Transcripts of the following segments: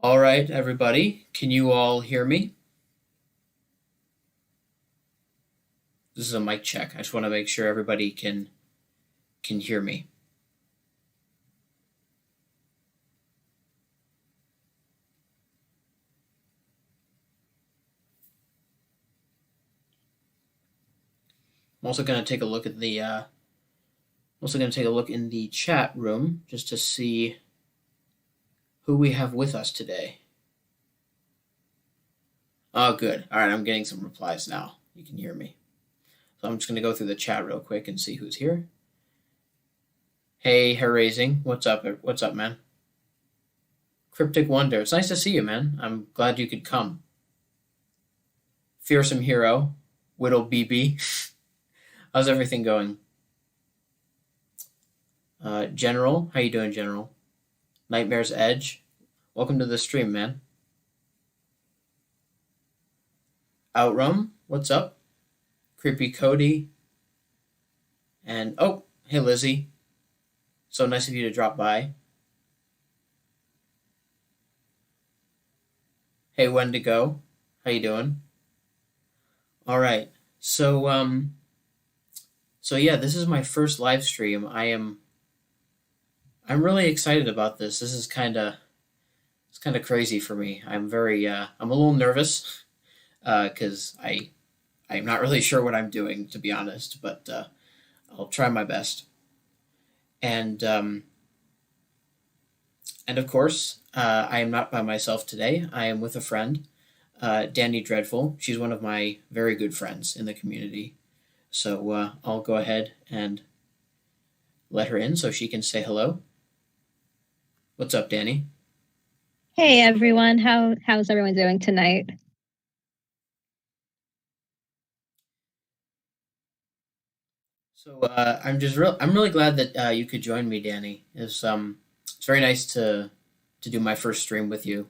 All right, everybody, can you all hear me? This is a mic check. I just want to make sure everybody can hear me. I'm also going to take a look at the in the chat room just to see who we have with us today. Oh, good. All right, I'm getting some replies now. You can hear me. So I'm just going to go through the chat real quick and see who's here. Hey, hair raising. What's up? What's up, man? Cryptic Wonder. It's nice to see you, man. I'm glad you could come. Fearsome Hero. Whittle BB. How's everything going? General. How you doing, General? Nightmare's Edge. Welcome to the stream, man. Outrun. What's up? Creepy Cody. And, oh, hey, Lizzie. So nice of you to drop by. Hey, Wendigo. How you doing? All right. So yeah, this is my first live stream. I'm really excited about this. This is it's kind of crazy for me. I'm a little nervous because I'm not really sure what I'm doing, to be honest, but I'll try my best. And and of course, I am not by myself today. I am with a friend, Danie Dreadful. She's one of my very good friends in the community. So I'll go ahead and let her in so she can say hello. What's up, Danie? Hey everyone, how's everyone doing tonight? So I'm really glad that you could join me, Danie. It's very nice to do my first stream with you.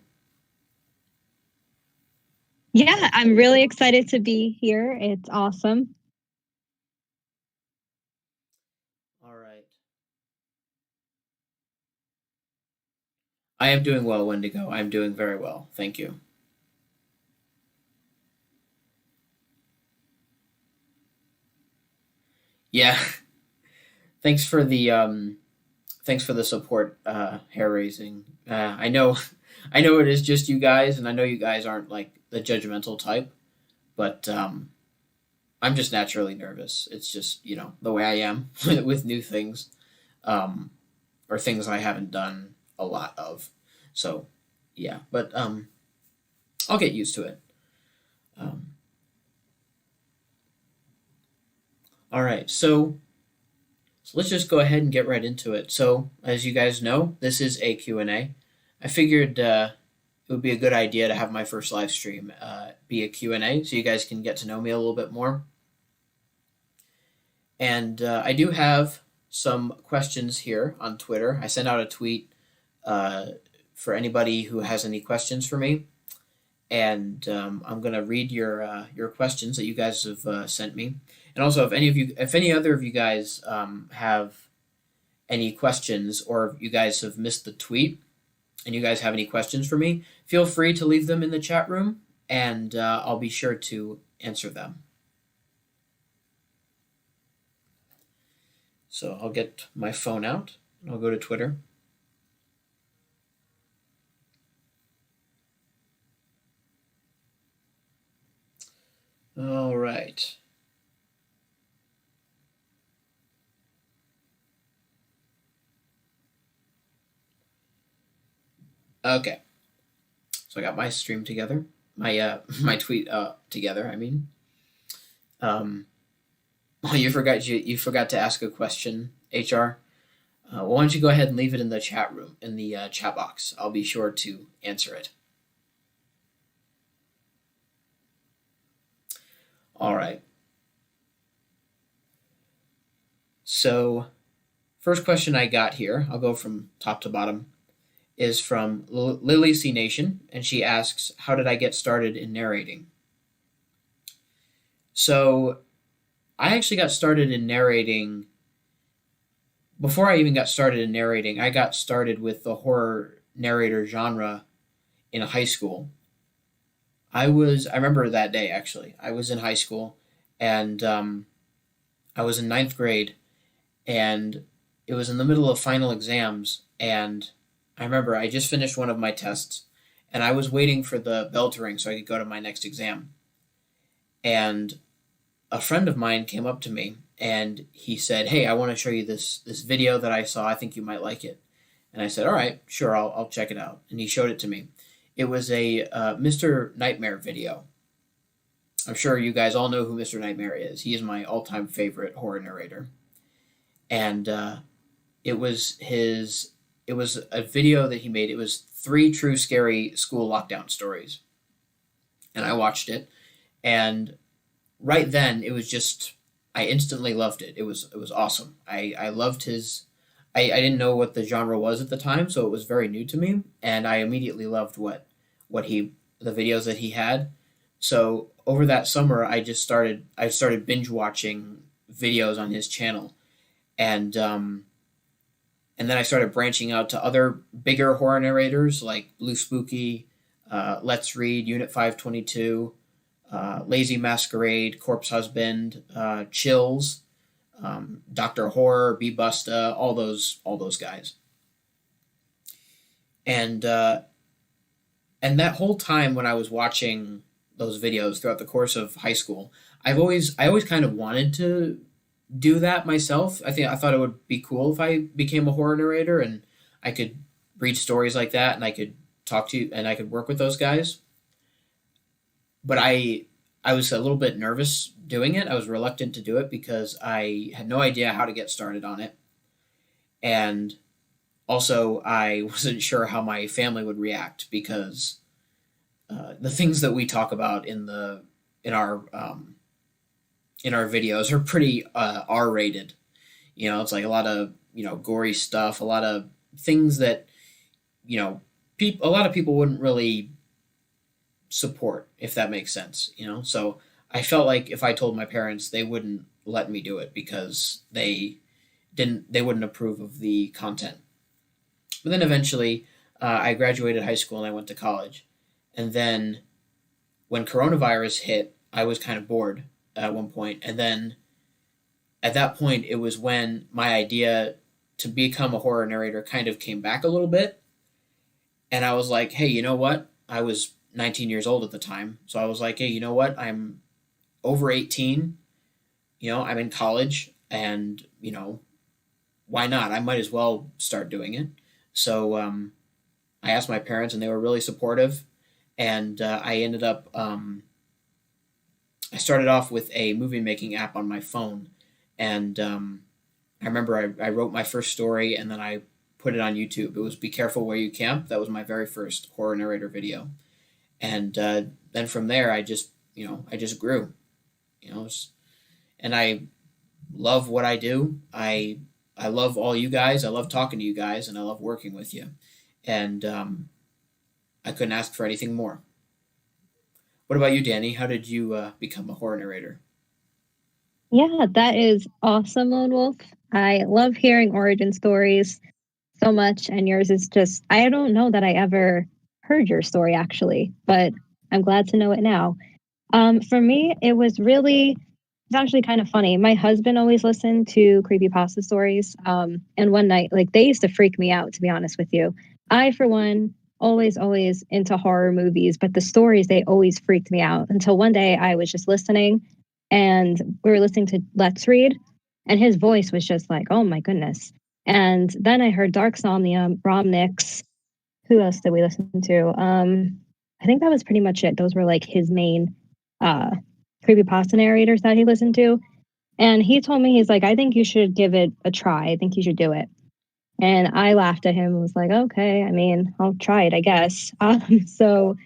Yeah, I'm really excited to be here. It's awesome. All right. I am doing well, Wendigo. I'm doing very well. Thank you. Yeah. Thanks for the support, hair raising. I know I know it is just you guys, and I know you guys aren't like the judgmental type, but I'm just naturally nervous. It's just, the way I am with new things, um, or things I haven't done a lot of. So, yeah, but I'll get used to it. Um, all right, so let's just go ahead and get right into it. So, as you guys know, this is a Q&A. I figured it would be a good idea to have my first live stream be a Q&A so you guys can get to know me a little bit more. And I do have some questions here on Twitter. I sent out a tweet uh, for anybody who has any questions for me, and I'm gonna read your questions that you guys have sent me. And also, if any other of you guys have any questions, or if you guys have missed the tweet and you guys have any questions for me, feel free to leave them in the chat room, and I'll be sure to answer them. So I'll get my phone out and I'll go to Twitter. All right. Okay. So I got my stream together, my my tweet together. I mean, um, oh, you forgot to ask a question, HR. Well, why don't you go ahead and leave it in the chat room, in the chat box? I'll be sure to answer it. All right. So, first question I got here, I'll go from top to bottom, is from Lily C Nation, and she asks, "How did I get started in narrating?" So, I actually got started in narrating before I even got started in narrating. I got started with the horror narrator genre in high school. I remember that day actually. I was in high school, and I was in ninth grade, and it was in the middle of final exams. And I remember I just finished one of my tests, and I was waiting for the bell to ring so I could go to my next exam. And a friend of mine came up to me and he said, "Hey, I want to show you this video that I saw. I think you might like it." And I said, "All right, sure, I'll check it out." And he showed it to me. It was a Mr. Nightmare video. I'm sure you guys all know who Mr. Nightmare is. He is my all-time favorite horror narrator. And it was his. It was a video that he made. It was three true scary school lockdown stories, and I watched it. And right then, it was just I instantly loved it. It was awesome. I loved his. I didn't know what the genre was at the time, so it was very new to me, and I immediately loved what he the videos that he had. So over that summer, I started binge watching videos on his channel, and and then I started branching out to other bigger horror narrators like Blue Spooky, Let's Read, Unit 522, Lazy Masquerade, Corpse Husband, Chills, Doctor Horror, B Busta, all those guys. And and that whole time when I was watching those videos throughout the course of high school, I always kind of wanted to do that myself. I thought it would be cool if I became a horror narrator and I could read stories like that and I could talk to and I could work with those guys. But I was a little bit nervous doing it. I was reluctant to do it because I had no idea how to get started on it. And also I wasn't sure how my family would react because the things that we talk about in our videos are pretty R rated. It's like a lot of gory stuff, a lot of things that a lot of people wouldn't really support, if that makes sense. So I felt like if I told my parents, they wouldn't let me do it because they wouldn't approve of the content. But then eventually, I graduated high school and I went to college, and then when coronavirus hit, I was kind of bored at one point, and then at that point, it was when my idea to become a horror narrator kind of came back a little bit, and I was like, hey, you know what? I was 19 years old at the time, so I was like, hey, you know what? I'm over 18. I'm in college, and why not? I might as well start doing it. So I asked my parents, and they were really supportive. And I ended up, I started off with a movie making app on my phone. And I remember I wrote my first story and then I put it on YouTube. It was Be Careful Where You Camp. That was my very first horror narrator video. And then from there, I just grew, you know, and I love what I do. I love all you guys. I love talking to you guys, and I love working with you. And I couldn't ask for anything more. What about you, Danie? How did you become a horror narrator? Yeah, that is awesome, Lone Wolf. I love hearing origin stories so much, and yours is just, I don't know that I ever heard your story actually, but I'm glad to know it now. For me, it's actually kind of funny. My husband always listened to creepypasta stories. And one night, like they used to freak me out, to be honest with you. I, for one, always into horror movies, but the stories, they always freaked me out until one day I was just listening and we were listening to Let's Read, and his voice was just like, oh my goodness. And then I heard Dark Somnium, Bromnix. Who else did we listen to? I think that was pretty much it. Those were like his main uh, creepypasta narrators that he listened to. And he told me, he's like, I think you should give it a try. I think you should do it. And I laughed at him and was like, okay, I mean, I'll try it, I guess. So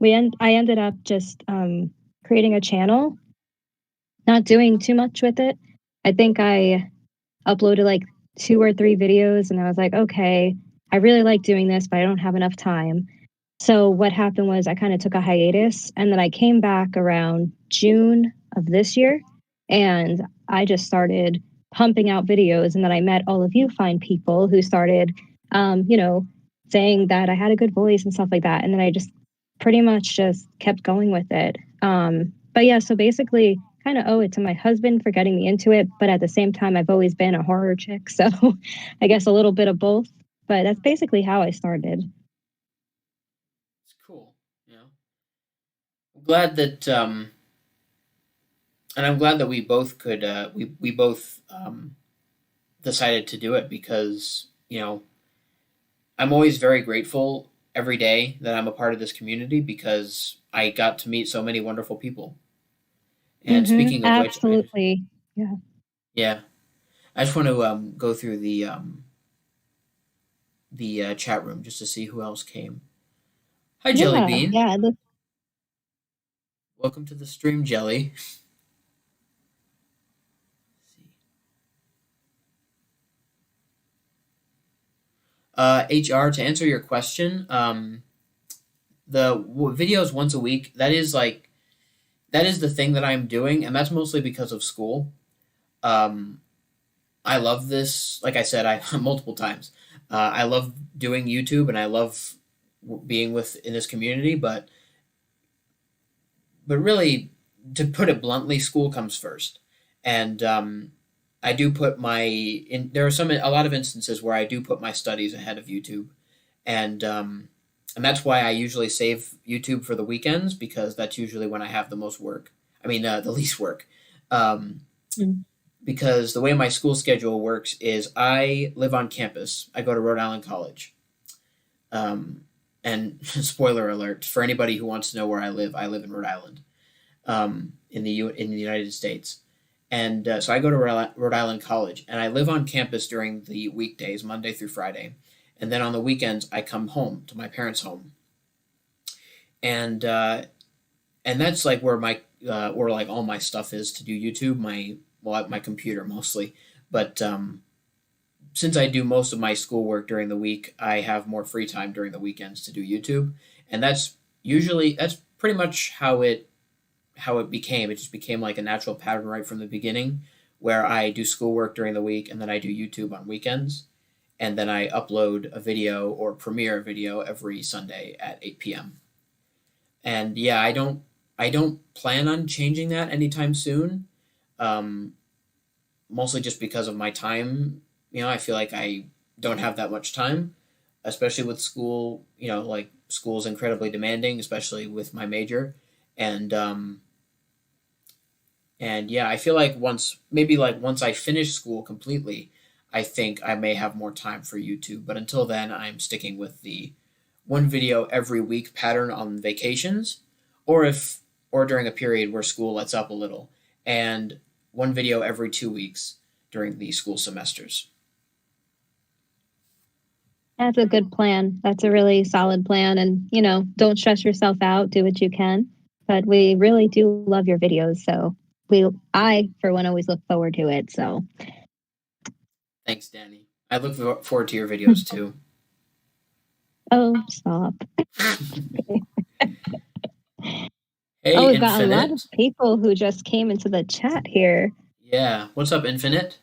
I ended up just creating a channel, not doing too much with it. I think I uploaded like 2 or 3 videos and I was like, okay, I really like doing this, but I don't have enough time. So what happened was I kind of took a hiatus and then I came back around June of this year and I just started pumping out videos, and then I met all of you fine people who started, you know, saying that I had a good voice and stuff like that. And then I just pretty much just kept going with it. But yeah, so basically kind of owe it to my husband for getting me into it. But at the same time, I've always been a horror chick. So I guess a little bit of both. But that's basically how I started. It's cool. You know, I'm glad that, and I'm glad that we both could, we both decided to do it because, I'm always very grateful every day that I'm a part of this community because I got to meet so many wonderful people. And speaking of which, Absolutely. Yeah. yeah, I just want to go through the chat room just to see who else came. Hi, Jelly Yeah. Bean. Yeah. Welcome to the stream, Jelly. HR, to answer your question, the videos once a week, that is the thing that I'm doing, and that's mostly because of school. I love this. Like I said, I multiple times. I love doing YouTube, and I love being in this community. But really, to put it bluntly, school comes first, and I do put there are a lot of instances where I do put my studies ahead of YouTube, and that's why I usually save YouTube for the weekends because that's usually when I have the most work. I mean, the least work. Mm. Because the way my school schedule works is I live on campus. I go to Rhode Island College. And spoiler alert for anybody who wants to know where I live in Rhode Island, in the United States. And so I go to Rhode Island College, and I live on campus during the weekdays, Monday through Friday. And then on the weekends, I come home to my parents' home. And that's like where where like all my stuff is to do YouTube, my computer mostly. But since I do most of my schoolwork during the week, I have more free time during the weekends to do YouTube. And that's pretty much how it became. It just became like a natural pattern right from the beginning, where I do schoolwork during the week and then I do YouTube on weekends, and then I upload a video or premiere a video every Sunday at 8 p.m. And yeah, I don't plan on changing that anytime soon. Mostly just because of my time. I feel like I don't have that much time, especially with school. Like school is incredibly demanding, especially with my major, and yeah, I feel like once I finish school completely, I think I may have more time for YouTube. But until then, I'm sticking with the one video every week pattern on vacations, or during a period where school lets up a little, and one video every 2 weeks during the school semesters. That's a good plan. That's a really solid plan. And, don't stress yourself out. Do what you can. But we really do love your videos. So I, for one, always look forward to it. So thanks, Danie. I look forward to your videos too. Oh, stop. Hey, we've got a lot of Infinite. people who just came into the chat here. Yeah, what's up, Infinite?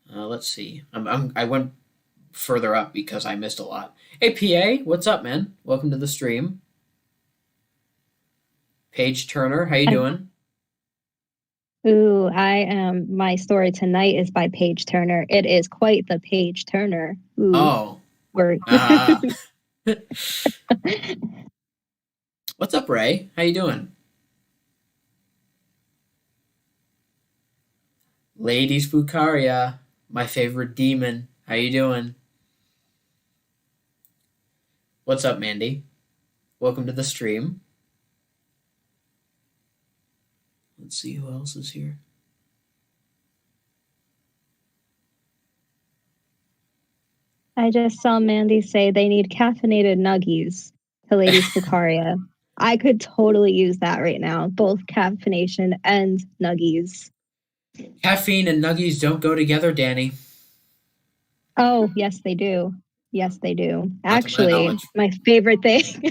Let's see. I went further up because I missed a lot. Hey, PA, what's up, man? Welcome to the stream. Paige Turner, how you doing? Ooh, my story tonight is by Paige Turner. It is quite the Paige Turner. Ooh. Oh. Word. What's up, Ray? How you doing? Lady Spookaria, my favorite demon. How you doing? What's up, Mandy? Welcome to the stream. Let's see who else is here. I just saw Mandy say they need caffeinated nuggies to Lady Spookaria. I could totally use that right now, both caffeination and nuggies. Caffeine and nuggies don't go together, Danie. Oh, yes, they do. Yes, they do. Actually, my favorite thing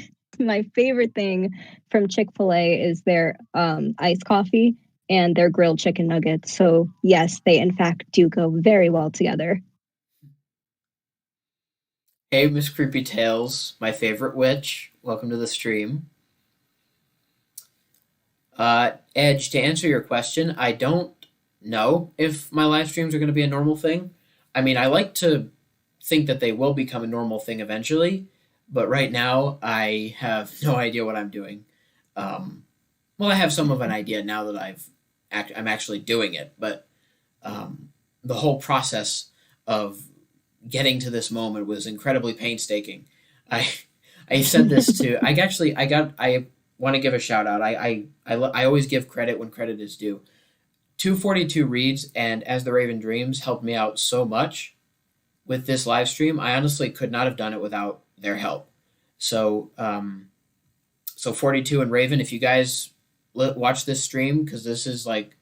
from Chick-fil-A is their iced coffee and their grilled chicken nuggets. So yes, they in fact do go very well together. Hey, Miss Creepy Tales, my favorite witch. Welcome to the stream. Edge, to answer your question, I don't know if my live streams are going to be a normal thing. I mean, I like to think that they will become a normal thing eventually, but right now I have no idea what I'm doing. Um, well, I have some of an idea now that I'm actually doing it, but um, the whole process of getting to this moment was incredibly painstaking. I I said this to I want to give a shout out. I always give credit when credit is due. 242 reads and As the Raven Dreams helped me out so much with this live stream. I honestly could not have done it without their help. So so 42 and Raven, if you guys watch this stream, because this is like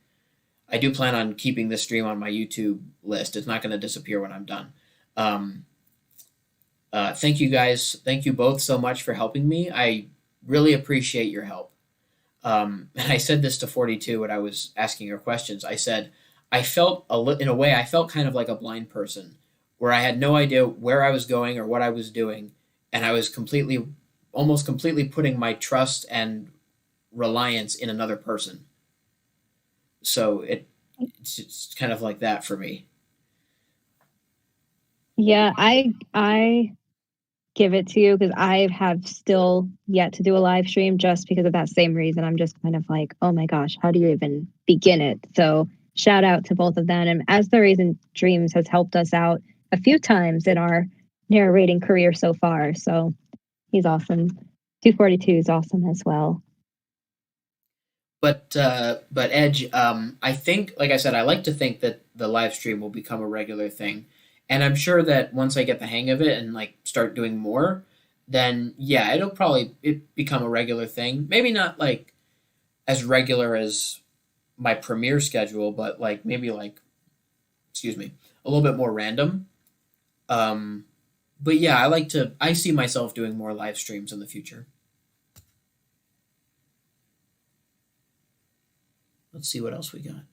I do plan on keeping this stream on my YouTube list. It's not going to disappear when I'm done. Um, Thank you guys. Thank you both so much for helping me. I really appreciate your help. And I said this to 42 when I was asking her questions. I said, I felt in a way, I felt kind of like a blind person where I had no idea where I was going or what I was doing. And I was almost completely putting my trust and reliance in another person. So it's kind of like that for me. Yeah, I give it to you because I have still yet to do a live stream just because of that same reason. I'm just kind of like, oh my gosh, how do you even begin it? So shout out to both of them. And As the Raisin Dreams has helped us out a few times in our narrating career so far. So he's awesome. 242 is awesome as well. But Edge, I think, like I said, I like to think that the live stream will become a regular thing, and I'm sure that once I get the hang of it and like start doing more, then yeah, it'll probably become a regular thing. Maybe not like as regular as my premiere schedule, but like maybe like excuse me, a little bit more random. Um, but yeah, I see myself doing more live streams in the future. Let's see what else we got.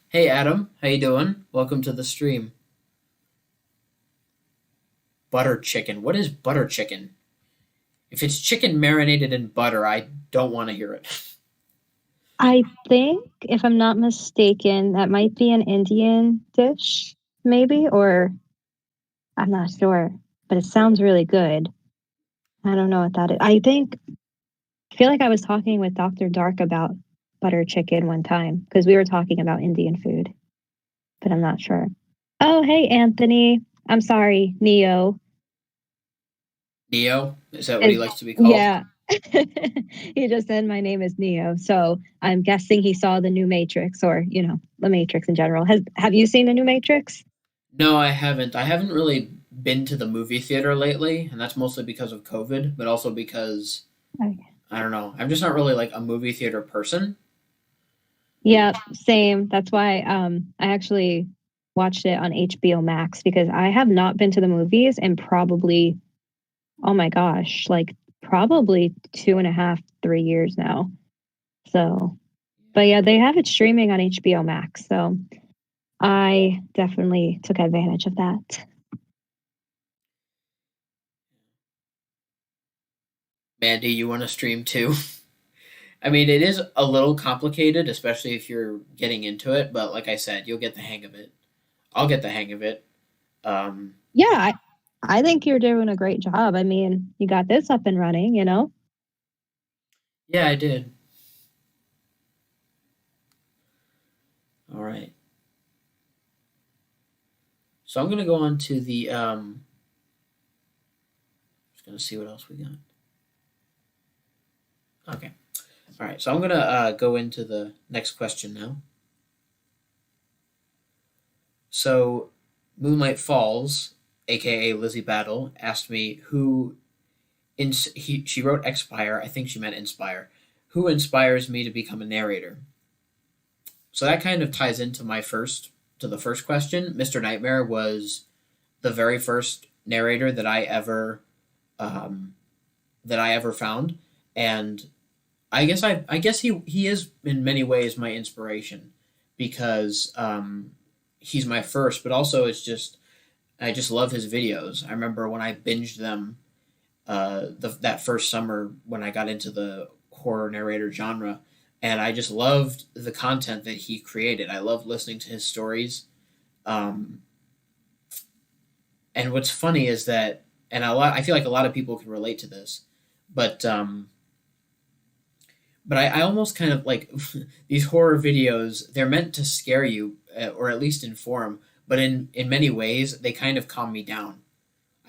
Hey Adam, how you doing? Welcome to the stream. Butter chicken. What is butter chicken? If it's chicken marinated in butter, I don't want to hear it. I think, if I'm not mistaken, that might be an Indian dish, maybe, or I'm not sure, but it sounds really good. I don't know what that is. I feel like I was talking with Dr. Dark about butter chicken one time because we were talking about Indian food, but I'm not sure. Oh, hey, Anthony. I'm sorry, Neo. Neo? Is that what he Is likes to be called? Yeah. He just said my name is Neo. So I'm guessing he saw the new Matrix or, the Matrix in general. Have you seen the new Matrix? No, I haven't. I haven't really been to the movie theater lately, and that's mostly because of COVID, but also because Okay. I don't know. I'm just not really like a movie theater person. Yeah, same. That's why I actually watched it on HBO Max because I have not been to the movies in probably, oh my gosh, like probably 2.5, 3 years now. So, but yeah, they have it streaming on HBO Max. So I definitely took advantage of that. Mandy, you want to stream too? I mean, it is a little complicated, especially if you're getting into it, but like I said, you'll get the hang of it. I'll get the hang of it. Um, Yeah, I think you're doing a great job. I mean, you got this up and running. yeah, I did. All right. So I'm gonna go on to the just gonna see what else we got. Okay. All right. So I'm gonna go into the next question now. So Moonlight Falls, aka Lizzie Battle, asked me she wrote expire. I think she meant inspire. Who inspires me to become a narrator? So that kind of ties into the first question. Mr. Nightmare was the very first narrator that I ever um, that I ever found, and I guess he is in many ways my inspiration because he's my first, but also it's just I just love his videos. I remember when I binged them that first summer when I got into the horror narrator genre, and I just loved the content that he created. I love listening to his stories. Um, and what's funny is that, and I feel like a lot of people can relate to this, but I almost kind of like these horror videos. They're meant to scare you, or at least inform. But in many ways, they kind of calm me down.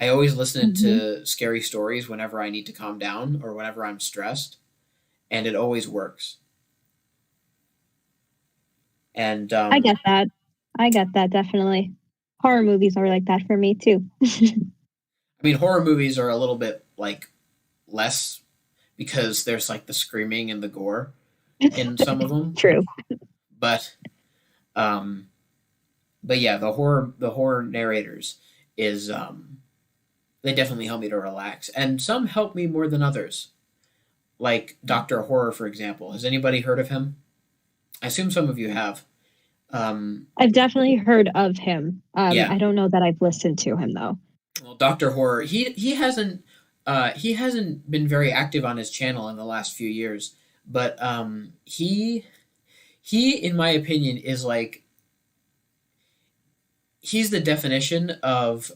I always listen Hmm. to scary stories whenever I need to calm down or whenever I'm stressed, and it always works. And I get that. I get that definitely. Horror movies are like that for me too. I mean, horror movies are a little bit like less because there's like the screaming and the gore in some of them, True. but um, but yeah, the horror narrators is they definitely help me to relax, and some help me more than others. Like Doctor Horror, for example. Has anybody heard of him? I assume some of you have. Um, I've definitely heard of him. yeah, I don't know that I've listened to him though. well, Doctor Horror. He hasn't been very active on his channel in the last few years, but he in my opinion is like he's the definition of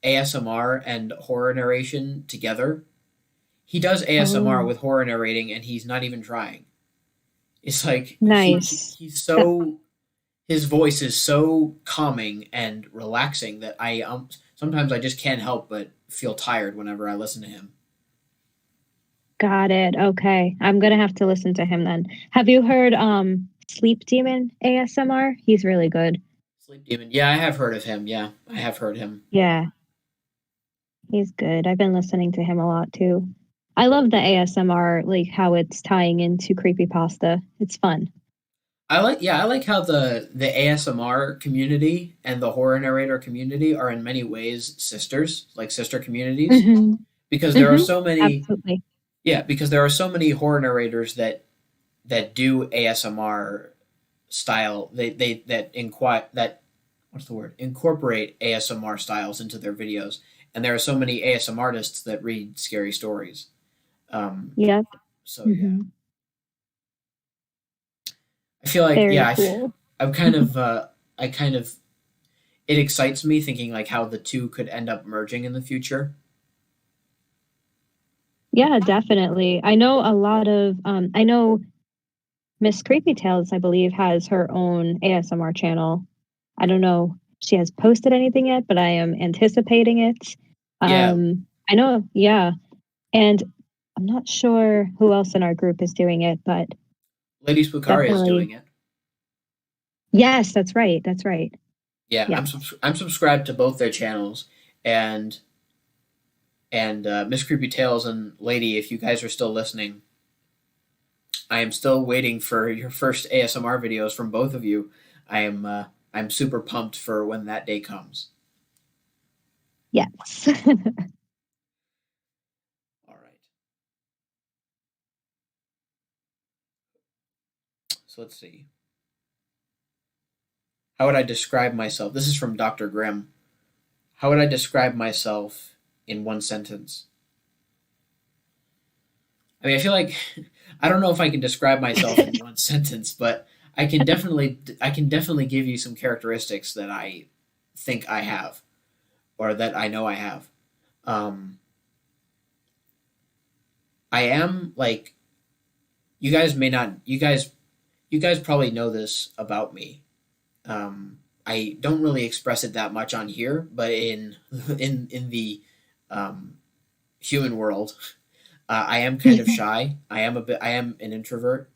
ASMR and horror narration together. He does ASMR Oh, with horror narrating, and he's not even trying. It's like nice. he's so his voice is so calming and relaxing that I sometimes I just can't help but feel tired whenever I listen to him. Got it. Okay. I'm gonna have to listen to him then. Have you heard Sleep Demon ASMR? He's really good. Sleep Demon. Yeah, I have heard of him. Yeah, I have heard him. Yeah, he's good. I've been listening to him a lot too. I love the ASMR, like how it's tying into creepypasta. It's fun. I like how the ASMR community and the horror narrator community are in many ways sisters, like sister communities, Hmm. because there are Hmm. so many Absolutely. yeah, because there are so many horror narrators that do ASMR style. They that what's the word? Incorporate ASMR styles into their videos, and there are so many ASMR artists that read scary stories. Um, Yep. so yeah, Hmm. I feel like Very yeah, cool. I'm kind of I kind of it excites me thinking like how the two could end up merging in the future. Yeah, definitely. I know a lot of I know Miss Creepy Tales, I believe, has her own ASMR channel. I don't know if she has posted anything yet, but I am anticipating it. Yeah, I know, yeah. And I'm not sure who else in our group is doing it, but Lady Spookaria is definitely. doing it. Yes, that's right. That's right. Yeah, Yes. I'm subscribed to both their channels, and Miss Creepy Tales and Lady, if you guys are still listening, I am still waiting for your first ASMR videos from both of you. I'm super pumped for when that day comes. Yes. All right, so let's see. How would I describe myself? This is from Dr. Grimm. How would I describe myself in one sentence? I mean, I feel like I don't know if I can describe myself in one sentence, but I can definitely give you some characteristics that I think I have or that I know I have. Um, I am like you guys probably know this about me. I don't really express it that much on here, but in in the um, human world, I am kind of shy. I am an introvert.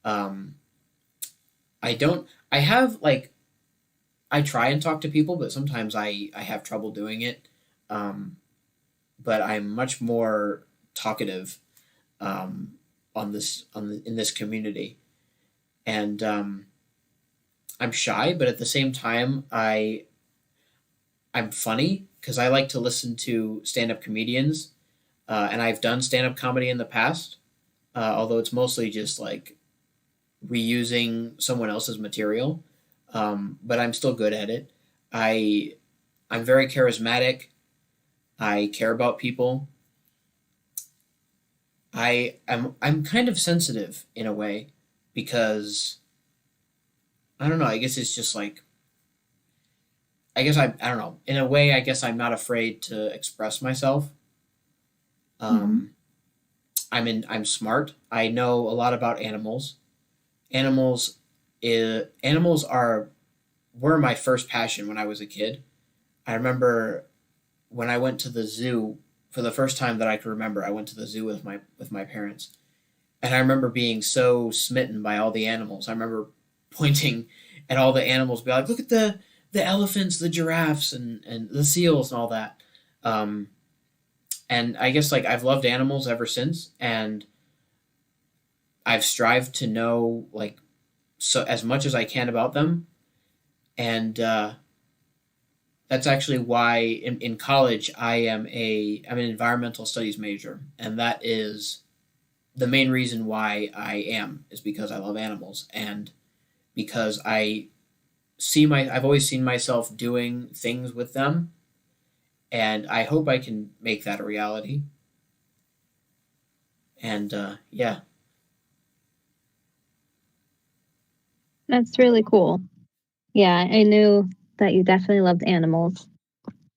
Um, I don't. I have like I try and talk to people, but sometimes I have trouble doing it. Um, but I'm much more talkative um, in this community, and I'm shy, but at the same time I'm funny because I like to listen to stand up comedians. And I've done stand up comedy in the past, although it's mostly just like reusing someone else's material. But I'm still good at it. I I'm very charismatic. I care about people. I'm kind of sensitive in a way because I don't know. I guess it's just like I don't know. In a way, I guess I'm not afraid to express myself. Mm-hmm. Um, I'm smart. I know a lot about animals. Animals animals are were my first passion when I was a kid. I remember when I went to the zoo for the first time that I could remember. I went to the zoo with my parents, and I remember being so smitten by all the animals. I remember pointing at all the animals, be like, "Look at the elephants, the giraffes, and the seals, and all that." Um, and I guess like I've loved animals ever since, and I've strived to know like so as much as I can about them, and that's actually why in college I'm an environmental studies major, and that is the main reason why I am is because I love animals and because I've always seen myself doing things with them, and I hope I can make that a reality. And yeah, That's really cool. Yeah, I knew that you definitely loved animals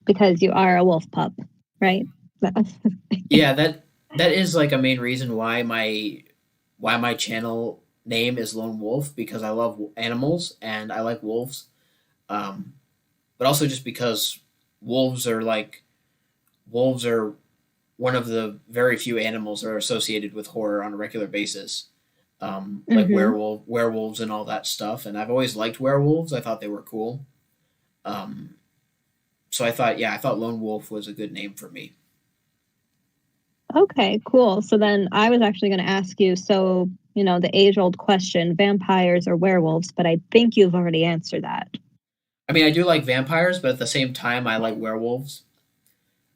because you are a wolf pup, right? yeah, that is like a main reason why my channel name is Lone Wolf because I love animals and I like wolves. Um, but also just because wolves are like wolves are one of the very few animals that are associated with horror on a regular basis. Like Mm-hmm. werewolves and all that stuff. And I've always liked werewolves. I thought they were cool. Um, so I thought Lone Wolf was a good name for me. Okay, cool. So then I was actually going to ask you, so, the age-old question, vampires or werewolves, but I think you've already answered that. I mean, I do like vampires, but at the same time, I like werewolves.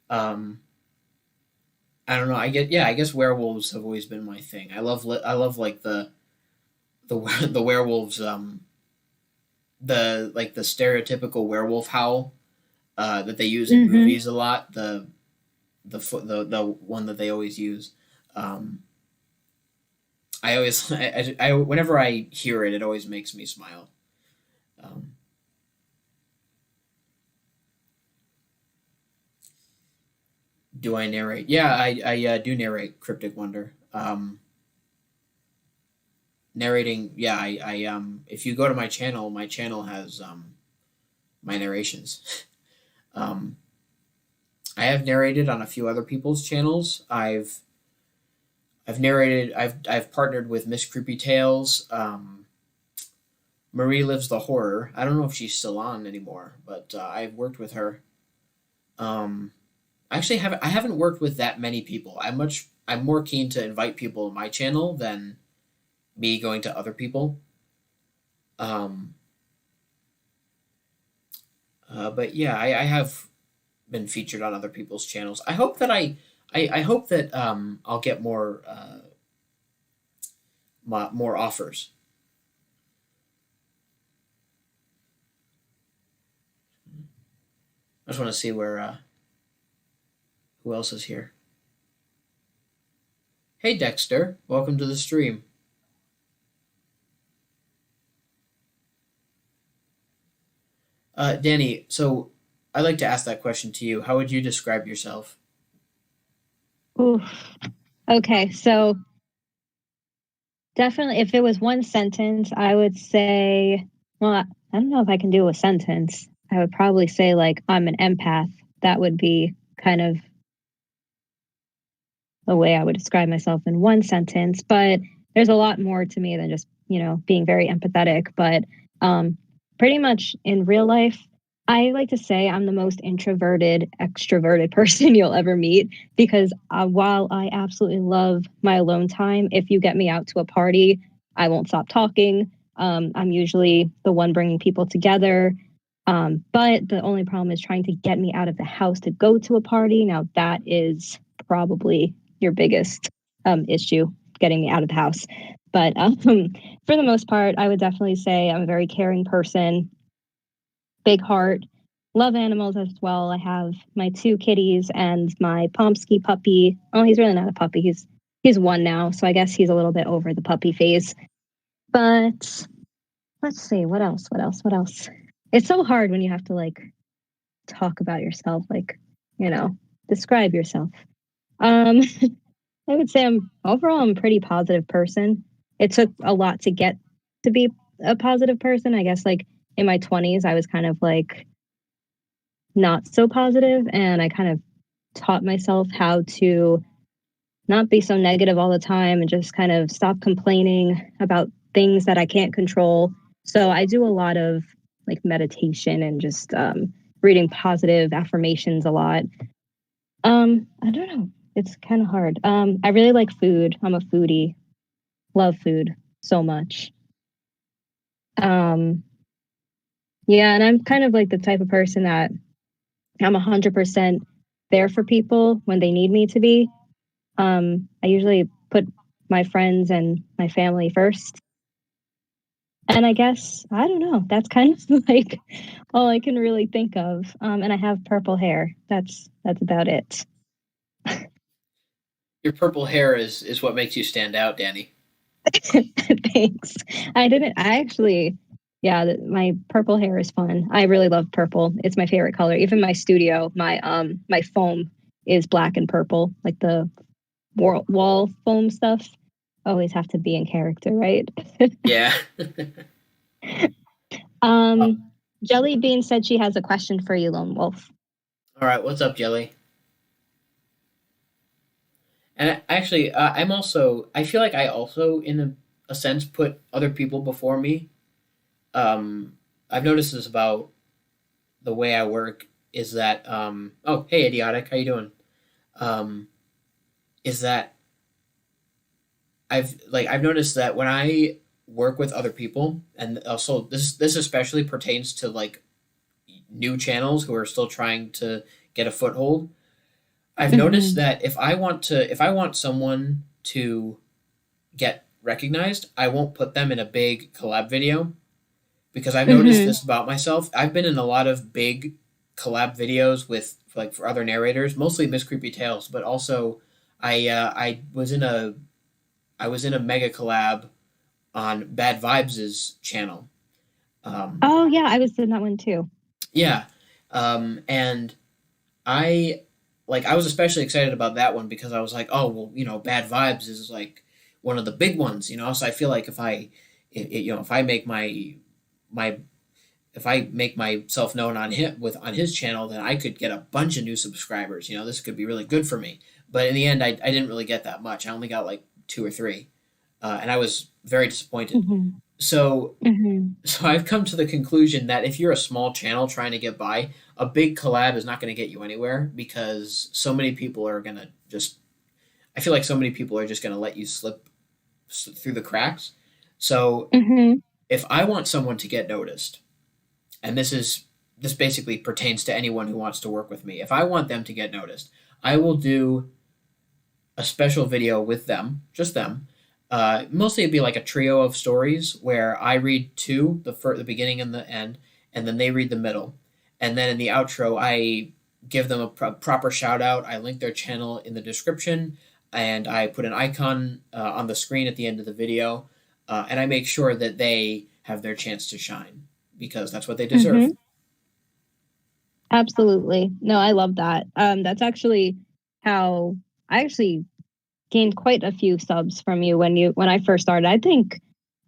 Um, I don't know. I guess werewolves have always been my thing. I love like the the werewolves. The like the stereotypical werewolf howl that they use in Mm-hmm. movies a lot. The one that they always use. Um, I always whenever I hear it, it always makes me smile. Um, do I narrate? Yeah, I do narrate Cryptic Wonder. Narrating. Yeah, if you go to my channel has my narrations. um, I have narrated on a few other people's channels. I've narrated. I've partnered with Miss Creepy Tales. Marie Lives the Horror. I don't know if she's still on anymore, but I've worked with her. Um, I haven't worked with that many people. I'm more keen to invite people to my channel than me going to other people. Um, but yeah, I have been featured on other people's channels. I hope that I'll get more offers. I just want to see where who else is here. Hey Dexter, welcome to the stream. Danie, so I'd like to ask that question to you. How would you describe yourself? Oof. Okay, so definitely, if it was one sentence, I would say, well, I don't know if I can do a sentence. I would probably say, like, I'm an empath. That would be kind of the way I would describe myself in one sentence. But there's a lot more to me than just, being very empathetic. But um, pretty much in real life, I like to say I'm the most introverted, extroverted person you'll ever meet because while I absolutely love my alone time, if you get me out to a party, I won't stop talking. I'm usually the one bringing people together. But the only problem is trying to get me out of the house to go to a party. Now, that is probably your biggest issue, getting me out of the house. But for the most part, I would definitely say I'm a very caring person, big heart, love animals as well. I have my 2 kitties and my Pomsky puppy. Oh, he's really not a puppy. He's 1 now, so I guess he's a little bit over the puppy phase. But let's see, what else? What else? What else? It's so hard when you have to like talk about yourself, like, describe yourself. Um, I would say I'm a pretty positive person. It took a lot to get to be a positive person. I guess like in my 20s, I was kind of like not so positive, and I kind of taught myself how to not be so negative all the time and just kind of stop complaining about things that I can't control. So I do a lot of like meditation and just reading positive affirmations a lot. I don't know. It's kind of hard. I really like food. I'm a foodie. Love food so much. Um, yeah, and I'm kind of like the type of person that I'm 100% there for people when they need me to be. I usually put my friends and my family first. And I guess, I don't know, that's kind of like all I can really think of. And I have purple hair. That's about it. Your purple hair is what makes you stand out, Danie. Thanks. I actually, yeah, my purple hair is fun. I really love purple. It's my favorite color. Even my studio, my foam is black and purple, like the wall foam stuff. Always have to be in character, right? Yeah. Oh, Um, Jelly Bean said she has a question for you, Lone Wolf. all right. What's up, Jelly? And actually, I'm also. I feel like I also, in a sense, put other people before me. I've noticed this about the way I work. Is that oh, hey, idiotic, how you doing? Um, is that I've noticed that when I work with other people, and also this especially pertains to like new channels who are still trying to get a foothold. I've noticed Mm-hmm. that if I want someone to get recognized, I won't put them in a big collab video because I've noticed Mm-hmm. this about myself. I've been in a lot of big collab videos with like for other narrators, mostly Miss Creepy Tales, but also I was in a mega collab on Bad Vibes' channel. Um, Oh yeah, I was in that one too. yeah, and I I was especially excited about that one because I was like, oh well, Bad Vibes is like one of the big ones, So I feel like if I make my if I make myself known on his channel, then I could get a bunch of new subscribers. This could be really good for me. But in the end, I didn't really get that much. I only got like 2 or 3, and I was very disappointed. Mm-hmm. So Mm-hmm. so I've come to the conclusion that if you're a small channel trying to get by, a big collab is not going to get you anywhere because so many people are going to just. I feel like so many people are just going to let you slip through the cracks. So Mm-hmm. if I want someone to get noticed, and this basically pertains to anyone who wants to work with me. If I want them to get noticed, I will do a special video with them, just them. Mostly it'd be like a trio of stories where I read two, the beginning and the end, and then they read the middle, and then in the outro I give them a proper shout out. I link their channel in the description, and I put an icon on the screen at the end of the video, and I make sure that they have their chance to shine because that's what they deserve. Mm-hmm. Absolutely. No, I love that. That's actually how I actually gained quite a few subs from you when I first started. I think,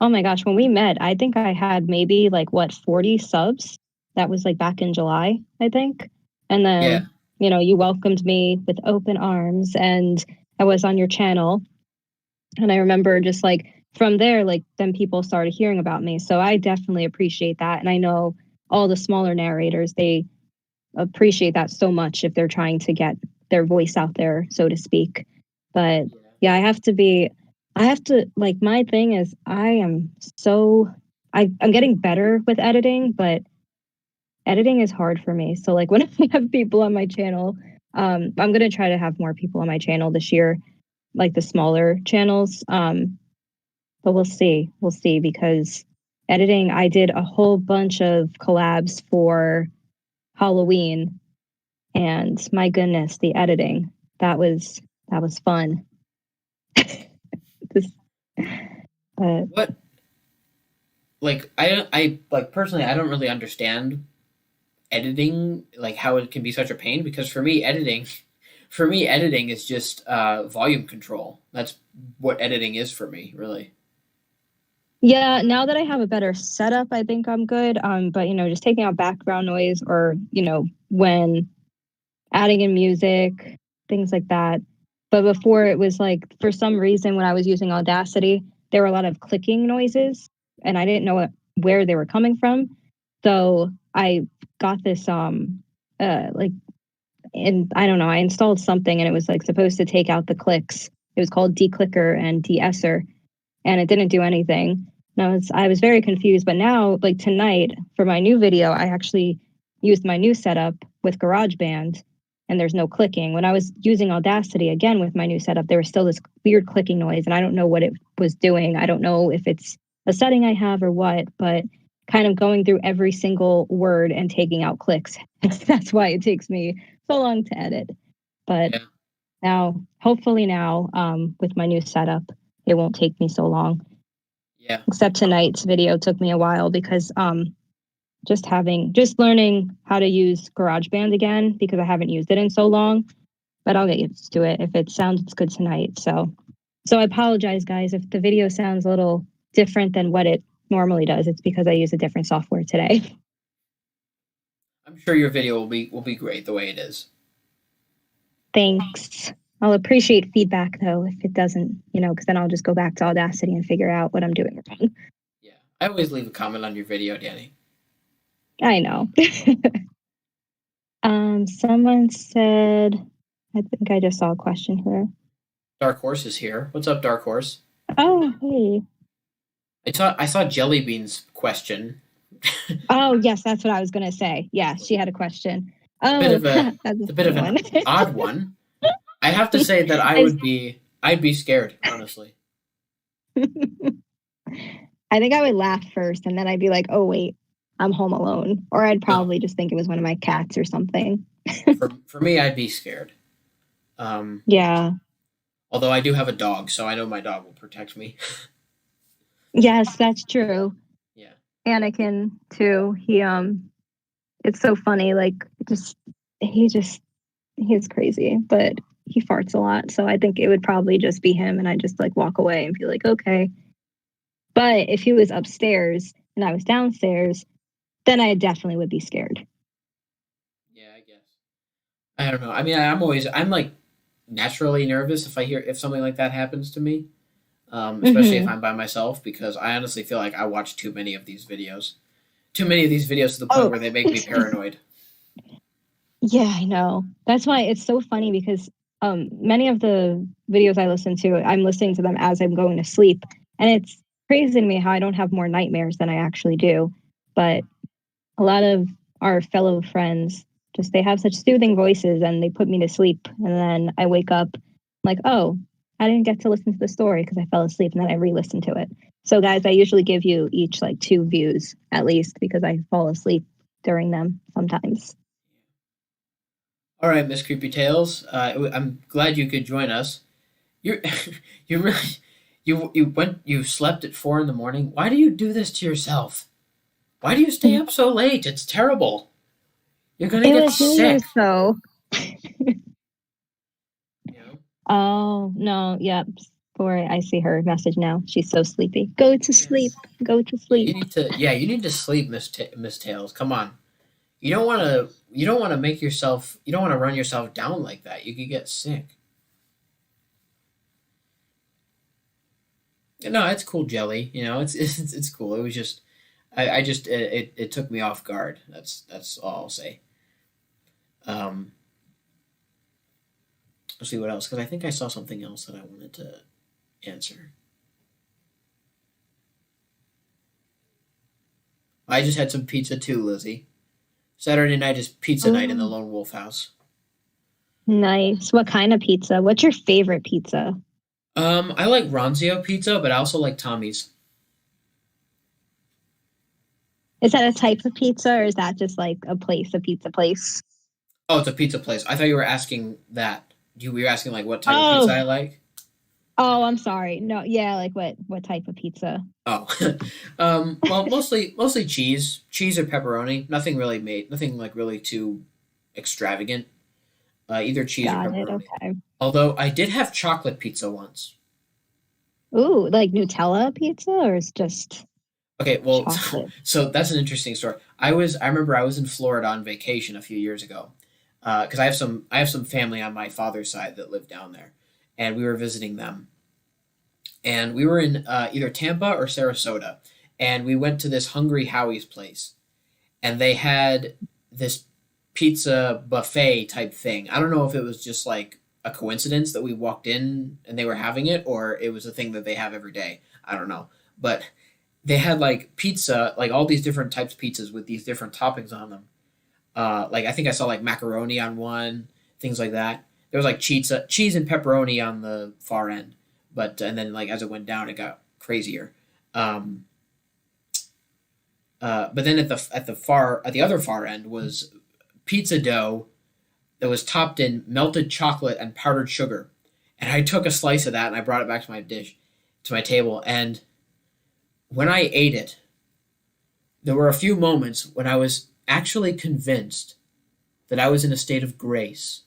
oh my gosh, when we met, I think I had maybe like what 40 subs. That was like back in July, I think. And Yeah, then, you welcomed me with open arms and I was on your channel. And I remember just like from there, like then people started hearing about me. So I definitely appreciate that. And I know all the smaller narrators, they appreciate that so much if they're trying to get their voice out there, so to speak. But yeah, yeah, I have to like my thing is I am so I'm getting better with editing, but editing is hard for me. So like when I have people on my channel I'm gonna try to have more people on my channel this year, like the smaller channels. But we'll see. We'll see because editing, I did a whole bunch of collabs for Halloween, and my goodness, the editing that was fun. This, What like I like personally I don't really understand editing, like how it can be such a pain, because for me editing is just volume control. That's what editing is for me, really. yeah, now that I have a better setup, I think I'm good. But just taking out background noise or when adding in music, things like that. But before it was like, for some reason, when I was using Audacity, there were a lot of clicking noises and I didn't know where they were coming from. So I got this, like, and I don't know, I installed something and it was like supposed to take out the clicks. It was called declicker and de-esser, and it didn't do anything. And I was very confused. But now, like tonight, for my new video, I actually used my new setup with GarageBand, and there's no clicking. When I was using Audacity again with my new setup, there was still this weird clicking noise, and I don't know what it was doing. I don't know if it's a setting I have or what, but kind of going through every single word and taking out clicks. That's why it takes me so long to edit. But Yeah, now, hopefully now, with my new setup, it won't take me so long. yeah, Except tonight's video took me a while because just learning how to use GarageBand again because I haven't used it in so long. But I'll get used to it if it sounds good tonight. So I apologize, guys, if the video sounds a little different than what it normally does. It's because I use a different software today. I'm sure your video will be great the way it is. Thanks. I'll appreciate feedback though if it doesn't, because then I'll just go back to Audacity and figure out what I'm doing wrong. Yeah, I always leave a comment on your video, Danny. I know. Someone said, I think I just saw a question here. Dark Horse is here. What's up, Dark Horse? Oh, hey. I saw Jellybean's question. Oh, yes, that's what I was gonna say. Yeah, she had a question. A bit Oh, of a that's a a bit funny of one. an odd one. I have to say that I, I'd be scared, honestly. I think I would laugh first, and then I'd be like, "Oh wait, I'm home alone," or I'd No, probably just think it was one of my cats or something. for me, I'd be scared. Um, Yeah. Although I do have a dog, so I know my dog will protect me. Yes, that's true. Yeah, Anakin too. It's so funny. Like, just he just he's crazy, but he farts a lot. So I think it would probably just be him, and I just like walk away and be like, okay. But if he was upstairs and I was downstairs, then I definitely would be scared. yeah, I guess. I don't know. I mean, I'm like naturally nervous if something like that happens to me, especially if Hmm. I'm by myself, because I honestly feel like I watch too many of these videos. Too many of these videos to the point Oh, where they make me paranoid. yeah, I know. That's why it's so funny because many of the videos I listen to, I'm listening to them as I'm going to sleep, and it's crazy to me how I don't have more nightmares than I actually do. But a lot of our fellow friends just they have such soothing voices and they put me to sleep, and then I wake up like, oh, I didn't get to listen to the story because I fell asleep, and then I re-listen to it. So guys, I usually give you each like two views at least because I fall asleep during them sometimes. All right, Miss Creepy Tales. I'm glad you could join us. You're you really you slept at 4 in the morning. Why do you do this to yourself? Why do you stay up so late? It's terrible. You're gonna It get was New Year's sick. though. You know. Oh no, yep. Sorry, I see her message now. She's so sleepy. Go to sleep. Yes. Go to Yeah, sleep. you need to sleep, Miss Tails. Come on. You don't want to make yourself you don't want to run yourself down like that. You could get sick. No, it's cool, Jelly. You know, it's cool. It was just I just it took me off guard. That's all I'll say. Um, let's see what else, because I think I saw something else that I wanted to answer. I just had some pizza too, Lizzie. Saturday night is pizza night in the Oh. Lone Wolf house. Nice. What kind of pizza? What's your favorite pizza? I like Ronzio pizza, but I also like Tommy's. Is that a type of pizza or is that just like a place, a pizza place? Oh, it's a pizza place. I thought you were asking that. You were asking like what type of pizza Oh, I like. oh, I'm sorry. No, yeah, like what type of pizza? Oh, well, mostly cheese or pepperoni. Nothing really made, nothing like really too extravagant. Either cheese or Got it. pepperoni. Okay. Although I did have chocolate pizza once. Ooh, like Nutella pizza or is just Okay, well, chocolate? so that's an interesting story. I remember I was in Florida on vacation a few years ago, because I have some family on my father's side that live down there, and we were visiting them, and we were in either Tampa or Sarasota, and we went to this Hungry Howie's place, and they had this pizza buffet type thing. I don't know if it was just like a coincidence that we walked in and they were having it, or it was a thing that they have every day. I don't know, but they had like pizza, like all these different types of pizzas with these different toppings on them. Like I think I saw like macaroni on one, things like that. There was like cheese and pepperoni on the far end, but and then like as it went down, it got crazier. Um, but then at the other far end was pizza dough that was topped in melted chocolate and powdered sugar. And I took a slice of that and I brought it back to my dish, to my table. And when I ate it, there were a few moments when I was actually convinced that I was in a state of grace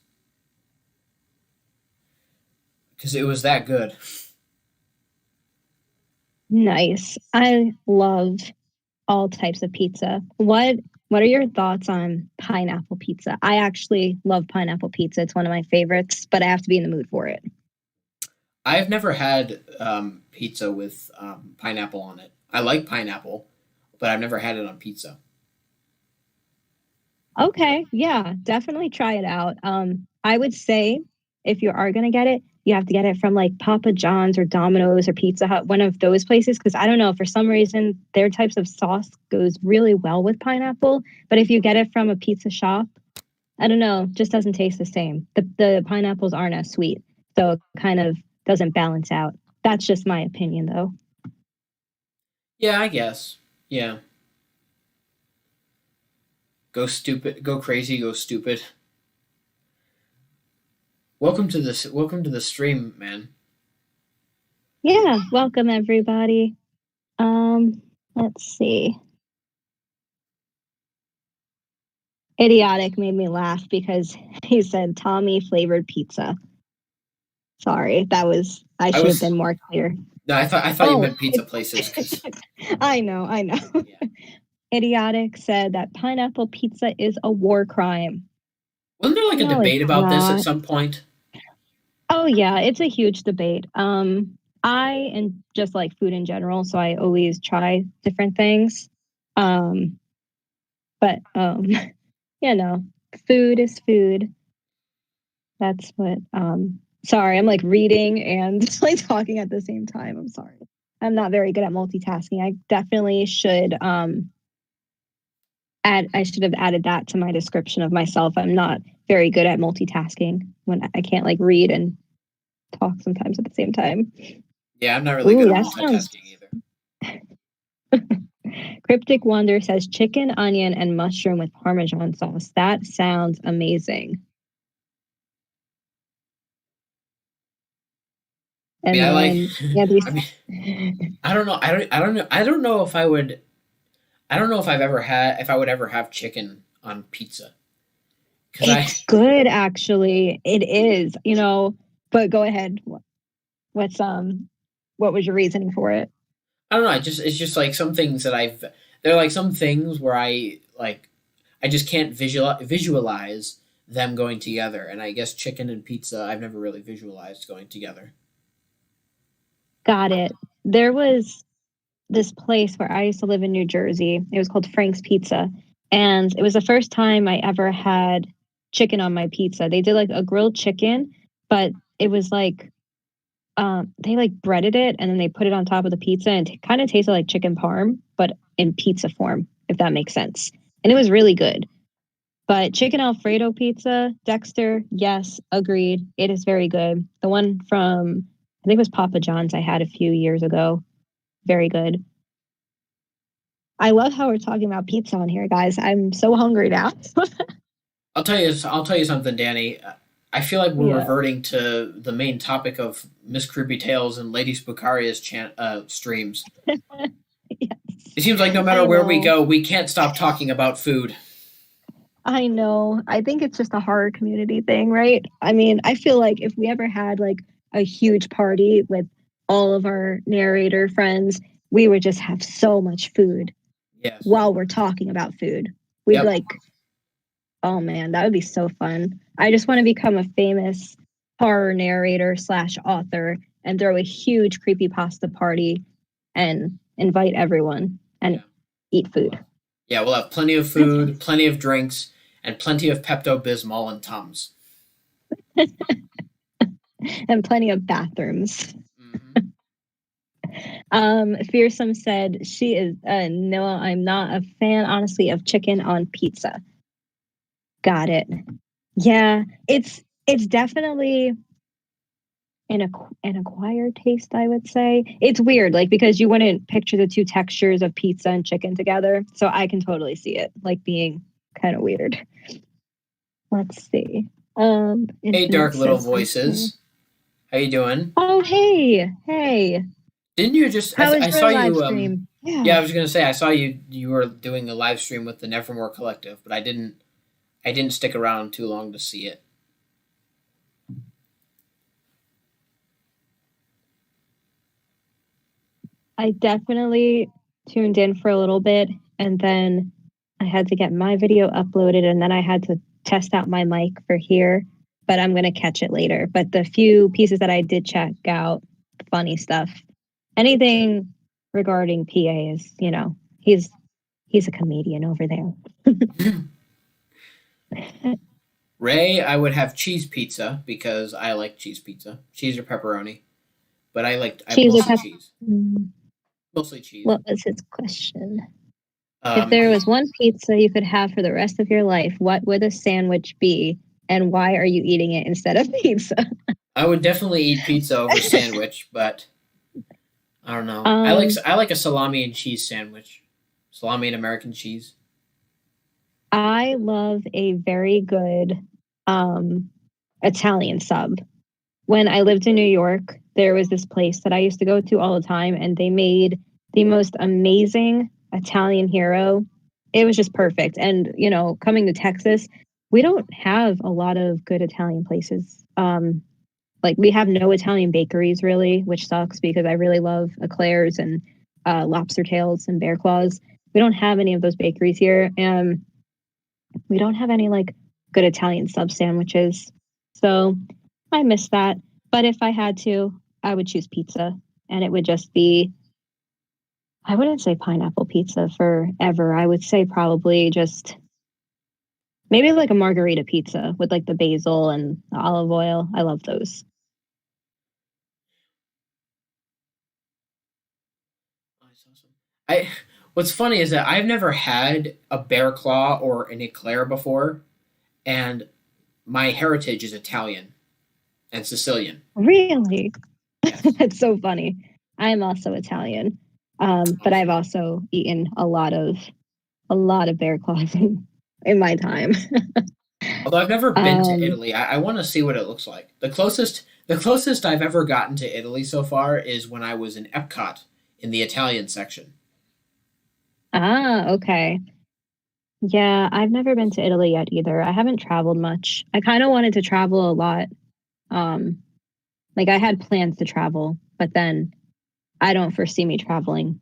because it was that good. Nice. I love all types of pizza. What are your thoughts on pineapple pizza? I actually love pineapple pizza. It's one of my favorites, but I have to be in the mood for it. I've never had pizza with pineapple on it. I like pineapple, but I've never had it on pizza. Okay, yeah, definitely try it out. I would say if you are gonna get it, you have to get it from like Papa John's or Domino's or Pizza Hut, one of those places. Because I don't know, for some reason, their types of sauce goes really well with pineapple. But if you get it from a pizza shop, I don't know, just doesn't taste the same. The pineapples aren't as sweet, so it kind of doesn't balance out. That's just my opinion, though. Yeah, I guess. Yeah. Go stupid, go crazy, go stupid. Welcome to this. Welcome to the stream, man. Yeah, welcome everybody. Let's see. Idiotic made me laugh because he said Tommy flavored pizza. Sorry, that was I I should have was been more clear. no, I thought you Oh, meant pizza places because I know. yeah. Idiotic said that pineapple pizza is a war crime. Wasn't there like a No, it's debate about this at not. some point? Oh yeah, it's a huge debate. I and just like food in general, so I always try different things. Um, but you know, food is food. That's what sorry, I'm like reading and like talking at the same time. I'm sorry. I'm not very good at multitasking. I definitely should add I should have added that to my description of myself. I'm not very good at multitasking when I can't like read and talk sometimes at the same time. Yeah, I'm not really good Ooh, at that sounds multitasking either. Cryptic Wonder says chicken, onion, and mushroom with Parmesan sauce. That sounds amazing. I mean, And I like. then Anthony I mean, I don't know. I don't know. I don't know if I would. I don't know if I've ever had. If I would ever have chicken on pizza. Because I. it's good actually. It is, but go ahead. What's what was your reasoning for it? I don't know. It's just like some things that I've. There are like some things where I like. I just can't visualize them going together, and I guess chicken and pizza I've never really visualized going together. Got it. There was this place where I used to live in New Jersey. It was called Frank's Pizza. And it was the first time I ever had chicken on my pizza. They did like a grilled chicken, but it was like they like breaded it and then they put it on top of the pizza and it kind of tasted like chicken parm, but in pizza form, if that makes sense. And it was really good. But chicken Alfredo pizza, Dexter, yes, agreed. It is very good. The one from, I think it was Papa John's I had a few years ago. Very good. I love how we're talking about pizza on here, guys. I'm so hungry now. I'll tell you something, Danie. I feel like we're Yeah. reverting to the main topic of Miss Creepy Tales and Lady Spokaria's streams. Yes, It seems like no matter I where we know. go, we can't stop talking about food. I know. I think it's just a horror community thing, right? I mean, I feel like if we ever had like a huge party with all of our narrator friends, we would just have so much food Yes. while we're talking about food. We'd Yep. like, oh man, that would be so fun. I just want to become a famous horror narrator slash author and throw a huge creepypasta party and invite everyone and Yeah. eat food. Yeah, we'll have plenty of food, plenty of drinks, and plenty of Pepto Bismol and Tums. And plenty of bathrooms. Mm-hmm. Fearsome said she is no, I'm not a fan, honestly, of chicken on pizza. Got it. Yeah, it's definitely an acquired taste, I would say. It's weird, like because you wouldn't picture the two textures of pizza and chicken together. So I can totally see it like being kind of weird. Let's see. Hey, Infinite dark little says something. voices. How you doing? Oh, hey. Didn't you just? How was I your saw live you. stream? Yeah, Yeah. I was gonna say I saw you. You were doing a live stream with the Nevermore Collective, but I didn't. I didn't stick around too long to see it. I definitely tuned in for a little bit and then I had to get my video uploaded and then I had to test out my mic for here, but I'm going to catch it later. But the few pieces that I did check out, funny stuff. Anything regarding PA is, he's a comedian over there. Ray, I would have cheese pizza because I like cheese pizza, cheese or pepperoni. But I Cheese or mostly pepper? cheese, mostly cheese. What was his question? If Um, there was one pizza you could have for the rest of your life, what would a sandwich be? And why are you eating it instead of pizza? I would definitely eat pizza over sandwich, but I don't know. um, I like a salami and cheese sandwich, salami and American cheese. I love a very good um, Italian sub. When I lived in New York, there was this place that I used to go to all the time, and they made the most amazing Italian hero. It was just perfect. And, coming to Texas, we don't have a lot of good Italian places. Like, we have no Italian bakeries, really, which sucks because I really love eclairs and lobster tails and bear claws. We don't have any of those bakeries here. And we don't have any like good Italian sub sandwiches. So I miss that. But if I had to, I would choose pizza. And it would just be, I wouldn't say pineapple pizza forever. I would say probably just maybe like a margarita pizza with like the basil and the olive oil. I love those. Oh, that's awesome. I What's funny is that I've never had a bear claw or an eclair before, and my heritage is Italian and Sicilian. Really? Yes. That's so funny. I am also Italian. But I've Awesome. also eaten a lot of bear claws in my time. Although I've never been to Um, Italy, I want to see what it looks like. The closest I've ever gotten to Italy so far is when I was in Epcot in the Italian section. okay. Yeah, I've never been to Italy yet either. I haven't traveled much. I kind of wanted to travel a lot. Um, like I had plans to travel, but then I don't foresee me traveling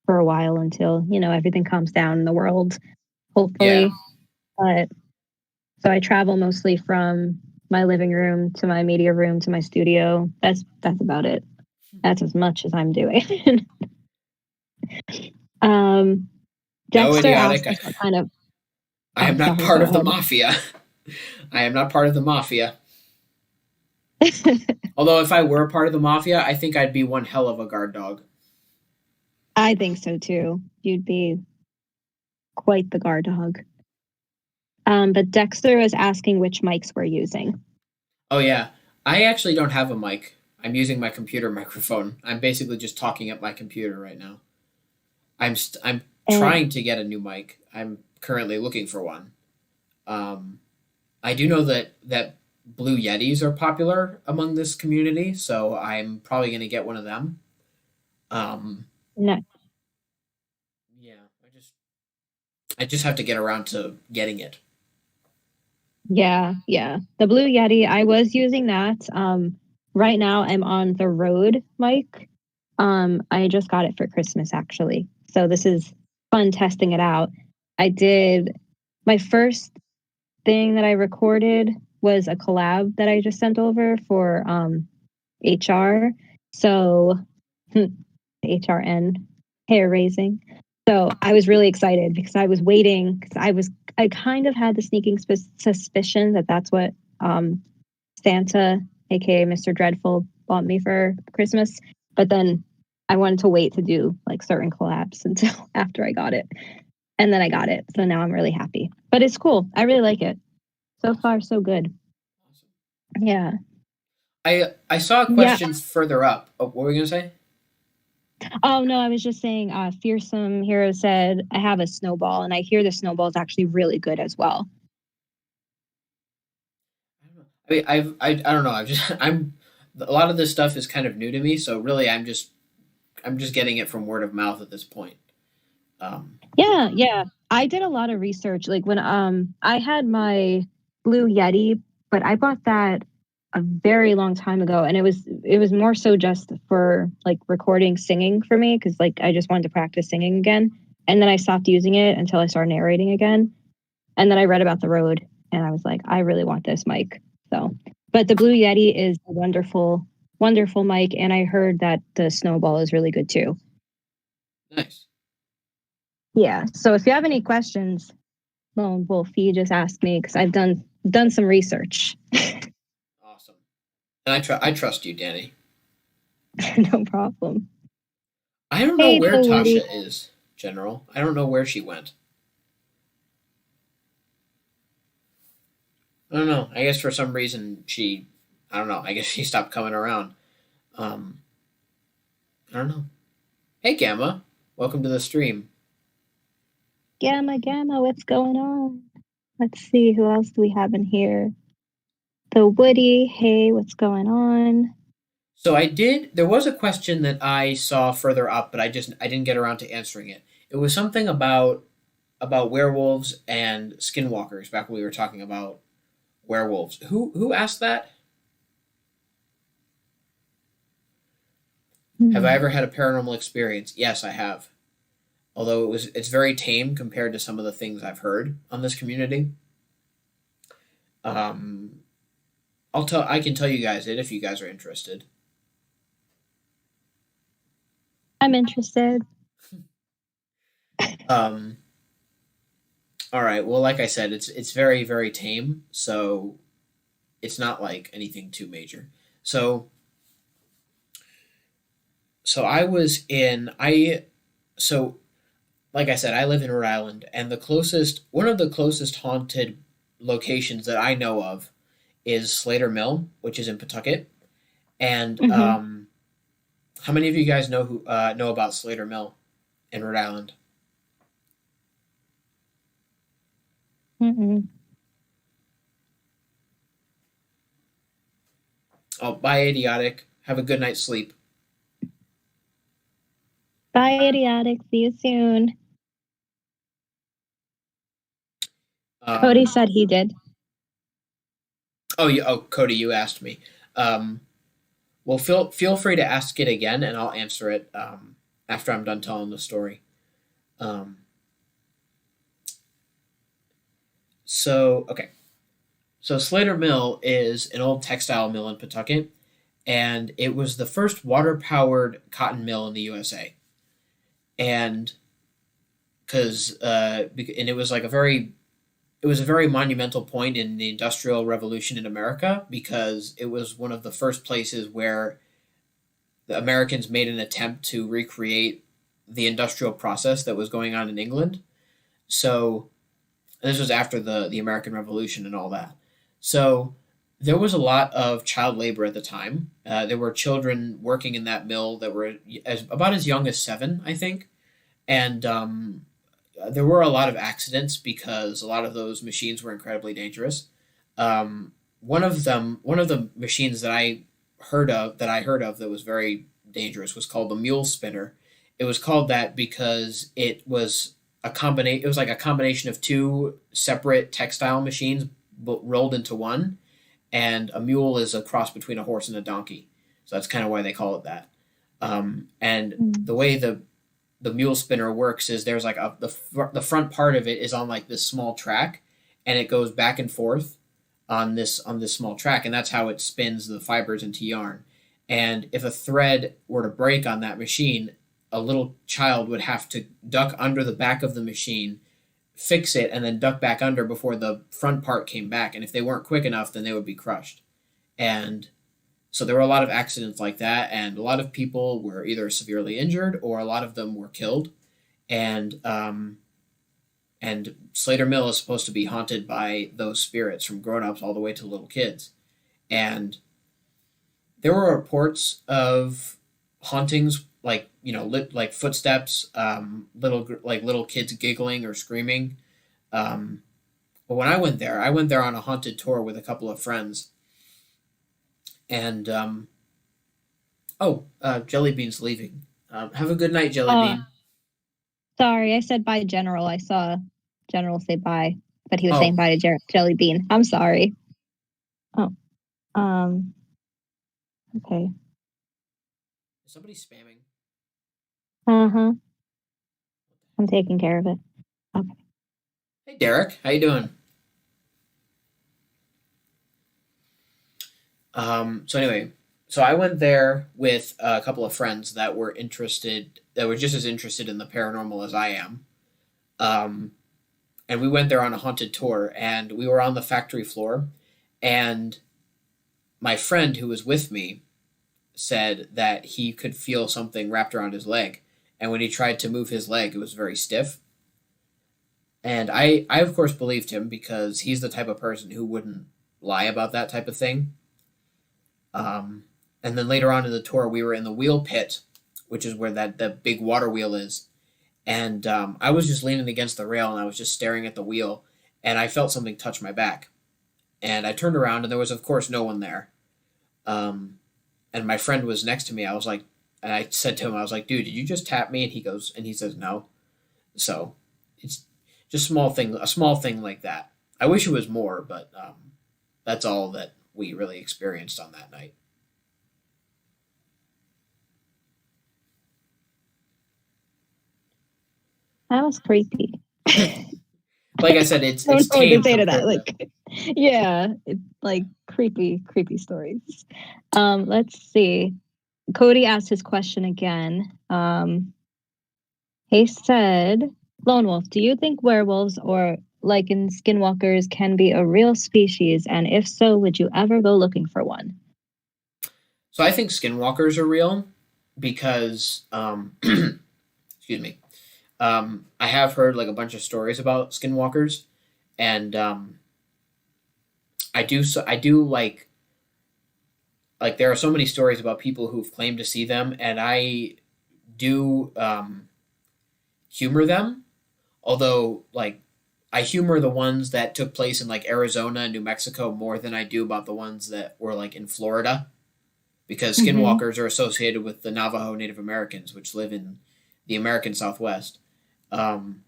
for a while until, everything calms down in the world, Yeah. hopefully. But so I travel mostly from my living room to my media room to my studio. That's about it. That's as much as I'm doing. um, No Dexter idiotic. asked us what kind of. I Oh, am not sorry. part Go of the ahead. mafia. I am not part of the mafia. Although if I were part of the mafia, I think I'd be one hell of a guard dog. I think so too. You'd be quite the guard dog. But Dexter was asking which mics we're using. Oh yeah, I actually don't have a mic. I'm using my computer microphone. I'm basically just talking at my computer right now. I'm And trying to get a new mic. I'm currently looking for one. Um, I do know that Blue Yetis are popular among this community, so I'm probably going to get one of them. Um, no, yeah, I just have to get around to getting it. yeah, yeah. The Blue Yeti, I was using that. Right now I'm on the Rode mic. I just got it for Christmas actually. So this is fun testing it out. I did my first thing that I recorded was a collab that I just sent over for HR. So HRN, hair raising. So I was really excited because I was waiting because I kind of had the sneaking suspicion that that's what um, Santa, aka Mr. Dreadful, bought me for Christmas. But then I wanted to wait to do like certain collabs until after I got it, and then I got it. So now I'm really happy. But it's cool. I really like it. So Awesome. far, so good. Awesome. Yeah. I saw a Yeah. question further up. Oh, what were we gonna say? Oh no, I was just saying. Fearsome Hero said, "I have a snowball, and I hear the snowball is actually really good as well." I don't know. I mean, I don't know. I've just I'm a lot of this stuff is kind of new to me, so really I'm just getting it from word of mouth at this point. Um, Yeah, yeah. I did a lot of research. Like when I had my Blue Yeti, but I bought that a very long time ago, and it was more so just for like recording singing for me because like I just wanted to practice singing again. And then I stopped using it until I started narrating again. And then I read about the Rode, and I was like, I really want this mic. So, but the Blue Yeti is a wonderful, wonderful mic, and I heard that the Snowball is really good too. nice. Yeah. So if you have any questions, well, Wolf, you just ask me because I've done some research. Awesome. And I trust you, Danny. No problem. I don't know Hey, where Woody. Tasha is, General. I don't know where she went. I don't know. I guess for some reason I don't know. I guess she stopped coming around. Um, I don't know. Hey, Gamma. Welcome to the stream. Gamma, Gamma, what's going on? Let's see, who else do we have in here? The Woody, hey, what's going on? So there was a question that I saw further up, but I didn't get around to answering it. It was something about werewolves and skinwalkers back when we were talking about werewolves. Who asked that? Have I Hmm. ever had a paranormal experience? Yes, I have. Although it's very tame compared to some of the things I've heard on this community. Um, I can tell you guys it if you guys are interested. I'm interested. Um, all right. Well, like I said, it's very tame, so it's not like anything too major. So so I was in I so like I said, I live in Rhode Island, and the closest one of the closest haunted locations that I know of is Slater Mill, which is in Pawtucket. And Hmm. how many of you guys know about Slater Mill in Rhode Island? Mm-mm. Oh, bye, idiotic. Have a good night's sleep. Bye, idiotic. See you soon. Um, Cody said he did. oh, Cody, you asked me. Um, well, feel free to ask it again, and I'll answer it after I'm done telling the story. Um, okay. So Slater Mill is an old textile mill in Pawtucket, and it was the first water powered cotton mill in the USA. And and it was a very monumental point in the industrial revolution in America because it was one of the first places where the Americans made an attempt to recreate the industrial process that was going on in England. So And this was after the American Revolution and all that. So there was a lot of child labor at the time. There were children working in that mill that were about as young as 7, I think, and there were a lot of accidents because a lot of those machines were incredibly dangerous. One of the machines that I heard of that was very dangerous was called the Mule Spinner. It was called that because it was like a combination of two separate textile machines rolled into one, and a mule is a cross between a horse and a donkey. So that's kind of why they call it that. And Mm. the way the mule spinner works is there's like the front part of it is on like this small track, and it goes back and forth on this small track, and that's how it spins the fibers into yarn. And if a thread were to break on that machine, a little child would have to duck under the back of the machine, fix it, and then duck back under before the front part came back. And if they weren't quick enough, then they would be crushed. And so there were a lot of accidents like that, and a lot of people were either severely injured or a lot of them were killed. And Slater Mill is supposed to be haunted by those spirits from grown-ups all the way to little kids. And there were reports of hauntings like like footsteps, little kids giggling or screaming. But when I went there on a haunted tour with a couple of friends, and Jelly Bean's leaving. Have a good night, Jelly Oh, Bean. sorry, I said bye, General. I saw General say bye, but he was saying Oh, bye to Jelly Bean. I'm sorry. Oh, um, okay. is somebody spamming? Uh-huh. I'm taking care of it. Okay. Hey, Derek, how you doing? So anyway, so I went there with a couple of friends that were just as interested in the paranormal as I am. Um, and we went there on a haunted tour, and we were on the factory floor, and my friend who was with me said that he could feel something wrapped around his leg, and when he tried to move his leg, it was very stiff. And I of course believed him because he's the type of person who wouldn't lie about that type of thing. Um, and then later on in the tour, we were in the wheel pit, which is where that the big water wheel is. And I was just leaning against the rail, and I was just staring at the wheel, and I felt something touch my back. And I turned around, and there was of course no one there. Um, and my friend was next to me. And I said to him, I was like, "Dude, did you just tap me?" And he says, "No." So it's just a small thing like that. I wish it was more, but that's all that we really experienced on that night. That was creepy. Like I said, I it's don't know what to tame say to that. compared to. Like, yeah, it's like creepy stories. Let's see. Cody asked his question again. He said, Lone Wolf, do you think werewolves or like in skinwalkers can be a real species? And if so, would you ever go looking for one? So I think skinwalkers are real because excuse me. I have heard like a bunch of stories about skinwalkers, and I do like there are so many stories about people who've claimed to see them, and I do humor them. Although like I humor the ones that took place in like Arizona and New Mexico more than I do about the ones that were like in Florida, because Mm-hmm. skinwalkers are associated with the Navajo Native Americans, which live in the American Southwest. Um,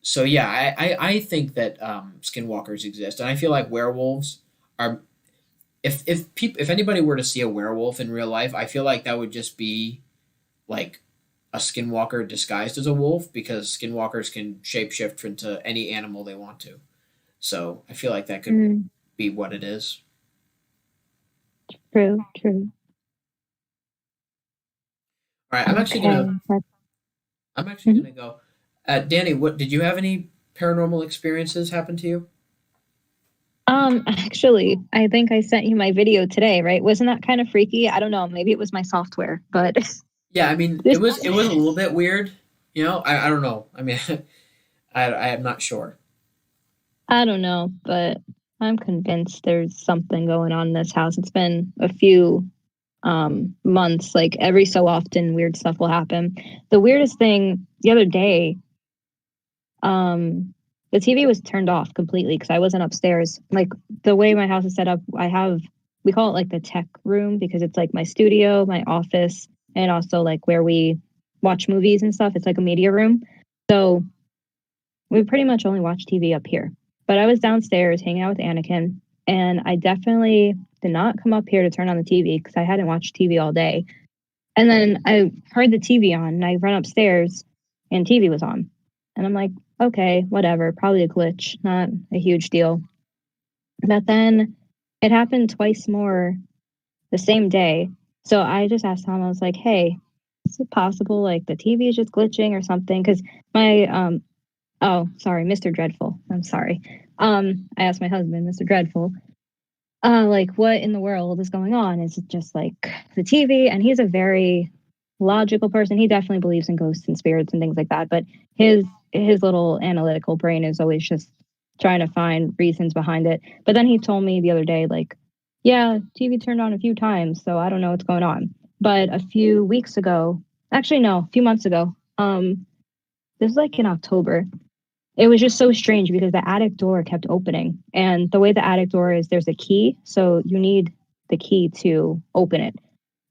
so yeah, I think that skinwalkers exist, and I feel like werewolves are. If anybody were to see a werewolf in real life, I feel like that would just be like a skinwalker disguised as a wolf because skinwalkers can shapeshift into any animal they want to. So I feel like that could Mm, be what it is. true. All right, Okay. I'm actually Mhm. gonna go. Danny, what did you have any paranormal experiences happen to you? Actually, I think I sent you my video today, right? Wasn't that kind of freaky? I don't know. Maybe it was my software, but Yeah, I mean, this it was a little bit weird. You know, I don't know. I mean, I am not sure. I don't know, but I'm convinced there's something going on in this house. It's been a few months, like every so often weird stuff will happen. The weirdest thing the other day, um the TV was turned off completely because I wasn't upstairs. Like the way my house is set up, we call it like the tech room because it's like my studio, my office, and also like where we watch movies and stuff. It's like a media room. So we pretty much only watch TV up here. But I was downstairs hanging out with Anakin, and I definitely did not come up here to turn on the TV because I hadn't watched TV all day. And then I heard the TV on, and I run upstairs, and TV was on. And I'm like, okay, whatever, probably a glitch, not a huge deal. But then it happened twice more the same day. So I just asked Tom, I was like, hey, is it possible like the TV is just glitching or something? Because my oh, sorry, Mr. Dreadful. I'm sorry. I asked my husband, Mr. Dreadful, like what in the world is going on? Is it just like the TV? And he's a very logical person. He definitely believes in ghosts and spirits and things like that. But his little analytical brain is always just trying to find reasons behind it. But then he told me the other day, like, yeah, TV turned on a few times, so I don't know what's going on. But a few weeks ago, actually no, a few months ago, this was like in October, it was just so strange because the attic door kept opening. And the way the attic door is, there's a key. So you need the key to open it.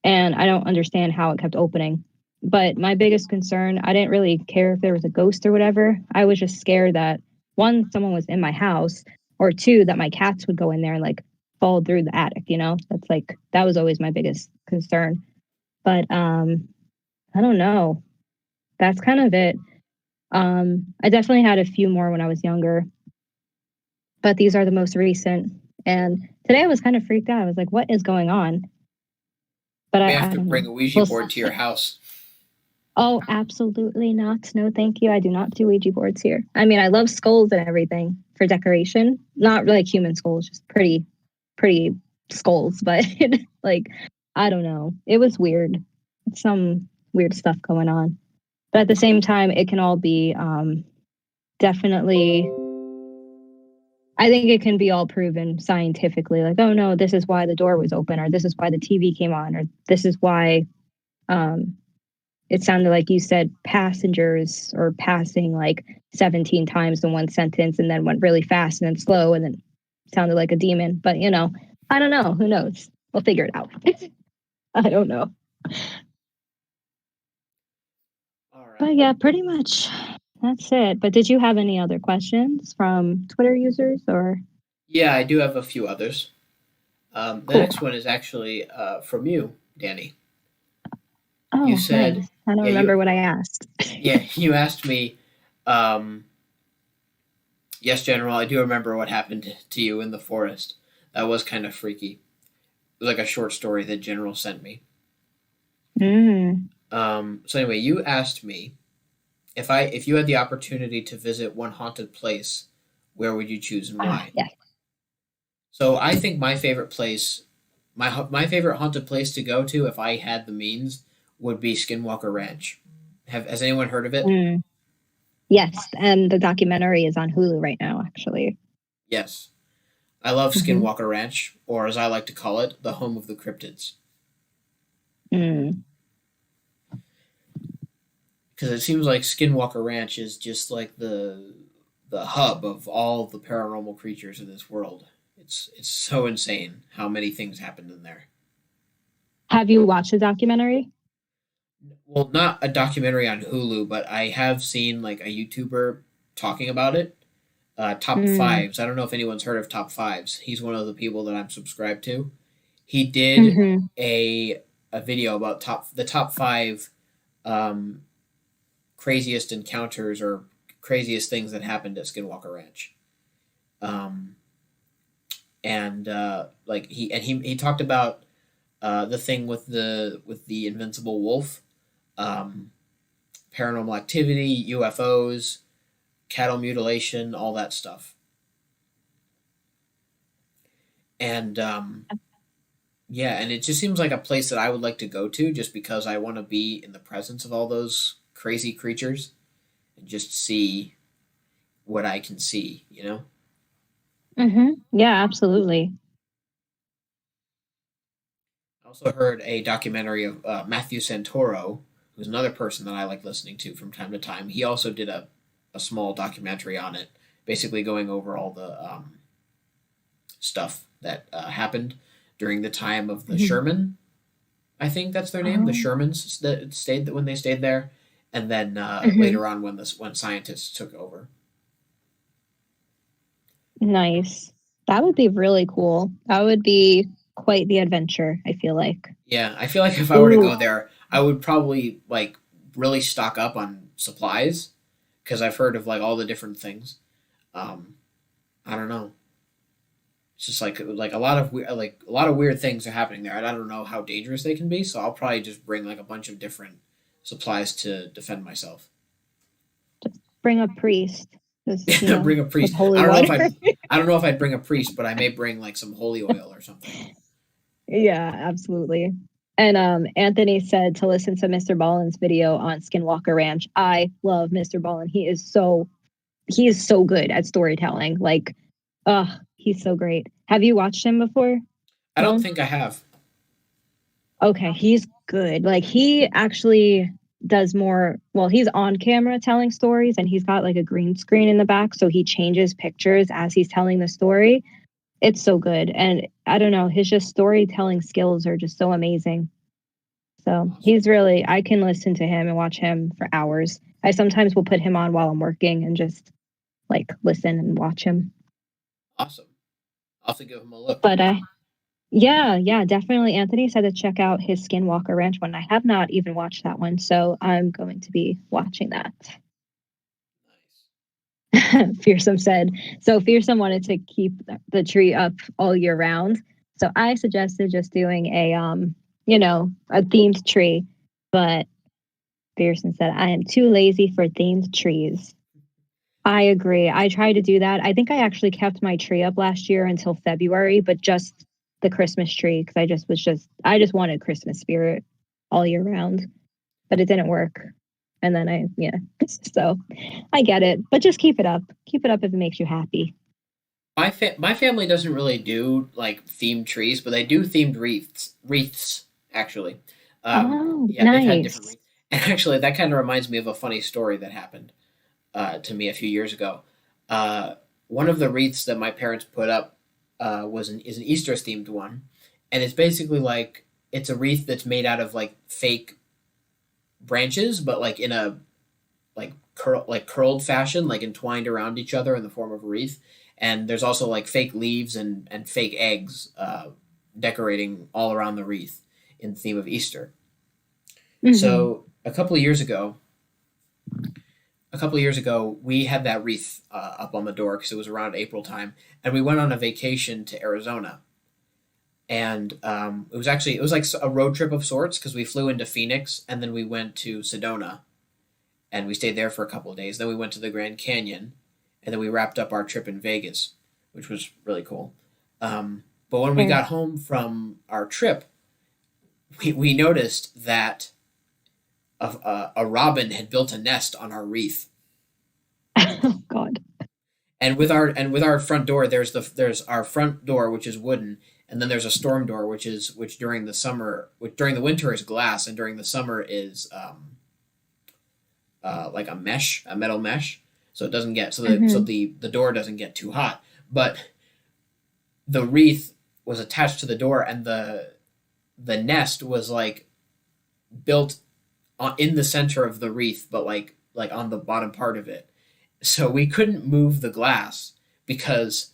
And I don't understand how it kept opening. But my biggest concern, I didn't really care if there was a ghost or whatever. I was just scared that one, someone was in my house, or two, that my cats would go in there and like fall through the attic, you know? That's like that was always my biggest concern. But I don't know. That's kind of it. I definitely had a few more when I was younger, but these are the most recent. And today I was kind of freaked out. I was like, what is going on? But We have I to don't bring know. a Ouija We'll board to your house. Oh, absolutely not. No, thank you. I do not do Ouija boards here. I mean, I love skulls and everything for decoration. Not like human skulls, just pretty skulls. But like, I don't know. It was weird. Some weird stuff going on. But at the same time, it can all be definitely, I think it can be all proven scientifically. Like, oh no, this is why the door was open, or this is why the TV came on, or this is why um, it sounded like you said passengers or passing like 17 times in one sentence and then went really fast and then slow and then sounded like a demon. But, you know, I don't know. Who knows? We'll figure it out. I don't know. All right. But yeah, pretty much that's it. But did you have any other questions from Twitter users or? Yeah, I do have a few others. The Cool. next one is actually from you, Danie. You Oh, said, nice. I don't yeah, remember what I asked. you asked me, um, yes, General, I do remember what happened to you in the forest. That was kind of freaky. It was like a short story that General sent me. Mm. So anyway, you asked me if you had the opportunity to visit one haunted place, where would you choose and Ah, why? yeah. So I think my favorite place, my favorite haunted place to go to if I had the means would be Skinwalker Ranch. Has anyone heard of it? Mm. Yes, and the documentary is on Hulu right now, actually. Yes. I love Hmm. Skinwalker Ranch, or as I like to call it, the home of the cryptids, Mm. because it seems like Skinwalker Ranch is just like the hub of all the paranormal creatures in this world. It's so insane how many things happened in there. Have you watched the documentary? Well, not a documentary on Hulu, but I have seen like a YouTuber talking about it. Top Mm. Fives. I don't know if anyone's heard of Top Fives. He's one of the people that I'm subscribed to. He did Hmm. a a video about the top five um, craziest encounters or craziest things that happened at Skinwalker Ranch. Um, and like he talked about the thing with the invincible wolf, um, paranormal activity, UFOs, cattle mutilation, all that stuff. And yeah, and it just seems like a place that I would like to go to just because I want to be in the presence of all those crazy creatures and just see. what I can see, you know? Yeah, absolutely. I also heard a documentary of Matthew Santoro, who's another person that I like listening to from time to time. He also did a small documentary on it, basically going over all the stuff that happened during the time of the Mhm. Sherman. I think that's their name, the Oh, Shermans that stayed when they stayed there, and then mhm. later on when scientists took over. Nice. That would be really cool. That would be quite the adventure, I feel like. Yeah, I feel like if I were to Ooh. go there, I would probably like really stock up on supplies because I've heard of like all the different things. Um, I don't know. It's just like a lot of weird things are happening there, and I don't know how dangerous they can be. So I'll probably just bring like a bunch of different supplies to defend myself. Just bring a priest. Just, Bring a with priest. holy water. I don't know if I'd bring a priest, but I may bring like some holy oil or something. Yeah, absolutely. And Anthony said to listen to Mr. Ballin's video on Skinwalker Ranch. I love Mr. Ballin. He is so good at storytelling. Like, he's so great. Have you watched him before? I don't No? think I have. Okay, he's good. Like he actually does more, well, he's on camera telling stories and he's got like a green screen in the back, so he changes pictures as he's telling the story. It's so good. And I don't know, his just storytelling skills are just so amazing. So Awesome, he's really, I can listen to him and watch him for hours. I sometimes will put him on while I'm working and just like listen and watch him. awesome. I'll have to give him a look. But yeah, yeah, definitely. Anthony said to check out his Skinwalker Ranch one. I have not even watched that one, so I'm going to be watching that. Nice. Fearsome said. So Fearsome wanted to keep the tree up all year round. So I suggested just doing a themed tree. But Fearsome said, I am too lazy for themed trees. I agree. I tried to do that. I think I actually kept my tree up last year until February, but just the Christmas tree because I just wanted Christmas spirit all year round, but it didn't work. And then yeah. So I get it, but just keep it up. Keep it up if it makes you happy. My family doesn't really do like themed trees, but they do themed wreaths actually. Oh, Yeah, they've had different nice. wreaths. And actually, that kind of reminds me of a funny story that happened to me a few years ago. Uh, one of the wreaths that my parents put up is an Easter themed one, and it's basically like it's a wreath that's made out of like fake branches, but like in a curled fashion, like entwined around each other in the form of a wreath. And there's also like fake leaves and fake eggs decorating all around the wreath in the theme of Easter. Hmm. So a couple of years ago, we had that wreath up on the door because it was around April time, and we went on a vacation to Arizona. And it was like a road trip of sorts because we flew into Phoenix and then we went to Sedona and we stayed there for a couple of days. Then we went to the Grand Canyon, and then we wrapped up our trip in Vegas, which was really cool. But when we got home from our trip, we noticed that a robin had built a nest on our wreath, Oh God. and with our front door, there's our front door which is wooden, and then there's a storm door which during the summer, which during the winter is glass, and during the summer is like a metal mesh, so it doesn't get Hmm. the door doesn't get too hot. But the wreath was attached to the door, and the nest was like built in the center of the wreath, but like on the bottom part of it. So we couldn't move the glass because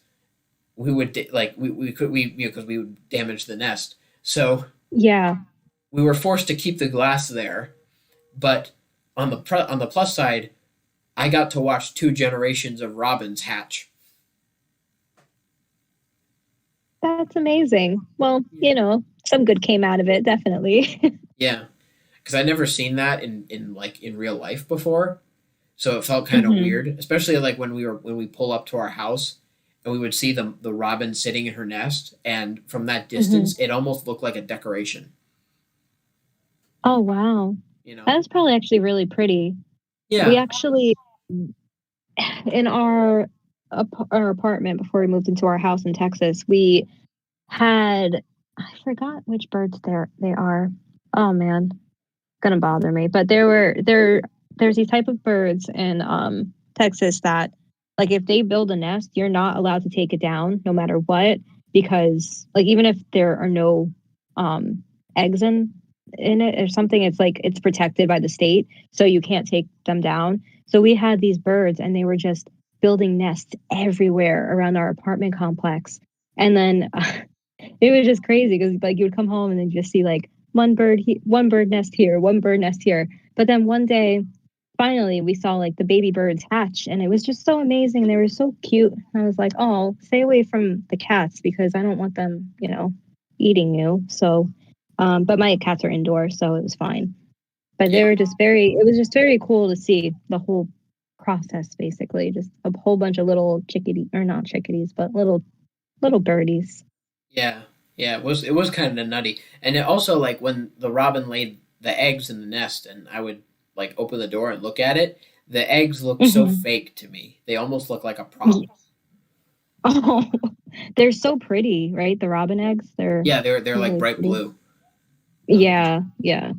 we would we could we because we would damage the nest. So Yeah, we were forced to keep the glass there. But on the plus side, I got to watch two generations of robins hatch. that's amazing. Well, Yeah. some good came out of it, definitely. Yeah, because I never seen that in real life before, so it felt kind of Hmm. weird, especially like when we pull up to our house and we would see the robin sitting in her nest, and from that Hmm. distance, it almost looked like a decoration. Oh wow. You know? That's probably actually really pretty. We Yeah. actually in our apartment before we moved into our house in Texas, we had, I forgot which birds they are. Oh man, gonna bother me. But there's these type of birds in Texas that, like, if they build a nest, you're not allowed to take it down no matter what, because like even if there are no eggs in it or something, it's like it's protected by the state, so you can't take them down. So we had these birds and they were just building nests everywhere around our apartment complex. And then it was just crazy because like you would come home and then you just see like one bird nest here, one bird nest here. But then one day, finally, we saw like the baby birds hatch, and it was just so amazing. They were so cute. I was like, oh, stay away from the cats because I don't want them, eating you. So, but my cats are indoors, so it was fine. But they Yeah. were just it was just very cool to see the whole process, basically, just a whole bunch of little chickadee, or not chickadees, but little birdies. Yeah. Yeah. It was kind of nutty, and it also like when the robin laid the eggs in the nest, and I would like open the door and look at it. The eggs look so Hmm. fake to me. They almost look like a prop. Oh, they're so pretty, right? The robin eggs, Yeah, they're they're like really bright pretty. blue. Um, Yeah, yeah.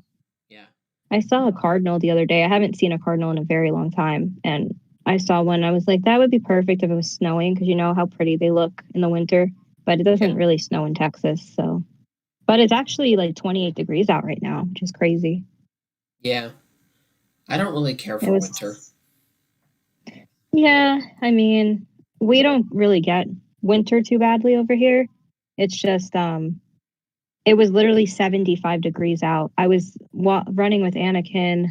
yeah. I saw a cardinal the other day. I haven't seen a cardinal in a very long time, and I saw one. I was like, that would be perfect if it was snowing because you know how pretty they look in the winter. But it Yeah. doesn't really snow in Texas, so. But it's actually like 28 degrees out right now, which is crazy. Yeah. I don't really care It for winter. was, yeah. I mean, we don't really get winter too badly over here. It's just, it was literally 75 degrees out. I was running with Anakin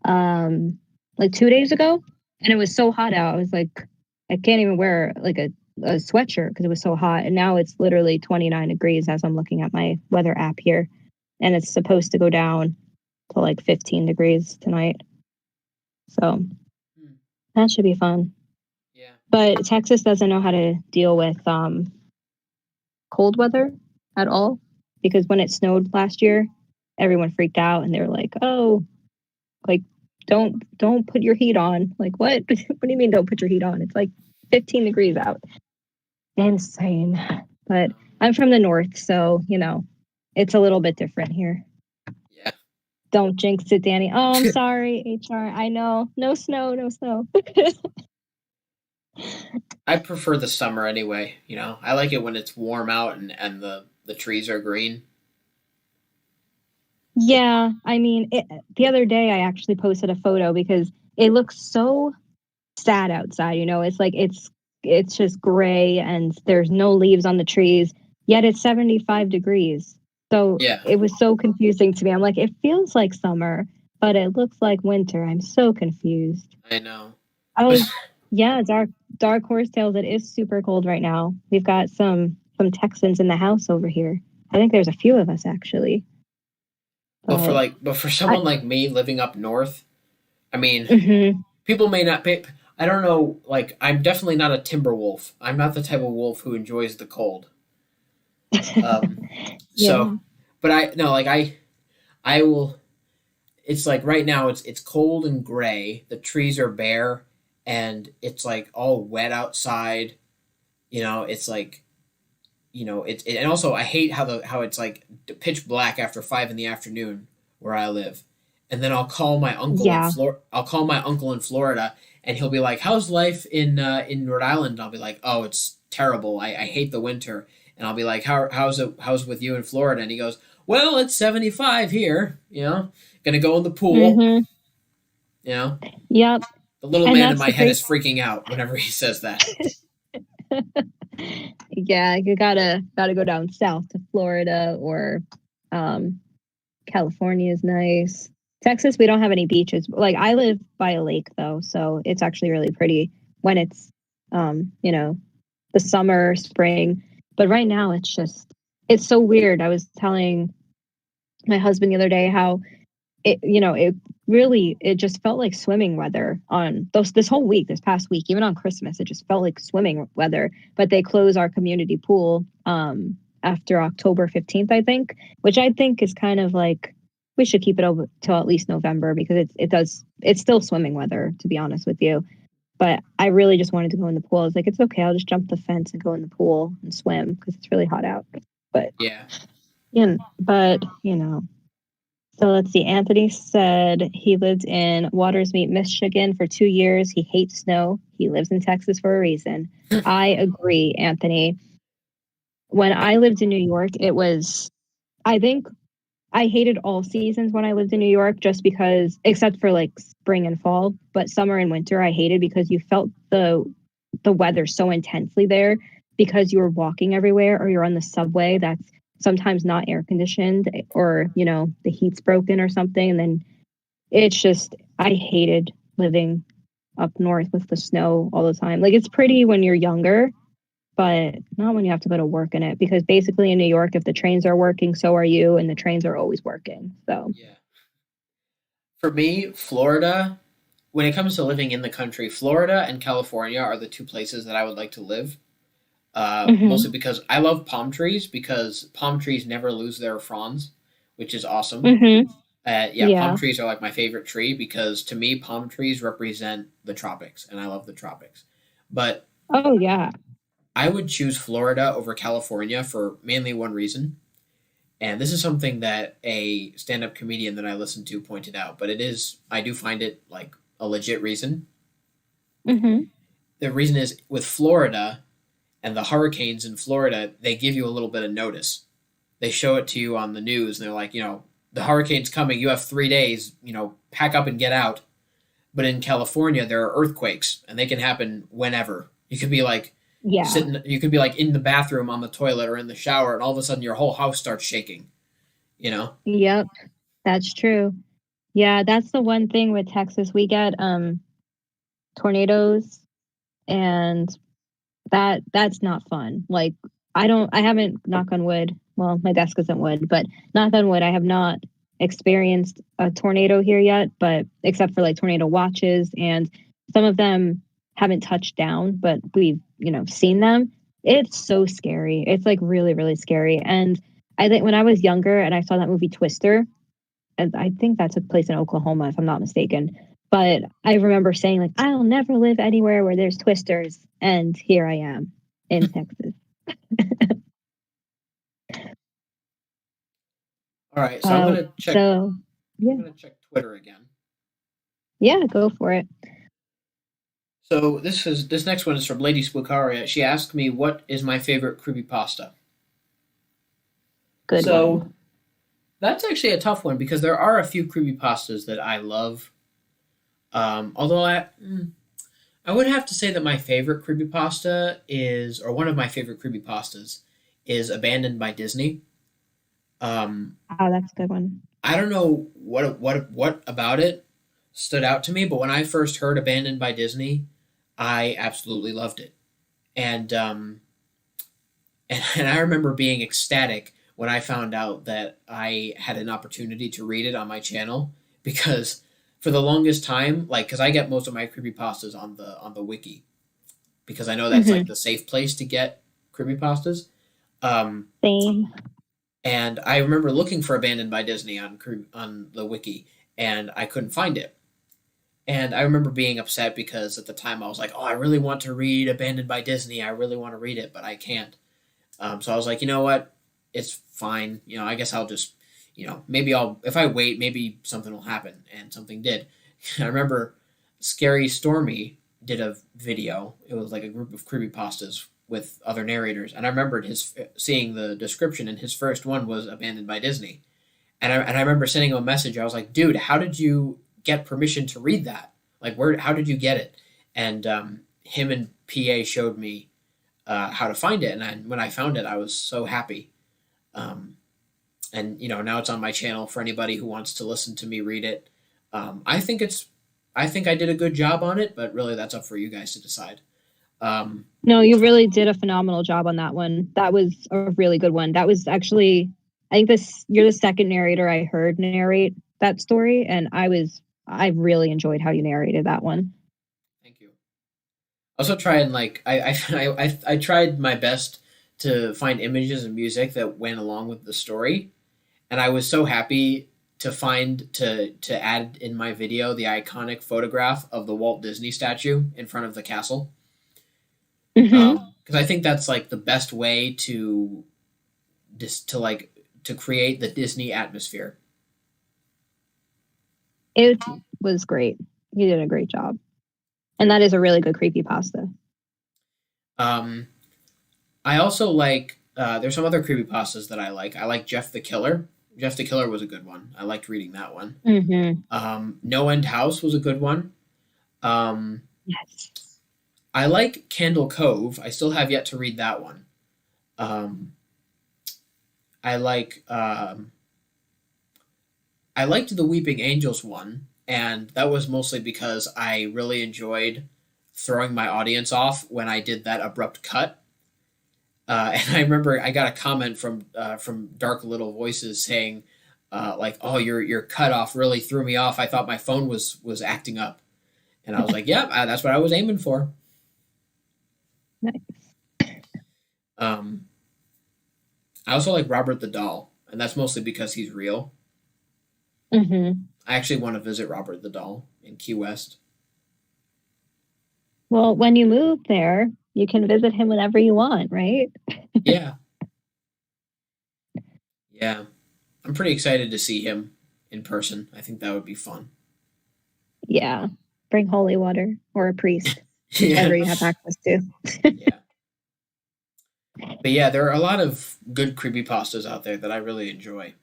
um like 2 days ago, and it was so hot out. I was like, I can't even wear like a sweatshirt because it was so hot. And now it's literally 29 degrees as I'm looking at my weather app here, and it's supposed to go down to like 15 degrees tonight. So Hmm. that should be fun. Yeah. But Texas doesn't know how to deal with cold weather at all, because when it snowed last year, everyone freaked out and they were like, "Oh, like don't put your heat on." Like, what? What do you mean don't put your heat on? It's like 15 degrees out. Insane. But Um, I'm from the north, so it's a little bit different here. yeah. Don't jinx it, Danie. Oh, I'm sorry, HR. I know. No snow, no snow. I prefer the summer anyway. I like it when it's warm out and the trees are green. Yeah, I mean, the other day I actually posted a photo because it looks so sad outside. It's like it's just gray and there's no leaves on the trees. Yet it's 75 degrees. So Yeah. it was so confusing to me. I'm like, it feels like summer, but it looks like winter. I'm so confused. I know. Oh, yeah, dark horse tales. It is super cold right now. We've got some Texans in the house over here. I think there's a few of us actually. But But for I someone like me living up north, I mean, mhm. people may not pay. I don't know. Like, I'm definitely not a timber wolf. I'm not the type of wolf who enjoys the cold. Um, Yeah. so, but I no, like I will. It's like right now it's cold and gray. The trees are bare, and it's like all wet outside. It's like and also I hate how it's like pitch black after 5 in the afternoon where I live, and then Yeah. I'll call my uncle in Florida, and he'll be like, "How's life in Rhode Island?" And I'll be like, "Oh, it's terrible. I hate the winter." And I'll be like, how's with you in Florida?" And he goes, "Well, it's 75 here. Gonna go in the pool. Mhm. You know." Yep. The little And man in that's my the head crazy. is freaking out whenever he says that. Yeah, you gotta go down south to Florida or um California is nice. Texas, we don't have any beaches. Like I live by a lake though, so it's actually really pretty when it's the summer, spring. But right now it's so weird. I was telling my husband the other day how it just felt like swimming weather on this whole week, this past week, even on Christmas, it just felt like swimming weather. But they close our community pool after October 15th, I think, which I think is kind of like we should keep it over till at least November because it's still swimming weather, to be honest with you. But I really just wanted to go in the pool. I was like, it's okay. I'll just jump the fence and go in the pool and swim because it's really hot out. But Yeah. but. So let's see. Anthony said he lived in Watersmeet, Michigan for 2 years. He hates snow. He lives in Texas for a reason. I agree, Anthony. When I lived in New York, I think I hated all seasons when I lived in New York just because, except for like spring and fall, but summer and winter I hated because you felt the weather so intensely there because you were walking everywhere or you're on the subway that's sometimes not air conditioned or the heat's broken or something, and then it's just I hated living up north with the snow all the time. Like it's pretty when you're younger, but not when you have to go to work in it because basically in New York if the trains are working so are you, and the trains are always working. So Yeah. For me, Florida, when it comes to living in the country, Florida and California are the two places that I would like to live. Mostly mhm. because I love palm trees because palm trees never lose their fronds, which is awesome. Mhm. Yeah, palm Yeah. trees are like my favorite tree because to me, palm trees represent the tropics, and I love the tropics. But Oh yeah. I would choose Florida over California for mainly one reason. And this is something that a stand up comedian that I listened to pointed out, but I do find it like a legit reason. Mhm. The reason is with Florida and the hurricanes in Florida, they give you a little bit of notice. They show it to you on the news, and they're like, the hurricane's coming. You have 3 days. Pack up and get out. But in California, there are earthquakes, and they can happen whenever. You could be like Yeah. sitting. You could be like in the bathroom on the toilet or in the shower, and all of a sudden your whole house starts shaking. You know? Yep. That's true. Yeah, that's the one thing with Texas. We get tornadoes, and that's not fun. Like I haven't, knock on wood. Well, my desk isn't wood, but knock on wood, I have not experienced a tornado here yet, but except for like tornado watches, and some of them haven't touched down, but we've, seen them. It's so scary. It's like really, really scary. And I think when I was younger and I saw that movie Twister, and I think that took place in Oklahoma, if I'm not mistaken. But I remember saying, like, I'll never live anywhere where there's twisters. And here I am in Texas. All right, so I'm gonna check. So, I'm yeah, gonna check Twitter again. yeah, go for it. So this next one is from Lady Spucaria. She asked me what is my favorite creepypasta. Good So one. that's actually a tough one because there are a few creepypastas that I love. Although I would have to say that my favorite creepypasta is, or one of my favorite creepypastas is Abandoned by Disney. Um, Oh, that's a good one. I don't know what about it stood out to me, but when I first heard Abandoned by Disney, I absolutely loved it. And and I remember being ecstatic when I found out that I had an opportunity to read it on my channel because for the longest time, like, because I get most of my creepypastas on the wiki because I know that's like Hmm. the safe place to get creepypastas. Um, Same. and I remember looking for Abandoned by Disney on the wiki, and I couldn't find it. And I remember being upset because at the time I was like, "Oh, I really want to read Abandoned by Disney. I really want to read it, but I can't." So I was like, you know what? It's fine. I guess I'll just, maybe if I wait, maybe something will happen. And something did. I remember Scary Stormy did a video. It was like a group of creepypastas with other narrators. And I remembered seeing the description, and his first one was Abandoned by Disney. And I remember sending him a message. I was like, dude, how did you get permission to read that? Like, how did you get it? And him and PA showed me how to find it. And when I found it, I was so happy. Um, and now it's on my channel for anybody who wants to listen to me read it. I think I think I did a good job on it, but really that's up for you guys to decide. Um, No, you really did a phenomenal job on that one. That was a really good one. That was actually, I think you're the second narrator I heard narrate that story, and I really enjoyed how you narrated that one. Thank you. I also try and like I tried my best to find images and music that went along with the story, and I was so happy to add in my video the iconic photograph of the Walt Disney statue in front of the castle. Hmm. Because I think that's like the best way to just to create the Disney atmosphere. It was great. You did a great job. And that is a really good creepypasta. Um, I also like there's some other creepypastas that I like. I like Jeff the Killer. Jeff the Killer was a good one. I liked reading that one. Hmm. No End House was a good one. Um, Yes. I like Candle Cove. I still have yet to read that one. Um, I like I liked the Weeping Angels one, and that was mostly because I really enjoyed throwing my audience off when I did that abrupt cut. And I remember I got a comment from Dark Little Voices saying, like, "Oh, your cutoff really threw me off. I thought my phone was acting up." And I was like, "Yeah, that's what I was aiming for." Nice. Um, I also like Robert the Doll, and that's mostly because he's real. Hmm. I actually want to visit Robert the Doll in Key West. Well, when you move there, you can visit him whenever you want, right? Yeah, yeah. I'm pretty excited to see him in person. I think that would be fun. Yeah. Bring holy water or a priest, whichever Yeah, you have access to. yeah. But yeah, there are a lot of good creepypastas out there that I really enjoy.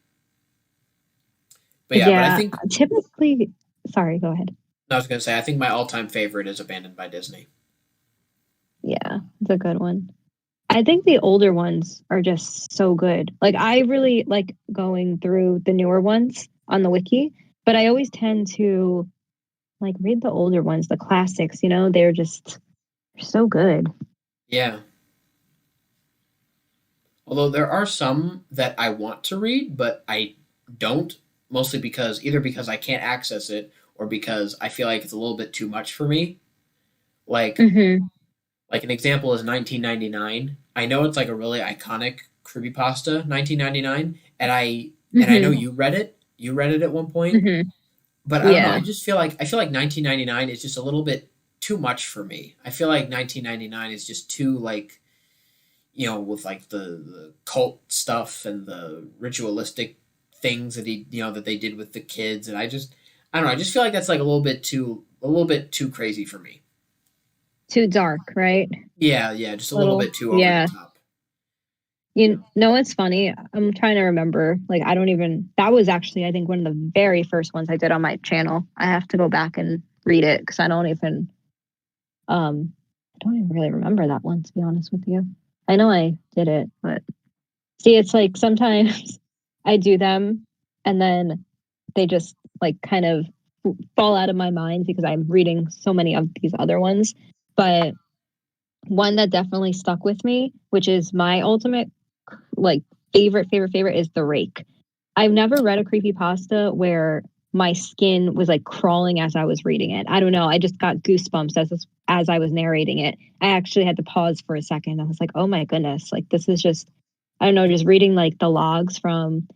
But yeah, but I Yeah. think Typically, sorry, go ahead. I was gonna say I think my all-time favorite is Abandoned by Disney. Yeah, it's a good one. I think the older ones are just so good. Like I really like going through the newer ones on the wiki, but I always tend to like read the older ones, the classics, they're just so good. Yeah. Although there are some that I want to read, but I don't, mostly because I can't access it or because I feel like it's a little bit too much for me. Like Hmm. like an example is 1999. I know it's like a really iconic creepypasta, 1999, and I know Hmm. you read it. You read it at one point, Hmm. but I don't know. Yeah. I feel like 1999 is just a little bit too much for me. I feel like 1999 is just too like with like the cult stuff and the ritualistic things that that they did with the kids, and I don't know. I just feel like that's like a little bit too crazy for me. Too dark, right? Yeah, yeah, just a little Little. bit too over the Yeah. top. You know what's funny? I'm trying to remember. Like I don't even that was actually I think one of the very first ones I did on my channel. I have to go back and read it because I don't even really remember that one to be honest with you. I know I did it, but see it's like sometimes I do them and then they just like kind of fall out of my mind because I'm reading so many of these other ones. But one that definitely stuck with me, which is my ultimate like favorite is The Rake. I've never read a creepypasta where my skin was like crawling as I was reading it. I don't know. I just got goosebumps as I was narrating it. I actually had to pause for a second. I was like, "Oh my goodness. Like this is just I don't know, just reading like the logs from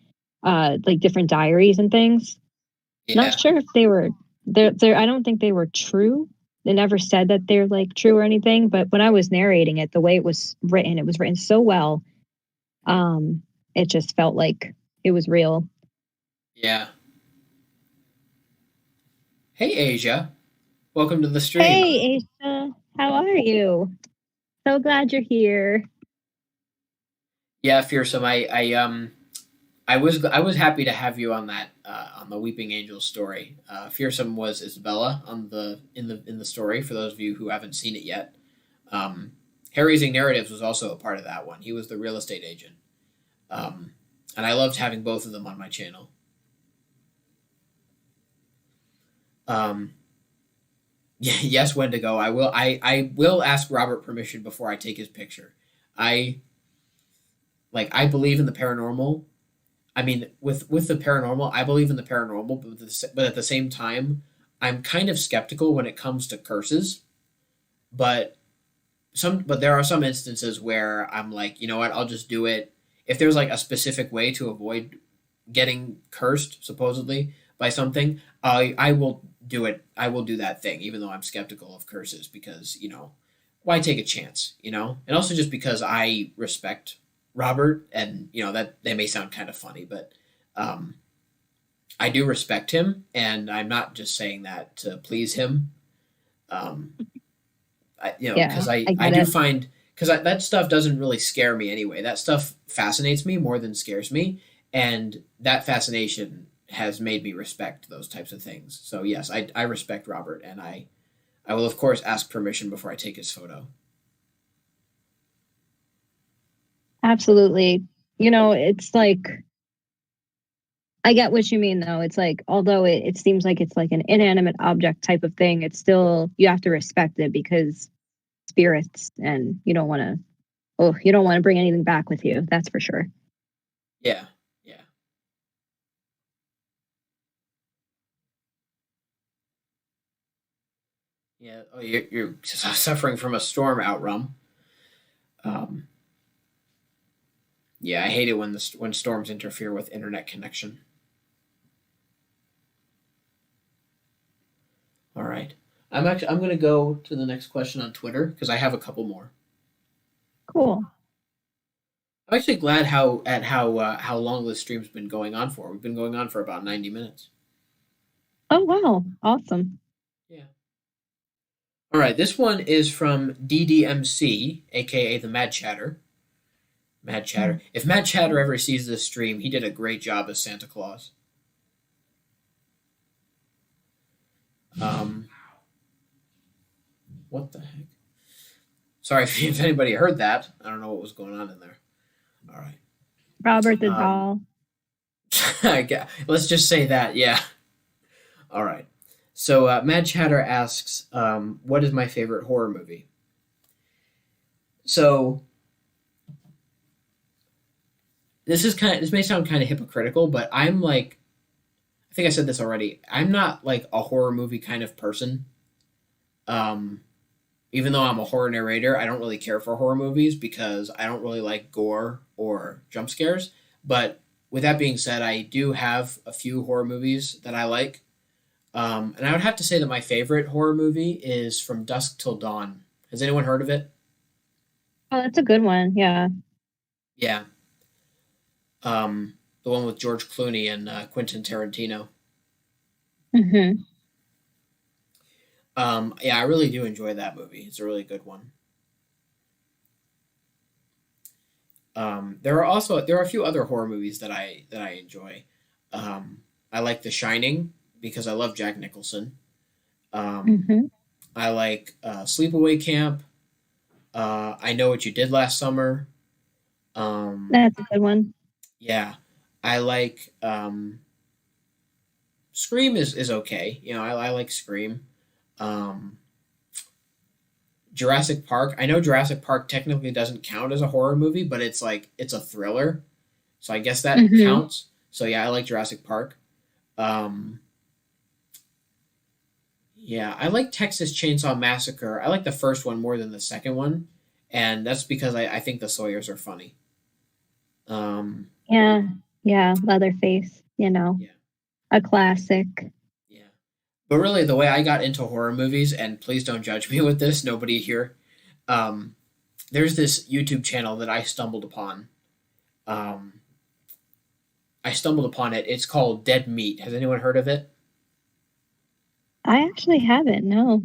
like different diaries and things. Not Yeah, sure if they were they're I don't think they were true. They never said that they're like true or anything, but when I was narrating it, the way it was written so well. Um, it just felt like it was real. yeah. Hey, Asia, welcome to the stream. Hey, Aisha, how are you? So glad you're here. Yeah, fearsome. I was happy to have you on that on the Weeping Angel story. Fearsome was Isabella on the story. For those of you who haven't seen it yet, um, Hair Raising Narratives was also a part of that one. He was the real estate agent, um, and I loved having both of them on my channel. Um, yes, Wendigo. I will ask Robert permission before I take his picture. I I believe in the paranormal. I mean, with the paranormal, I believe in the paranormal, but at the same time, I'm kind of skeptical when it comes to curses. But but there are some instances where I'm like, you know what, I'll just do it if there's like a specific way to avoid getting cursed supposedly by something, I will do it. I will do that thing, even though I'm skeptical of curses, because why take a chance, and also just because I respect Robert, and that may sound kind of funny, but um, I do respect him, and I'm not just saying that to please him. Um, Yeah, because I I I get do it. find because that stuff doesn't really scare me anyway. That stuff fascinates me more than scares me, and that fascination has made me respect those types of things. So yes, I respect Robert, and I will of course ask permission before I take his photo. Absolutely. It's like I get what you mean though. It's like although it seems like it's like an inanimate object type of thing, it's still you have to respect it because spirits and you don't want to bring anything back with you. That's for sure. Yeah, yeah, yeah. Oh, you're suffering from a storm, Outrum. Um, yeah, I hate it when storms interfere with internet connection. All right. I'm going to go to the next question on Twitter because I have a couple more. Cool. I'm actually glad how long this stream's been going on for. We've been going on for about 90 minutes. Oh wow. Awesome. Yeah. All right. This one is from DDMC, aka the Mad Chatter. Mad Chatter. If Mad Chatter ever sees this stream, he did a great job as Santa Claus. Um, what the heck? Sorry if anybody heard that. I don't know what was going on in there. All right. Robert the Um, doll. let's just say that. Yeah. All right. So Mad Chatter asks, "What is my favorite horror movie?" So this may sound kind of hypocritical, but I'm like, I think I said this already. I'm not like a horror movie kind of person. Um, Even though I'm a horror narrator, I don't really care for horror movies because I don't really like gore or jump scares. But with that being said, I do have a few horror movies that I like. And I would have to say that my favorite horror movie is From Dusk Till Dawn. Has anyone heard of it? Oh, that's a good one. Yeah. Yeah. The one with George Clooney and Quentin Tarantino. Hmm. Yeah, I really do enjoy that movie. It's a really good one. There are a few other horror movies that I enjoy. I like The Shining because I love Jack Nicholson. Um, Hmm. I like Sleepaway Camp. I Know What You Did Last Summer. Um, That's a good one. yeah, I like Scream is okay. I like Scream. Um, Jurassic Park. I know Jurassic Park technically doesn't count as a horror movie, but it's a thriller, so I guess that Hmm. counts. So yeah, I like Jurassic Park. Um, yeah, I like Texas Chainsaw Massacre. I like the first one more than the second one, and that's because I think the Sawyer's are funny. Um, Yeah. Yeah. Leatherface. yeah, A classic. yeah. But really, the way I got into horror movies, and please don't judge me with this, nobody here. Um, there's this YouTube channel that I stumbled upon. Um, I stumbled upon it. It's called Dead Meat. Has anyone heard of it? I actually haven't. No.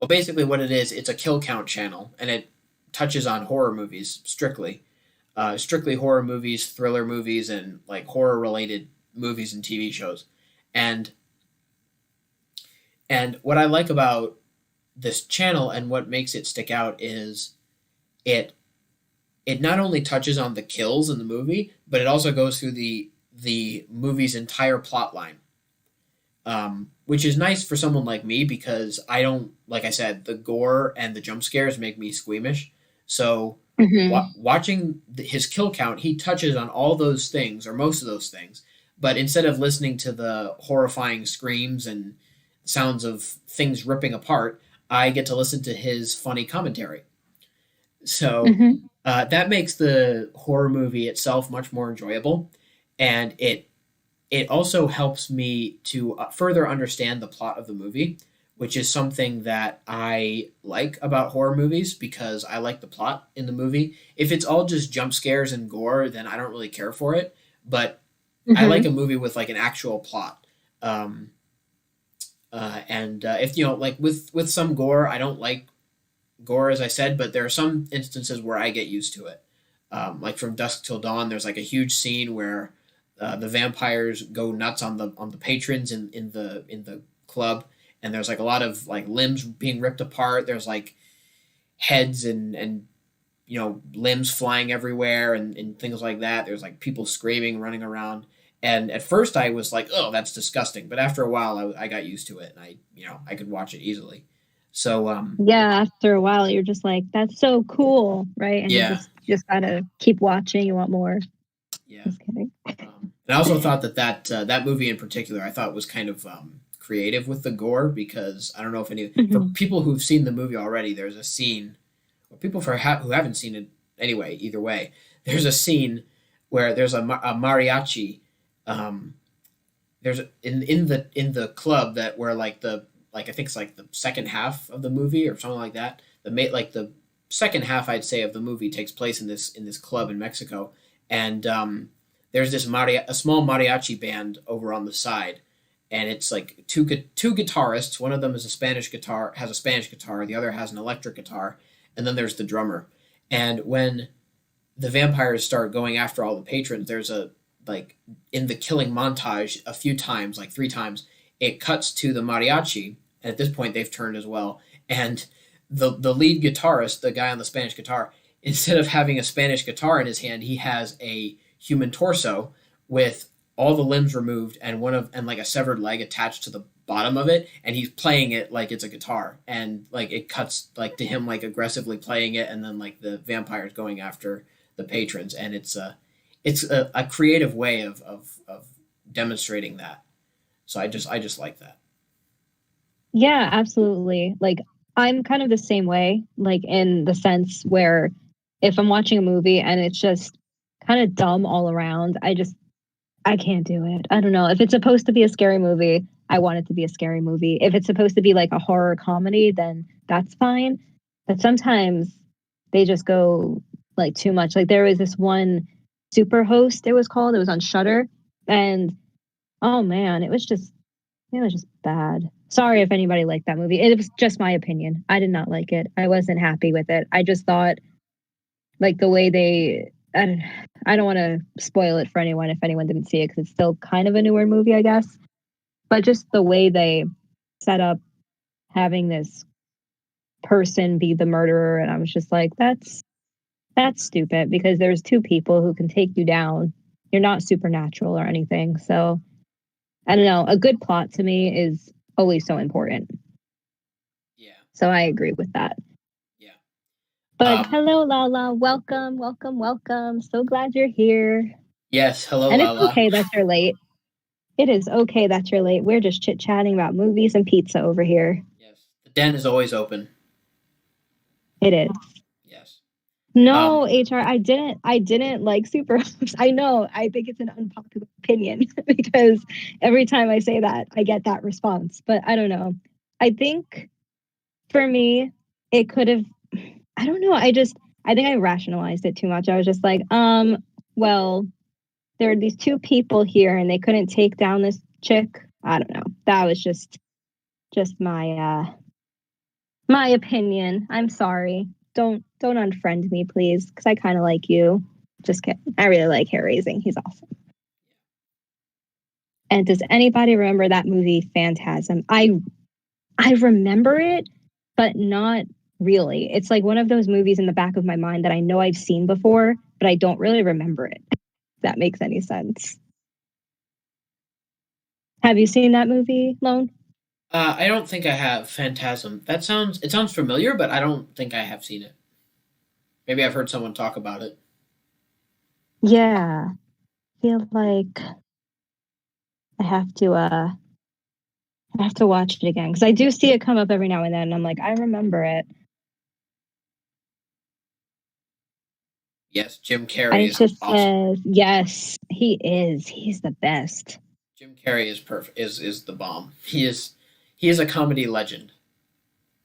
Well, basically, what it is, it's a kill count channel, and it touches on horror movies strictly, strictly horror movies, thriller movies, and like horror related movies and TV shows. And and what I like about this channel and what makes it stick out is it it not only touches on the kills in the movie, but it also goes through the movie's entire plot line, which is nice for someone like me because I don't, like I said, the gore and the jump scares make me squeamish. So Hmm. watching his kill count, he touches on all those things or most of those things. But instead of listening to the horrifying screams and sounds of things ripping apart, I get to listen to his funny commentary. So Hmm. that makes the horror movie itself much more enjoyable, and it also helps me to further understand the plot of the movie, which is something that I like about horror movies because I like the plot in the movie. If it's all just jump scares and gore, then I don't really care for it. But I like Hmm. a movie with like an actual plot. Um, and if you know, like with some gore, I don't like gore as I said, but there are some instances where I get used to it. Like from Dusk Till Dawn, there's like a huge scene where the vampires go nuts on the patrons in the club, and there's like a lot of like limbs being ripped apart. There's like heads and you know limbs flying everywhere and things like that. There's like people screaming, running around. And at first, I was like, "Oh, that's disgusting." But after a while, I got used to it, and I could watch it easily. So Yeah, after a while, you're just like, that's so cool, right? And yeah, you just gotta keep watching. You want more. yeah. Just kidding. And I also thought that movie in particular, I thought was kind of creative with the gore because I don't know if any for Hmm. people who've seen the movie already, there's a scene, or people who haven't seen it anyway. Either way, there's a scene where there's a mariachi. Um, there's in the club that where like I think it's like the second half of the movie or something like that. The second half I'd say of the movie takes place in this club in Mexico, and there's a small mariachi band over on the side, and it's like two guitarists. One of them is has a Spanish guitar. The other has an electric guitar, and then there's the drummer. And when the vampires start going after all the patrons, there's a like in the killing montage a few times, like three times, it cuts to the mariachi, and at this point they've turned as well. And the lead guitarist, the guy on the Spanish guitar, instead of having a Spanish guitar in his hand, he has a human torso with all the limbs removed and like a severed leg attached to the bottom of it, and he's playing it like it's a guitar, and like it cuts like to him like aggressively playing it, and then like the vampires going after the patrons, and it's a creative way of demonstrating that. So I just like that. Yeah, absolutely. Like, I'm kind of the same way, like, in the sense where if I'm watching a movie and it's just kind of dumb all around, I can't do it. I don't know. If it's supposed to be a scary movie, I want it to be a scary movie. If it's supposed to be like a horror comedy, then that's fine. But sometimes they just go like too much. Like, there was this one Super Host, it was called. It was on Shutter, and oh man, it was just bad. Sorry if anybody liked that movie. It was just my opinion. I did not like it. I wasn't happy with it. I just thought like the way I don't want to spoil it for anyone if anyone didn't see it because it's still kind of a newer movie, I guess. But just the way they set up having this person be the murderer, and I was just like, that's stupid because there's two people who can take you down. You're not supernatural or anything. So I don't know. A good plot to me is always so important. Yeah, So I agree with that. yeah. But Um, hello, Lala. Welcome, welcome, welcome. So glad you're here. yes. Hello, And it's Lala. okay that you're late. It is okay that you're late. We're just chit chatting about movies and pizza over here. Yes, the den is always open. It is. Yes. No, Um, HR, I didn't like Super Hoops. I know. I think it's an unpopular opinion because every time I say that, I get that response. But I don't know. I think for me, it could have I don't know. I think I rationalized it too much. I was just like, well, there are these two people here and they couldn't take down this chick. I don't know. That was just my opinion. I'm sorry. Don't unfriend me, please, because I kind of like you. Just kidding. I really like hair raising. He's awesome. And does anybody remember that movie Phantasm? I remember it, but not really. It's like one of those movies in the back of my mind that I know I've seen before, but I don't really remember it. If that makes any sense. Have you seen that movie, Lone? I don't think I have Phantasm. It sounds familiar, but I don't think I have seen it. Maybe I've heard someone talk about it. Yeah. I feel like I have to I have to watch it again because I do see it come up every now and then. And I'm like, I remember it. Yes, Jim Carrey And it is just awesome. says, yes, he is. He's the best. Jim Carrey is perfect. Is the bomb. He is a comedy legend.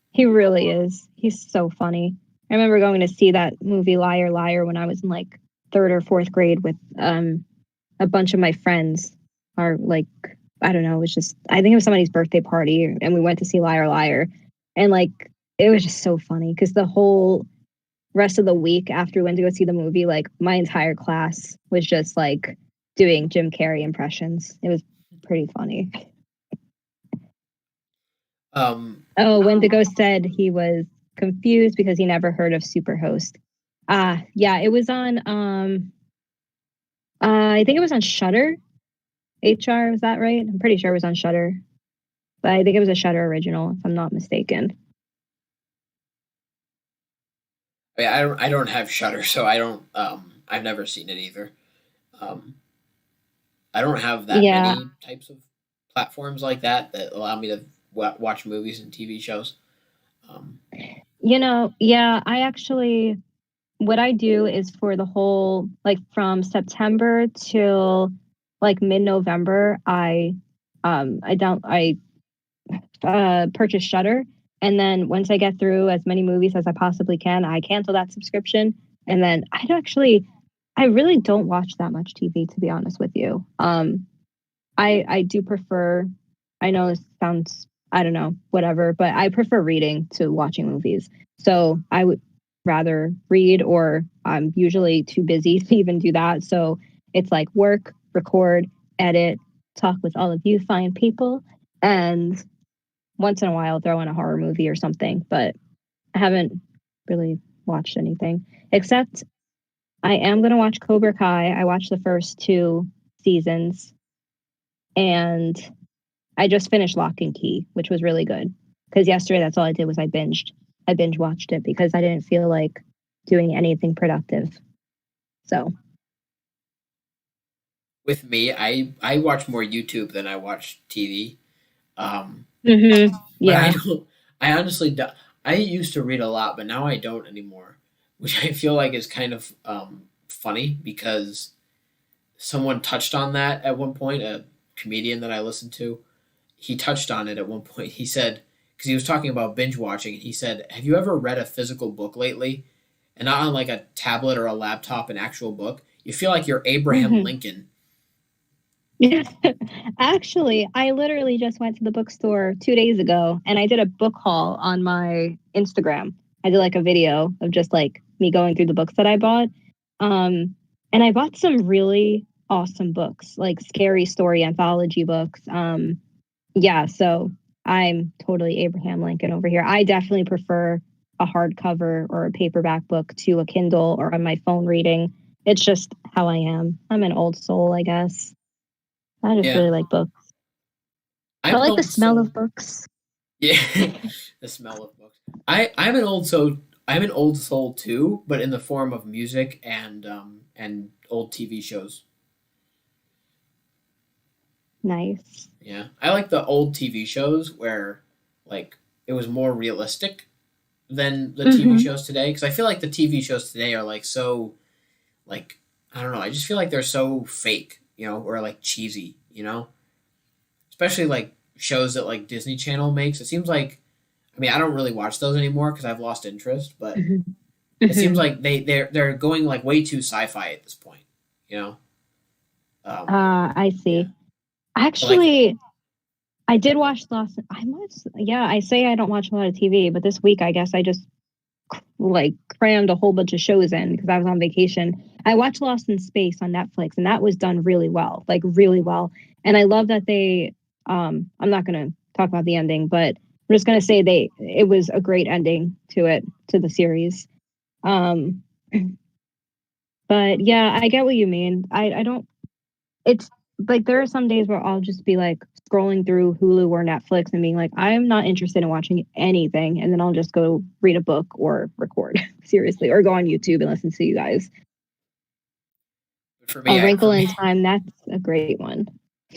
He really is. He's so funny. I remember going to see that movie Liar Liar when I was in like third or fourth grade with a bunch of my friends. Or like I don't know, it was just I think it was somebody's birthday party and we went to see Liar Liar. And like it was just so funny because the whole rest of the week after we went to go see the movie, like my entire class was just like doing Jim Carrey impressions. It was pretty funny. Oh, Wendigo said he was confused because he never heard of Superhost. Yeah, it was on I think it was on Shutter. HR, was that right? I'm pretty sure it was on Shutter. But I think it was a Shutter original, if I'm not mistaken. I don't have Shutter, so I don't. I've never seen it either. Um, I don't have that Yeah, many types of platforms like that allow me to watch movies and TV shows. Um, yeah, I actually what I do is for the whole like from September till like mid-November, I purchase Shutter, and then once I get through as many movies as I possibly can, I cancel that subscription, and then I really don't watch that much TV to be honest with you. I do prefer. I know this sounds I don't know whatever, but I prefer reading to watching movies. So I would rather read, or I'm usually too busy to even do that. So it's like work, record, edit, talk with all of you fine people, and once in a while throw in a horror movie or something. But I haven't really watched anything except I am going to watch Cobra Kai. I watched the first two seasons and I just finished Lock and Key, which was really good. Because yesterday, that's all I did was I binged. I binge watched it because I didn't feel like doing anything productive. So, with me, I watch more YouTube than I watch TV. Um, but I yeah. don't. I honestly do. I used to read a lot, but now I don't anymore, which I feel like is kind of funny because someone touched on that at one point. A comedian that I listened to, he touched on it at one point. He said because he was talking about binge watching, and he said, "Have you ever read a physical book lately, and not on like a tablet or a laptop, an actual book? You feel like you're Abraham hmm Lincoln." Actually, I literally just went to the bookstore 2 days ago and I did a book haul on my Instagram. I did like a video of just like me going through the books that I bought. Um, and I bought some really awesome books, like scary story anthology books. Yeah, so I'm totally Abraham Lincoln over here. I definitely prefer a hardcover or a paperback book to a Kindle or on my phone reading. It's just how I am. I'm an old soul, I guess. I just Yeah, really like books. I I'm an like the old smell soul. of books. Yeah, the smell of books. I'm an old soul too, but in the form of music and old TV shows. Nice. Yeah, I like the old TV shows where like it was more realistic than the TV hmm shows today because I feel like the TV shows today are like so like I don't know. I just feel like they're so fake, or like cheesy, especially like shows that like Disney Channel makes. It seems like I mean I don't really watch those anymore because I've lost interest, but hmm it seems hmm like they're going like way too sci-fi at this point, you know. I Yeah, see. but like Actually, I did watch Lost. I must, yeah, I say I don't watch a lot of TV, but this week I guess I just like crammed a whole bunch of shows in because I was on vacation. I watched Lost in Space on Netflix, and that was done really well, like really well. And I love that I'm not gonna talk about the ending, but I'm just gonna say it was a great ending to the series. Um, but yeah, I get what you mean. I don't it's like there are some days where I'll just be like scrolling through Hulu or Netflix and being like, I'm not interested in watching anything. And then I'll just go read a book or record, seriously, or go on YouTube and listen to you guys. for A me, Wrinkle in Time, that's a great one.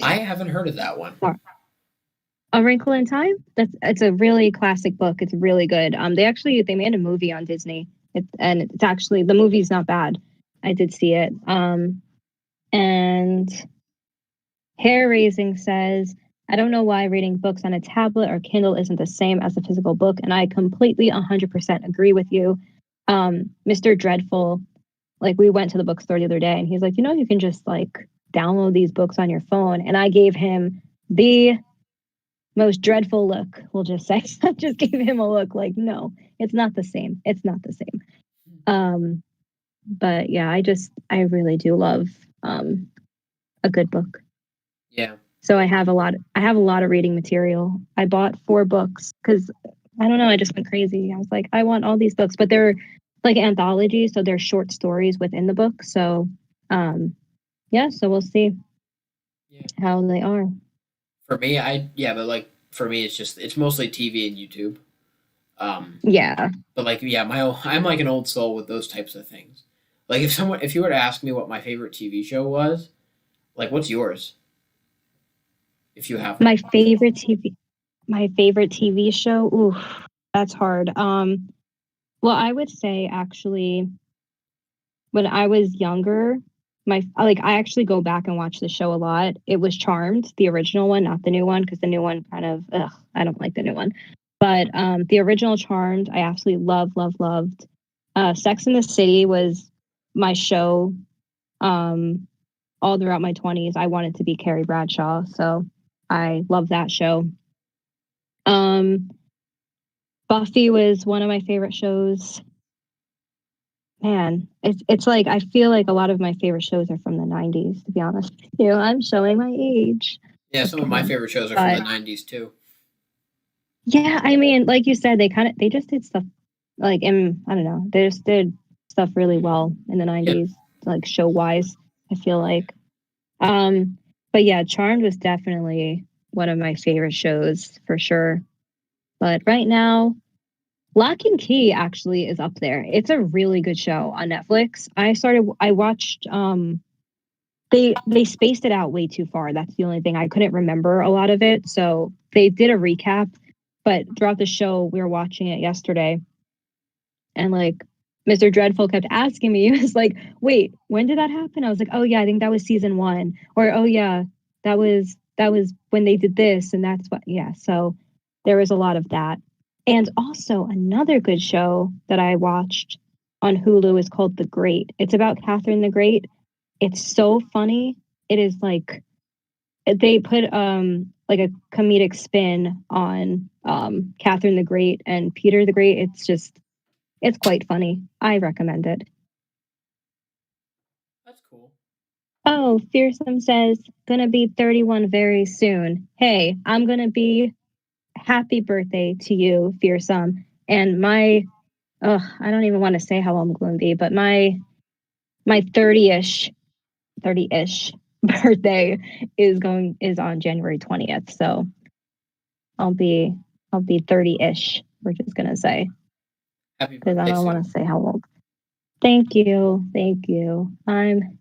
I haven't heard of that one. A Wrinkle in Time, it's a really classic book. It's really good. They made a movie on Disney. And it's actually the movie's not bad. I did see it. And Hair Raising says, I don't know why reading books on a tablet or Kindle isn't the same as a physical book, and I completely 100% agree with you. Mr. Dreadful, like we went to the bookstore the other day and he's like, you can just like download these books on your phone. And I gave him the most dreadful look, we'll just say. I just gave him a look like, no, it's not the same. It's not the same. But yeah, I really do love a good book. Yeah. So I have a lot of reading material. I bought 4 books because I don't know, I just went crazy. I was like, I want all these books, but they're like anthologies, so they're short stories within the book. So so we'll see how they are. For me, but like for me, it's mostly TV and YouTube. Yeah. But like, I'm like an old soul with those types of things. Like if you were to ask me what my favorite TV show was, like what's yours? If you have my favorite TV show, ooh, that's hard. Well, I would say actually when I was younger, I actually go back and watch the show a lot. It was Charmed, the original one, not the new one, because the new one kind of I don't like the new one. But the original Charmed, I absolutely loved. Sex in the City was my show. All throughout my 20s, I wanted to be Carrie Bradshaw, so I love that show. Buffy was one of my favorite shows. Man, it's like I feel like a lot of my favorite shows are from the 90s, to be honest with you. I'm showing my age. Yeah, some of my favorite shows are from the 90s too. Yeah, I mean, like you said, they just did stuff like I don't know, they just did stuff really well in the 90s, like show wise, I feel like. But yeah, Charmed was definitely one of my favorite shows for sure. But right now, Lock and Key actually is up there. It's a really good show on Netflix. I watched they spaced it out way too far. That's the only thing. I couldn't remember a lot of it. So they did a recap, but throughout the show we were watching it yesterday and like Mr. Dreadful kept asking me, he was like, wait, when did that happen? I was like, oh yeah, I think that was season 1. Or oh yeah, that was when they did this and that's what yeah. So there was a lot of that. And also another good show that I watched on Hulu is called The Great. It's about Catherine the Great. It's so funny. It is like they put like a comedic spin on Catherine the Great and Peter the Great. It's quite funny. I recommend it. That's cool. Oh, Fearsome says, gonna be 31 very soon. Hey, I'm gonna be happy birthday to you, Fearsome. And I don't even want to say how old I'm going to be, but my 30-ish birthday is on January 20th. So I'll be 30-ish, we're just going to say. Happy Because birthday. I don't want to say how old. Thank you. I'm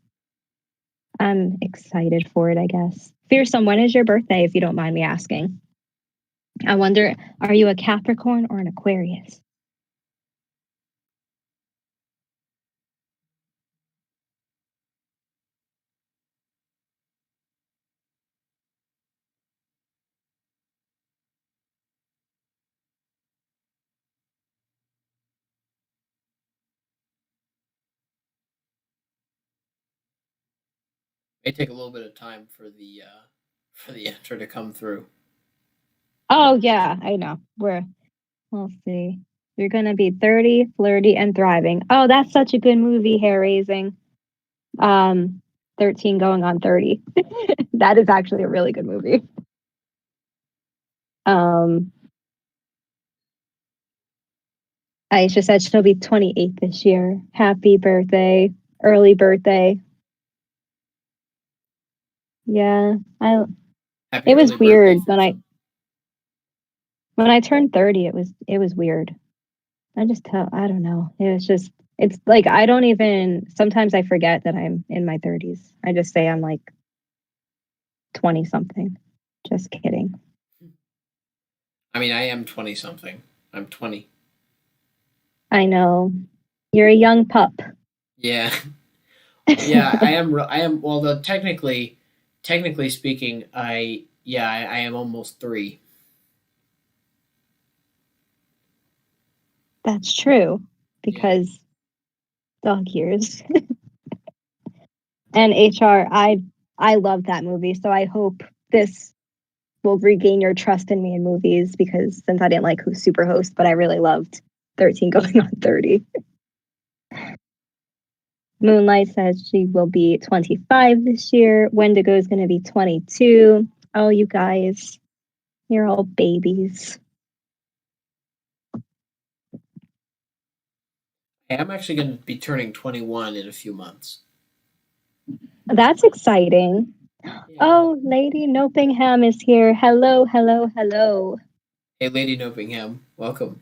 excited for it, I guess. Fearsome, when is your birthday, if you don't mind me asking? I wonder, are you a Capricorn or an Aquarius? May take a little bit of time for the answer to come through. Oh yeah, I know. We'll see. You're gonna be 30, flirty, and thriving. Oh, that's such a good movie, Hair Raising. 13 going on 30. That is actually a really good movie. Aisha said she'll be 28 this year. Happy birthday. Early birthday. Yeah. Happy It was early weird birthday, when I turned 30, it was weird. I don't know. It's like I don't even sometimes I forget that I'm in my 30s. I just say I'm like 20 something. Just kidding. I mean, I am 20 something. I'm 20. I know. You're a young pup. Yeah. Yeah, I am. Well, technically, Technically speaking, I am almost 3. That's true Yeah. because dog years and HR. I love that movie, so I hope this will regain your trust in me in movies because since I didn't like who Superhost, but I really loved 13 going on 30. Moonlight says she will be 25 this year. Wendigo is going to be 22. Oh, you guys, you're all babies. Hey, I'm actually going to be turning 21 in a few months. That's exciting. Yeah. Oh, Lady Nopingham is here. Hello, hello, hello. Hey, Lady Nopingham, welcome.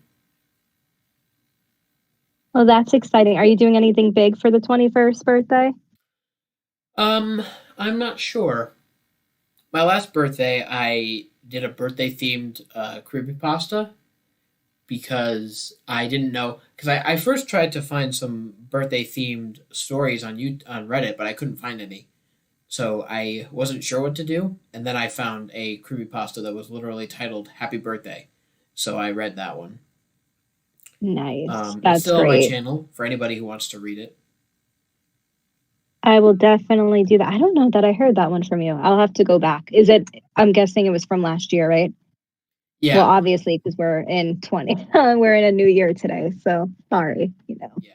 Oh, that's exciting. Are you doing anything big for the 21st birthday? Um, I'm not sure. My last birthday, I did a birthday themed creepypasta because I didn't know. Because I first tried to find some birthday themed stories on Reddit, but I couldn't find any. So I wasn't sure what to do. And then I found a creepypasta that was literally titled Happy Birthday. So I read that one. Nice. It's That's still on my great. channel for anybody who wants to read it. I will definitely do that. I don't know that I heard that one from you. I'll have to go back. Is it, I'm guessing it was from last year, right? Well, Yeah, obviously, because we're in 20, we're in a new year today. So sorry, you know. yeah.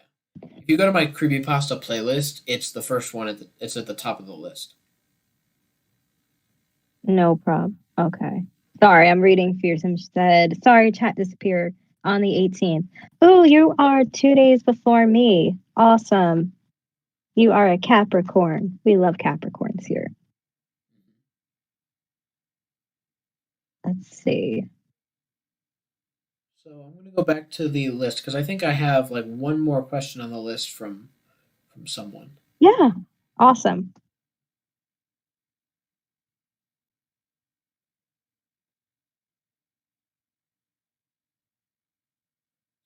If you go to my creepypasta playlist, it's the first one. It's at the top of the list. No problem. Okay. Sorry, I'm reading Fearsome said, sorry, chat disappeared on the 18th. Oh, you are 2 days before me. Awesome. You are a Capricorn. We love Capricorns here. Let's see. So I'm going to go back to the list because I think I have like one more question on the list from someone. Yeah. Awesome.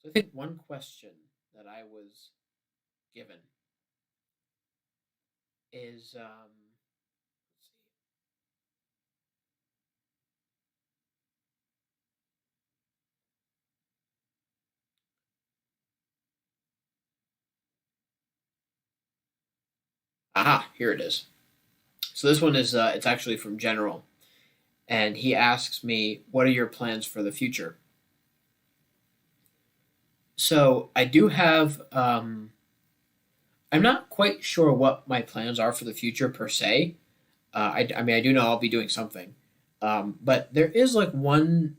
So I think one question that I was given is let's see. Aha, here it is. So this one is it's actually from General, and he asks me, "What are your plans for the future?" So I do have. I'm not quite sure what my plans are for the future per se. I mean, I do know I'll be doing something, but there is like one,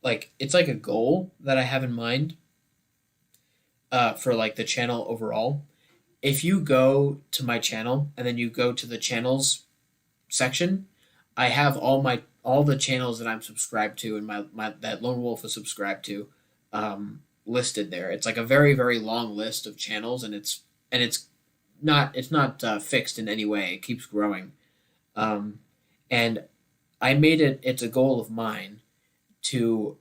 like it's like a goal that I have in mind for like the channel overall. If you go to my channel and then you go to the channels section, I have all the channels that I'm subscribed to and my that Lone Wolf is subscribed to listed there. It's like a very very long list of channels, and it's not fixed in any way. It keeps growing, um, and I made it. It's a goal of mine to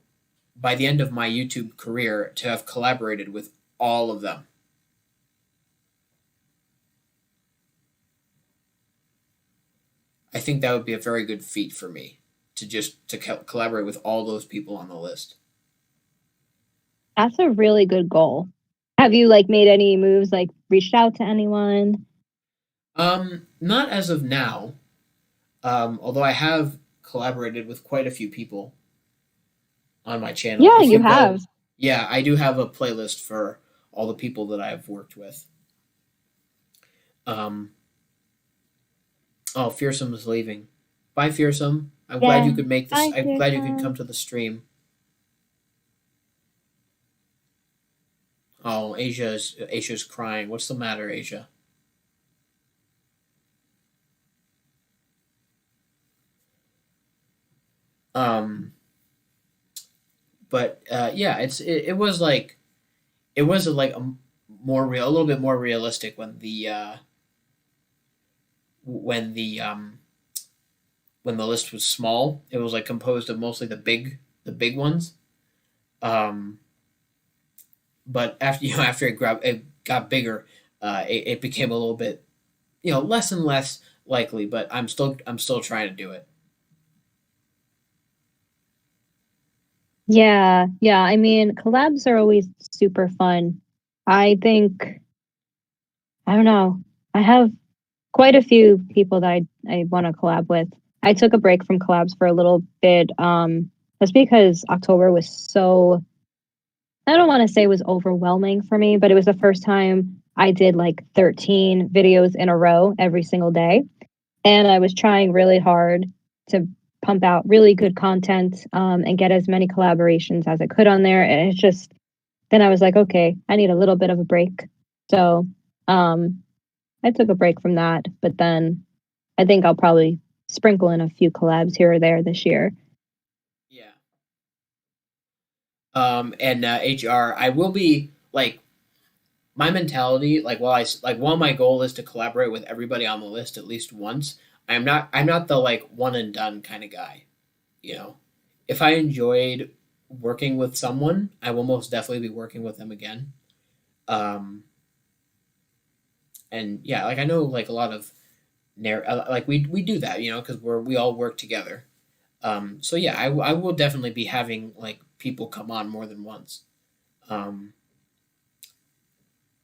by the end of my YouTube career to have collaborated with all of them. I think that would be a very good feat for me to just to collaborate with all those people on the list. That's a really good goal. Have you like made any moves, like reached out to anyone? Not as of now. Although I have collaborated with quite a few people on my channel. Yeah, If you you go, have. yeah, I do have a playlist for all the people that I've worked with. Um, oh, Fearsome is leaving. Bye, Fearsome. I'm glad you Yeah. could make this. Hi, I'm glad you could come Pearson. to the stream. Oh, Asia's crying. What's the matter, Asia? Um, but yeah, it was like it was like a little bit more realistic when when the list was small. It was like composed of mostly the big ones. Um, but after it got bigger, it became a little bit less and less likely, but I'm still trying to do it. Yeah, yeah. I mean, collabs are always super fun. I think, I don't know. I have quite a few people that I want to collab with. I took a break from collabs for a little bit, just because October was so, I don't want to say it was overwhelming for me, but it was the first time I did like 13 videos in a row every single day. And I was trying really hard to pump out really good content, and get as many collaborations as I could on there. And it's just, then I was like, okay, I need a little bit of a break. So um, I took a break from that, but then I think I'll probably sprinkle in a few collabs here or there this year. Yeah. And HR, I will be like my mentality, while my goal is to collaborate with everybody on the list at least once, I'm not the like one and done kind of guy. You know, if I enjoyed working with someone, I will most definitely be working with them again. Um, and yeah, like I know like a lot of like we do that, because we all work together. So yeah, I will definitely be having like people come on more than once. Um,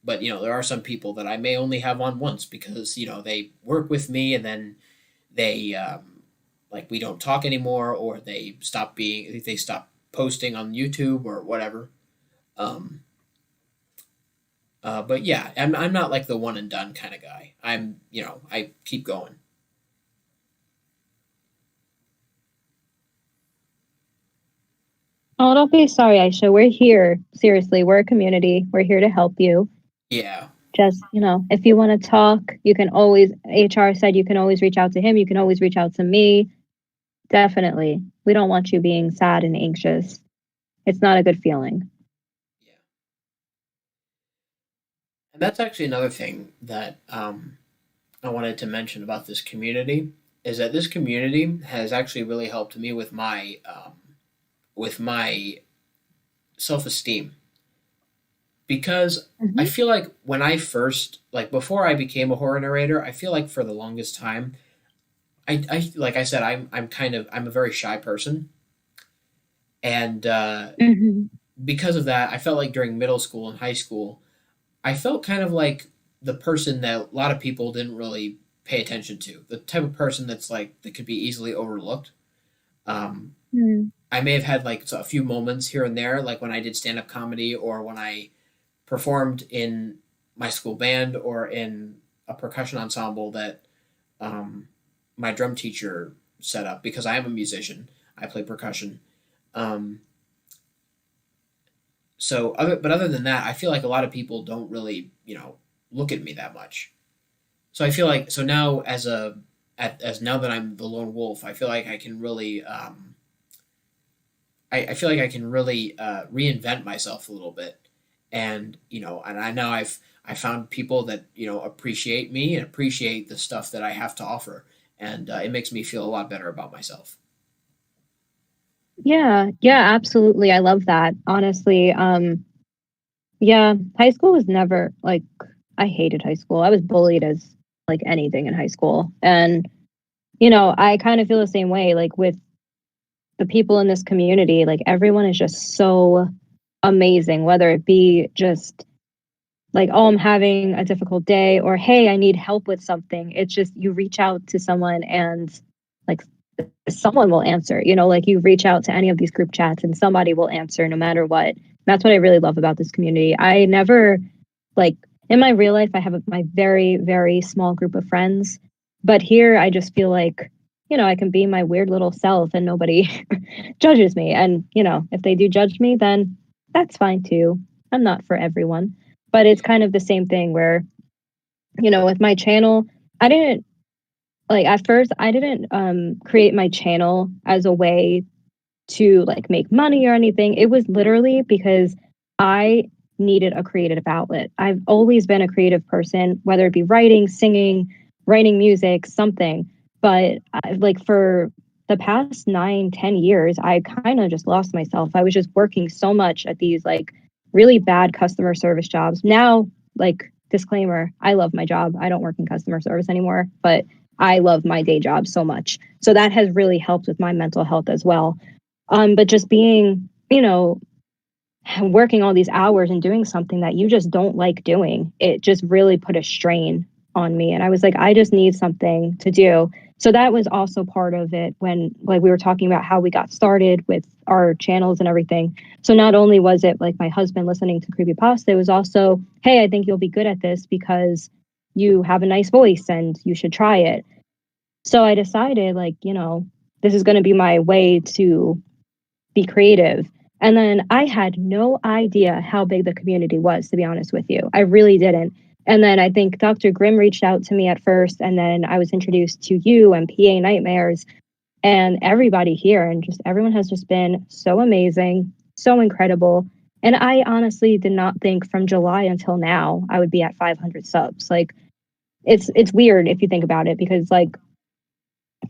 but there are some people that I may only have on once because they work with me and then they like we don't talk anymore, or they stop posting on YouTube or whatever. Um, but yeah, I'm not like the one and done kind of guy. I keep going. Oh, don't be sorry, Aisha. We're here. Seriously, we're a community. We're here to help you. Yeah, Just, if you want to talk, you can always, HR said you can always reach out to him. You can always reach out to me. Definitely. We don't want you being sad and anxious. It's not a good feeling. yeah, and that's actually another thing that I wanted to mention about this community is that this community has actually really helped me with my self esteem, because I Hmm. feel like when I first like before I became a horror narrator, I feel like for the longest time, I like I said, I'm a very shy person, and Hmm. because of that, I felt like during middle school and high school, I felt kind of like the person that a lot of people didn't really pay attention to, the type of person that's like that could be easily overlooked. Um, Hmm. I may have had like a few moments here and there, like when I did stand up comedy or when I performed in my school band or in a percussion ensemble that um, my drum teacher set up because I am a musician. I play percussion. Um, but other than that, I feel like a lot of people don't really, look at me that much. So I feel like now as now that I'm the lone wolf, I feel like I can really I feel like I can really reinvent myself a little bit, and and I know I found people that appreciate me and appreciate the stuff that I have to offer, and it makes me feel a lot better about myself. Yeah, yeah, absolutely. I love that. Honestly, yeah, high school was never like, I hated high school. I was bullied as like anything in high school. And, I kind of feel the same way like with the people in this community. Like everyone is just so amazing, whether it be just like, oh, I'm having a difficult day, or hey, I need help with something. It's just you reach out to someone and like someone will answer. Like you reach out to any of these group chats and somebody will answer no matter what. That's what I really love about this community. I never like, in my real life I have my very very small group of friends, but here I just feel like, I can be my weird little self and nobody judges me. And if they do judge me, then that's fine too. I'm not for everyone. But it's Yeah, kind of the same thing where, with my channel, I didn't like, at first I didn't create my channel as a way to like make money or anything. It was literally because I needed a creative outlet. I've always been a creative person, whether it be writing, singing, writing music, something. But like for the past 9, 10 years, I kind of just lost myself. I was just working so much at these like really bad customer service jobs. Now, like, disclaimer, I love my job. I don't work in customer service anymore, but I love my day job so much. So that has really helped with my mental health as well. But just being, working all these hours and doing something that you just don't like doing, it just really put a strain on me. And I was like, I just need something to do. So that was also part of it when, like, we were talking about how we got started with our channels and everything. So not only was it like my husband listening to creepypasta, it was also, hey, I think you'll be good at this because you have a nice voice and you should try it. So I decided, like, this is going to be my way to be creative. And then I had no idea how big the community was, to be honest with you. I really didn't. And then I think Dr. Grimm reached out to me at first, and then I was introduced to you and PA Nightmares and everybody here. And just everyone has just been so amazing, so incredible. And I honestly did not think from July until now I would be at 500 subs. Like, it's weird if you think about it, because like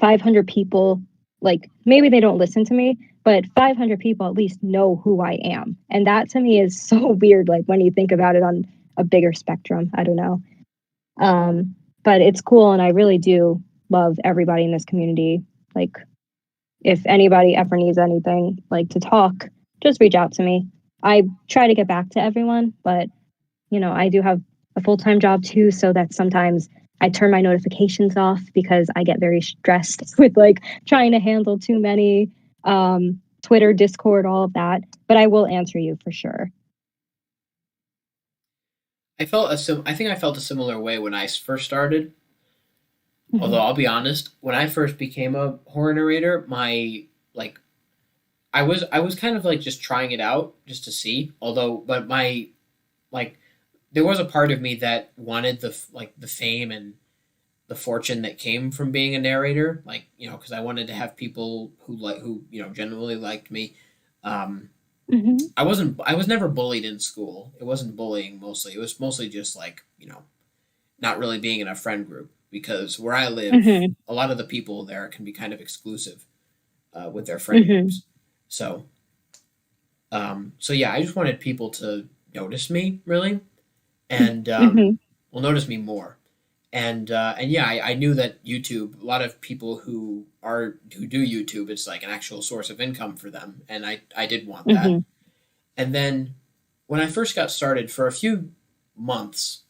500 people, like, maybe they don't listen to me, but 500 people at least know who I am. And that to me is so weird, like when you think about it on a bigger spectrum. I don't know. But it's cool, and I really do love everybody in this community. Like, if anybody ever needs anything, like to talk, just reach out to me. I try to get back to everyone, but I do have a full-time job too, so that sometimes I turn my notifications off because I get very stressed with like trying to handle too many, Twitter, Discord, all of that. But I will answer you for sure. I think I felt a similar way when I first started. Although Mm-hmm. I'll be honest, when I first became a horror narrator, my like I was kind of like just trying it out just to see. Although, but my like there was a part of me that wanted the fame and the fortune that came from being a narrator, like, because I wanted to have people who genuinely liked me. Um, Mm-hmm. I was never bullied in school. It wasn't bullying mostly. It was mostly just like, not really being in a friend group, because where I live, Mm-hmm. a lot of the people there can be kind of exclusive with their friend Mm-hmm. groups. So, so yeah, I just wanted people to notice me, really, and Mm-hmm. well, notice me more. And yeah, I knew that YouTube, a lot of people who do YouTube, it's like an actual source of income for them, and I did want that. Mm-hmm. And then when I first got started, for a few months,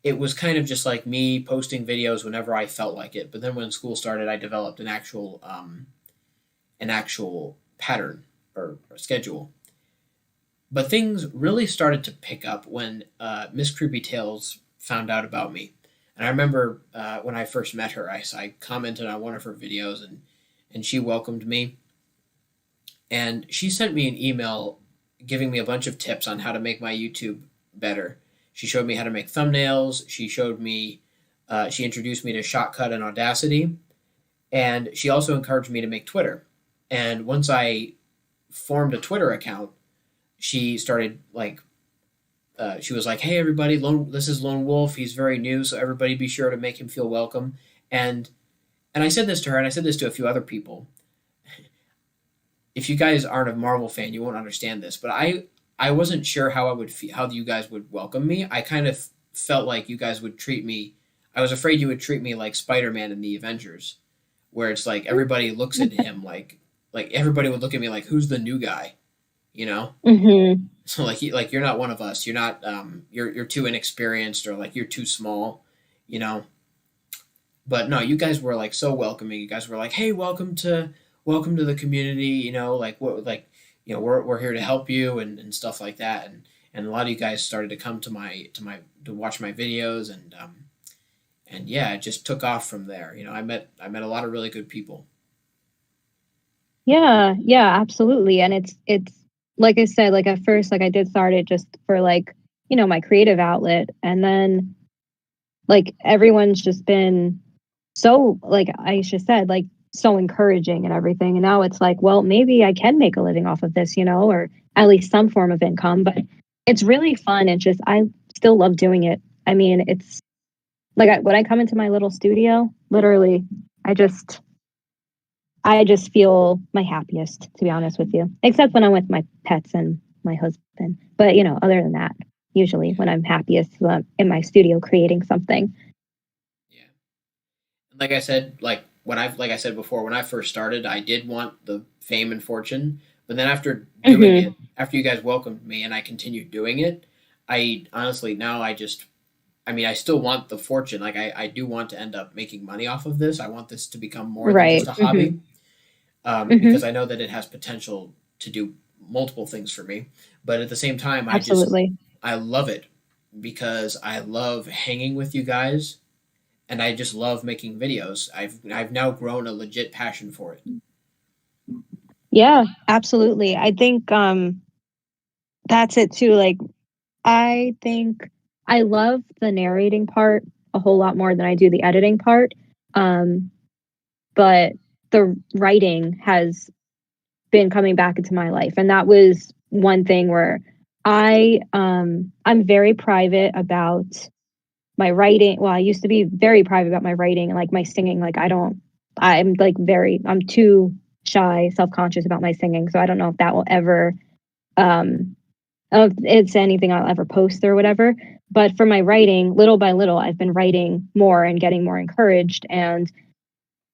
it was kind of just like me posting videos whenever I felt like it. But then when school started, I developed an actual pattern or schedule. But things really started to pick up when Miss Creepy Tales found out about me. And I remember when I first met her, I commented on one of her videos, and she welcomed me. And she sent me an email giving me a bunch of tips on how to make my YouTube better. She showed me how to make thumbnails. She introduced me to Shotcut and Audacity. And she also encouraged me to make Twitter. And once I formed a Twitter account, she started like she was like, "Hey everybody, this is Lone Wolf. He's very new, so everybody be sure to make him feel welcome." And and I said this to her, and I said this to a few other people. If you guys aren't a Marvel fan, you won't understand this, but I wasn't sure how I would feel, how you guys would welcome me. I kind of felt like you guys would treat me. I was afraid you would treat me like Spider-Man in the Avengers, where it's like everybody looks at him like everybody would look at me like, who's the new guy, you know? Mm-hmm. So like you're not one of us. You're not you're too inexperienced, or like you're too small, you know. But no, you guys were like so welcoming. You guys were like, "Hey, welcome to the community." Like what like we're here to help you, and stuff like that. And a lot of you guys started to come to watch my videos, and yeah, it just took off from there. I met a lot of really good people. Yeah, yeah, absolutely. And it's like I said, like at first, like I did start it just for like, my creative outlet. And then like everyone's just been so, like Aisha said, like so encouraging and everything. And now it's like, well, maybe I can make a living off of this, or at least some form of income. But it's really fun. And just I still love doing it. I mean, it's like when I come into my little studio, literally, I just I just feel my happiest, to be honest with you, except when I'm with my pets and my husband. But, other than that, usually Yeah, when I'm happiest, in my studio creating something. yeah. Like I said, like I said before, when I first started, I did want the fame and fortune, but then after doing it, Hmm. after you guys welcomed me and I continued doing it, I honestly now I just I mean, I still want the fortune. Like I do want to end up making money off of this. I want this to become more than just Right. a Hmm. hobby, because Hmm. I know that it has potential to do multiple things for me. But at the same time, Absolutely. I love it because I love hanging with you guys, and I just love making videos. I've now grown a legit passion for it. Yeah, absolutely. I think that's it too. Like I think I love the narrating part a whole lot more than I do the editing part. Um, but the writing has been coming back into my life, and that was one thing where I'm very private about my writing. Well, I used to be very private about my writing and like my singing. Like I'm like I'm too shy, self-conscious about my singing. So I don't know if that will ever um if it's anything I'll ever post or whatever. But for my writing, little by little, I've been writing more and getting more encouraged. And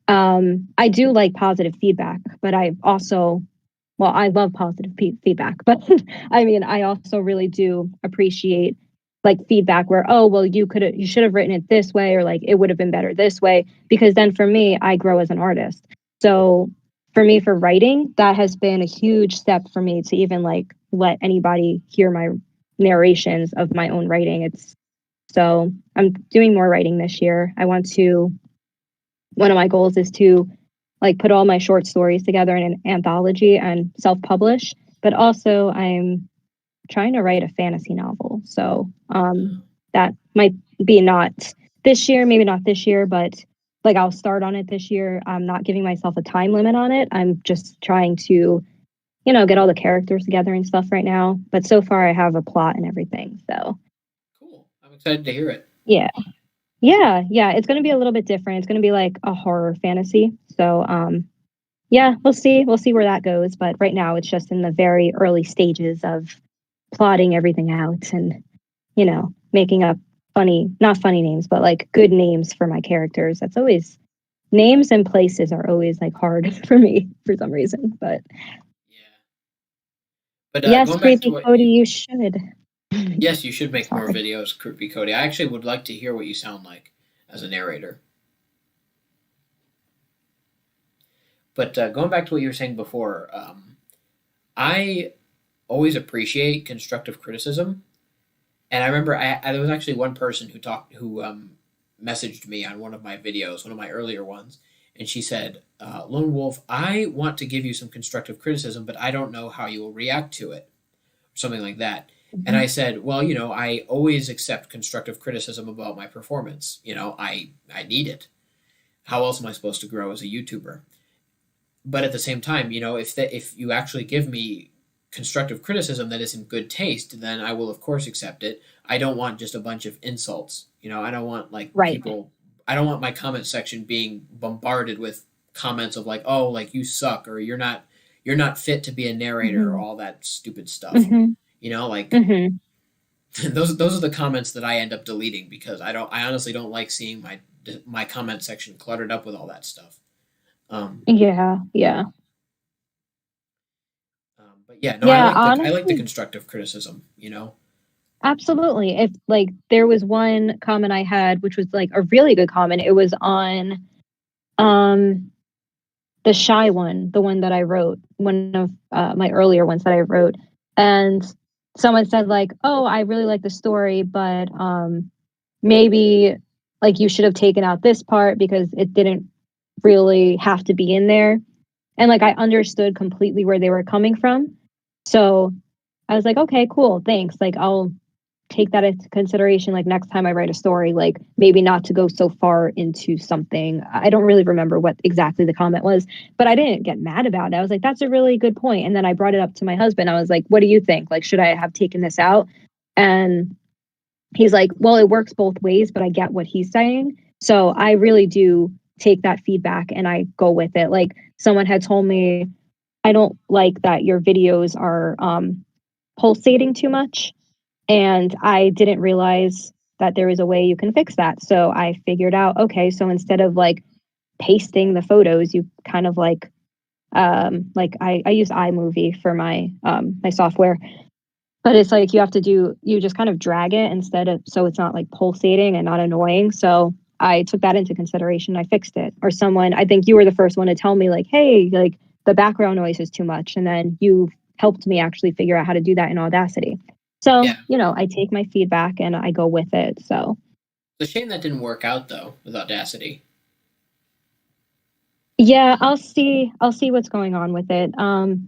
I do like positive feedback, but I also, well, I love positive feedback, but I mean, I also really do appreciate like feedback where, oh, well, you should have written it this way, or like it would have been better this way, because then for me, I grow as an artist. So for me, for writing, that has been a huge step for me to even like let anybody hear my narrations of my own writing. It's so I'm doing more writing this year. One of my goals is to like put all my short stories together in an anthology and self-publish, but also I'm trying to write a fantasy novel. So that might be not this year, maybe not this year, but like I'll start on it this year. I'm not giving myself a time limit on it. I'm just trying to, get all the characters together and stuff right now. But so far I have a plot and everything. So Cool. I'm excited to hear it. yeah. Yeah. It's gonna be a little bit different. It's gonna be like a horror fantasy. So yeah, we'll see. We'll see where that goes. But right now, it's just in the very early stages of plotting everything out and, making up not funny names, but like good names for my characters. That's always names and places are always like hard for me for some reason. But Yeah. But yes, going back to creepy what Cody, you you should. yes, you should make more Sorry. videos, Creepy Cody. I actually would like to hear what you sound like as a narrator. But going back to what you were saying before, I always appreciate constructive criticism. And I remember there was actually one person who messaged me on one of my videos, one of my earlier ones, and she said, "Lone Wolf, I want to give you some constructive criticism, but I don't know how you will react to it," or something like that. And I Mhm. said, "Well, I always accept constructive criticism about my performance. I need it. How else am I supposed to grow as a YouTuber?" But at the same time, if you actually give me constructive criticism that is in good taste, then I will of course accept it. I don't want just a bunch of insults. I don't want like Right. people. I don't want my comment section being bombarded with comments of like, "Oh, like you suck," or "You're not fit to be a narrator," or Hmm. all that stupid stuff. Hmm. Like Hmm. those are the comments that I end up deleting because I honestly don't like seeing my comment section cluttered up with all that stuff. Um, Yeah. Yeah. but yeah, no, Yeah. I like the Honestly, constructive criticism. absolutely. If like there was one comment I had, which was like a really good comment, it was on um the shy one, the one that I wrote, one of my earlier ones that I wrote, and someone said like, "Oh, I really like the story, but maybe like you should have taken out this part because it didn't really have to be in there." And like I understood completely where they were coming from, so I was like, "Okay, cool, thanks." Like I'll take that into consideration like next time I write a story, like maybe not to go so far into something. I don't really remember what exactly the comment was, but I didn't get mad about it. I was like, that's a really good point. And then I brought it up to my husband. I was like, what do you think? Like, should I have taken this out? And he's like, well, it works both ways, but I get what he's saying. So I really do take that feedback and I go with it. Like someone had told me, I don't like that your videos are pulsating too much, and I didn't realize that there is a way you can fix that. So I figured out, okay, so instead of like pasting the photos. You kind of like I use iMovie for my my software, but it's like you just kind of drag it instead of, so it's not like pulsating and not annoying. So I took that into consideration. I fixed it. Or someone, I think you were the first one to tell me like, hey, like the background noise is too much. And then you helped me actually figure out how to do that in Audacity. So, Yeah. I take my feedback and I go with it. So It's a shame that didn't work out though with Audacity. yeah, I'll see what's going on with it.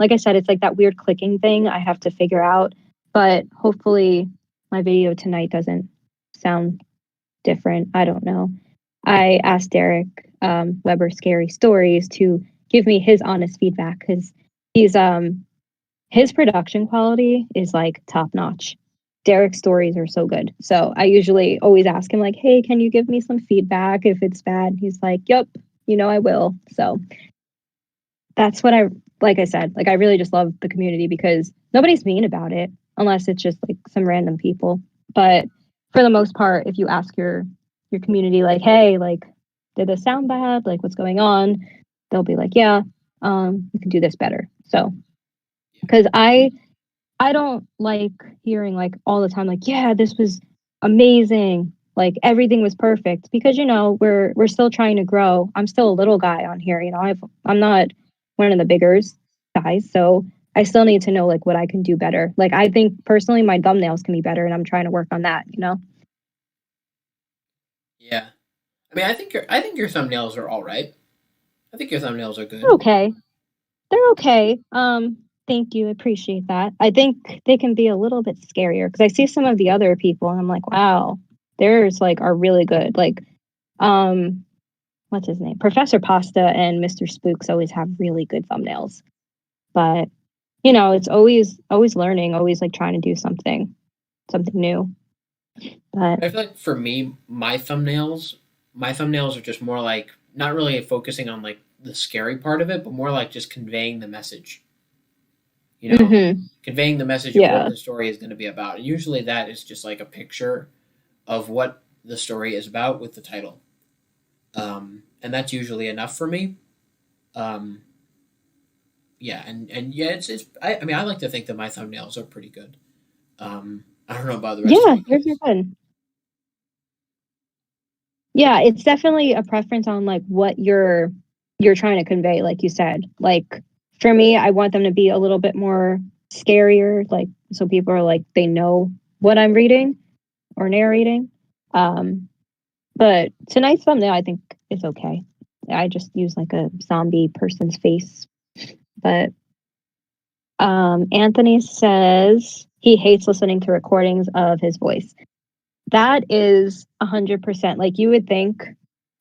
Like I said, it's like that weird clicking thing I have to figure out, but hopefully my video tonight doesn't sound different. I don't know. I asked Derek Weber Scary Stories to give me his honest feedback because he's his production quality is like top notch. Derek's stories are so good. So I usually always ask him like, "Hey, can you give me some feedback if it's bad?" He's like, "Yep, I will." So that's what I like I said, like I really just love the community because nobody's mean about it unless it's just like some random people. But for the most part, if you ask your community like, "Hey, like did this sound bad? Like what's going on?" They'll be like, "Yeah, you can do this better." So, cuz I don't like hearing like all the time like, "Yeah, this was amazing. Like everything was perfect." Because we're still trying to grow. I'm still a little guy on here, I'm not one of the bigger guys, so I still need to know like what I can do better. Like I think personally my thumbnails can be better and I'm trying to work on that. Yeah. I mean, I think your thumbnails are all right. I think your thumbnails are They're good. okay. They're okay. Thank you. I appreciate that. I think they can be a little bit scarier because I see some of the other people and I'm like, wow, theirs like are really good. Like um what's his name? Professor Pasta and Mr. Spooks always have really good thumbnails. But it's always learning, always like trying to do something new. But I feel like for me, my thumbnails are just more like not really focusing on like the scary part of it, but more like just conveying the message. You know, conveying the message of what yeah. the story is going to be about. And usually that is just like a picture of what the story is about with the title. And that's usually enough for me. Um, yeah, and yeah, I mean, I like to think that my thumbnails are pretty good. I don't know about the rest of Yeah, you yours are guys. good. Yeah, it's definitely a preference on like what you're trying to convey, like you said. Like for me, I want them to be a little bit more scarier, like so people are like they know what I'm reading or narrating. Um, but tonight's thumbnail I think is okay. I just use like a zombie person's face. But Anthony says he hates listening to recordings of his voice. That is 100%. Like you would think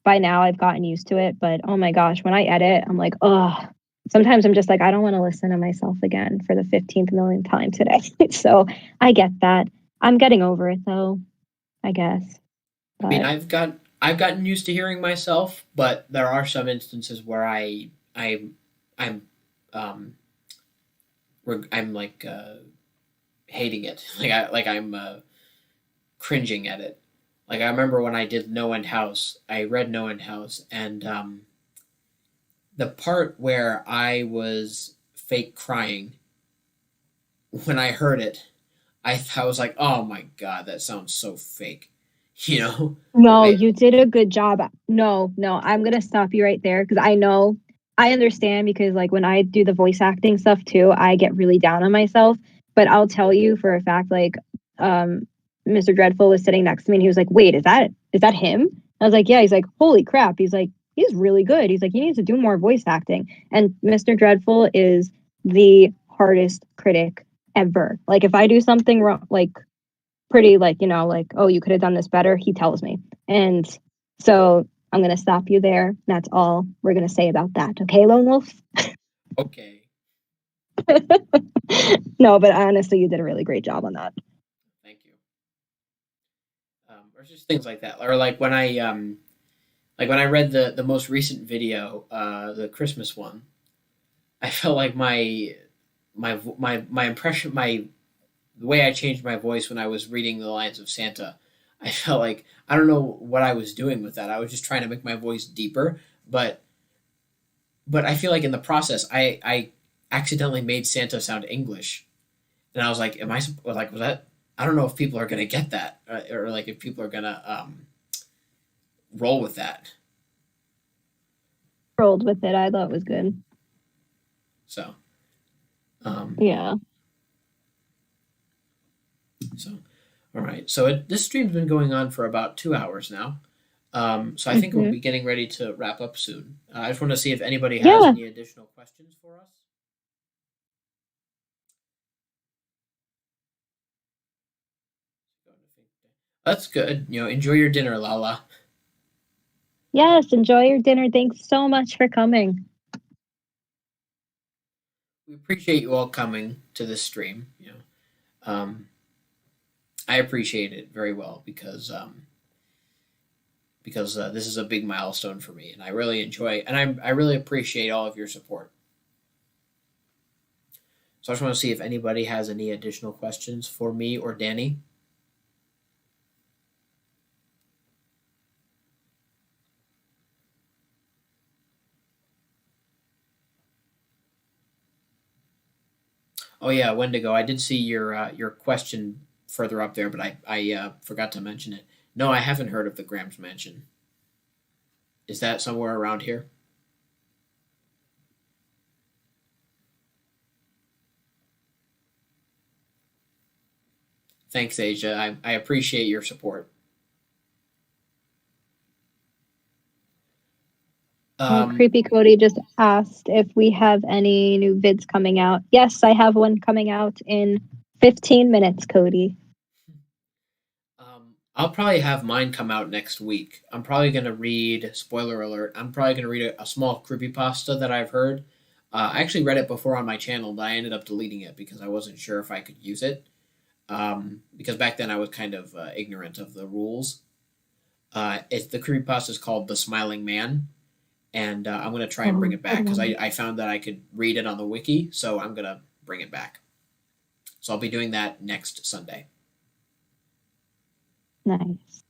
by now I've gotten used to it, but oh my gosh, when I edit, I'm like, oh, sometimes I'm just like, I don't want to listen to myself again for the 15th millionth time today. So I get that. I'm getting over it though, I guess. I mean, But I've gotten used to hearing myself, but there are some instances where I'm um I'm like hating it. I'm cringing at it. Like I remember when I did No End House, I read No End House, and the part where I was fake crying when I heard it, I was like, oh my god, that sounds so fake. You know, no, I you did a good job. No, I'm gonna stop you right there because I understand because like when I do the voice acting stuff too, I get really down on myself. But I'll tell you for a fact, like, Mr. Dreadful was sitting next to me and he was like, "Wait, is that him?" I was like, "Yeah." He's like, "Holy crap!" He's like, "He's really good." He's like, "He needs to do more voice acting." And Mr. Dreadful is the hardest critic ever. Like if I do something wrong, like pretty like like, oh, you could have done this better, he tells me. And so I'm going to stop you there. That's all we're going to say about that, okay, Lone Wolf? okay, No, but honestly you did a really great job on that. thank you. Or just things like that, or like when I read the most recent video, the Christmas one, I felt like my impression my the way I changed my voice when I was reading the lines of Santa. I felt like I don't know what I was doing with that. I was just trying to make my voice deeper, but I feel like in the process, I accidentally made Santa sound English, and I was like, was that? I don't know if people are gonna get that, or like if people are gonna roll with that. Rolled with it. I thought it was good. So, um, Yeah. so all right. So this stream's been going on for about 2 hours now. So I think we'll Hmm. be getting ready to wrap up soon. I just want to see if anybody has Yeah. any additional questions for us. That's good. Enjoy your dinner, Lala. Yes. Enjoy your dinner. Thanks so much for coming. We appreciate you all coming to this stream. Um, I appreciate it very well because this is a big milestone for me, and I really enjoy and I really appreciate all of your support. So I just want to see if anybody has any additional questions for me or Danie. Oh yeah, Wendigo, I did see your question further up there, but I forgot to mention it. No, I haven't heard of the Grams Mansion. Is that somewhere around here? Thanks, Asia. I appreciate your support. Um, Creepy Cody just asked if we have any new vids coming out. Yes, I have one coming out in 15 minutes, Cody. I'll probably have mine come out next week. I'm probably going to read, spoiler alert, I'm probably going to read a small creepypasta that I've heard. I actually read it before on my channel, but I ended up deleting it because I wasn't sure if I could use it. Because back then I was kind of ignorant of the rules. The creepypasta is called The Smiling Man, and I'm going to try and bring Oh, it good back because one. I found that I could read it on the wiki, so I'm going to bring it back. So I'll be doing that next Sunday. Nice.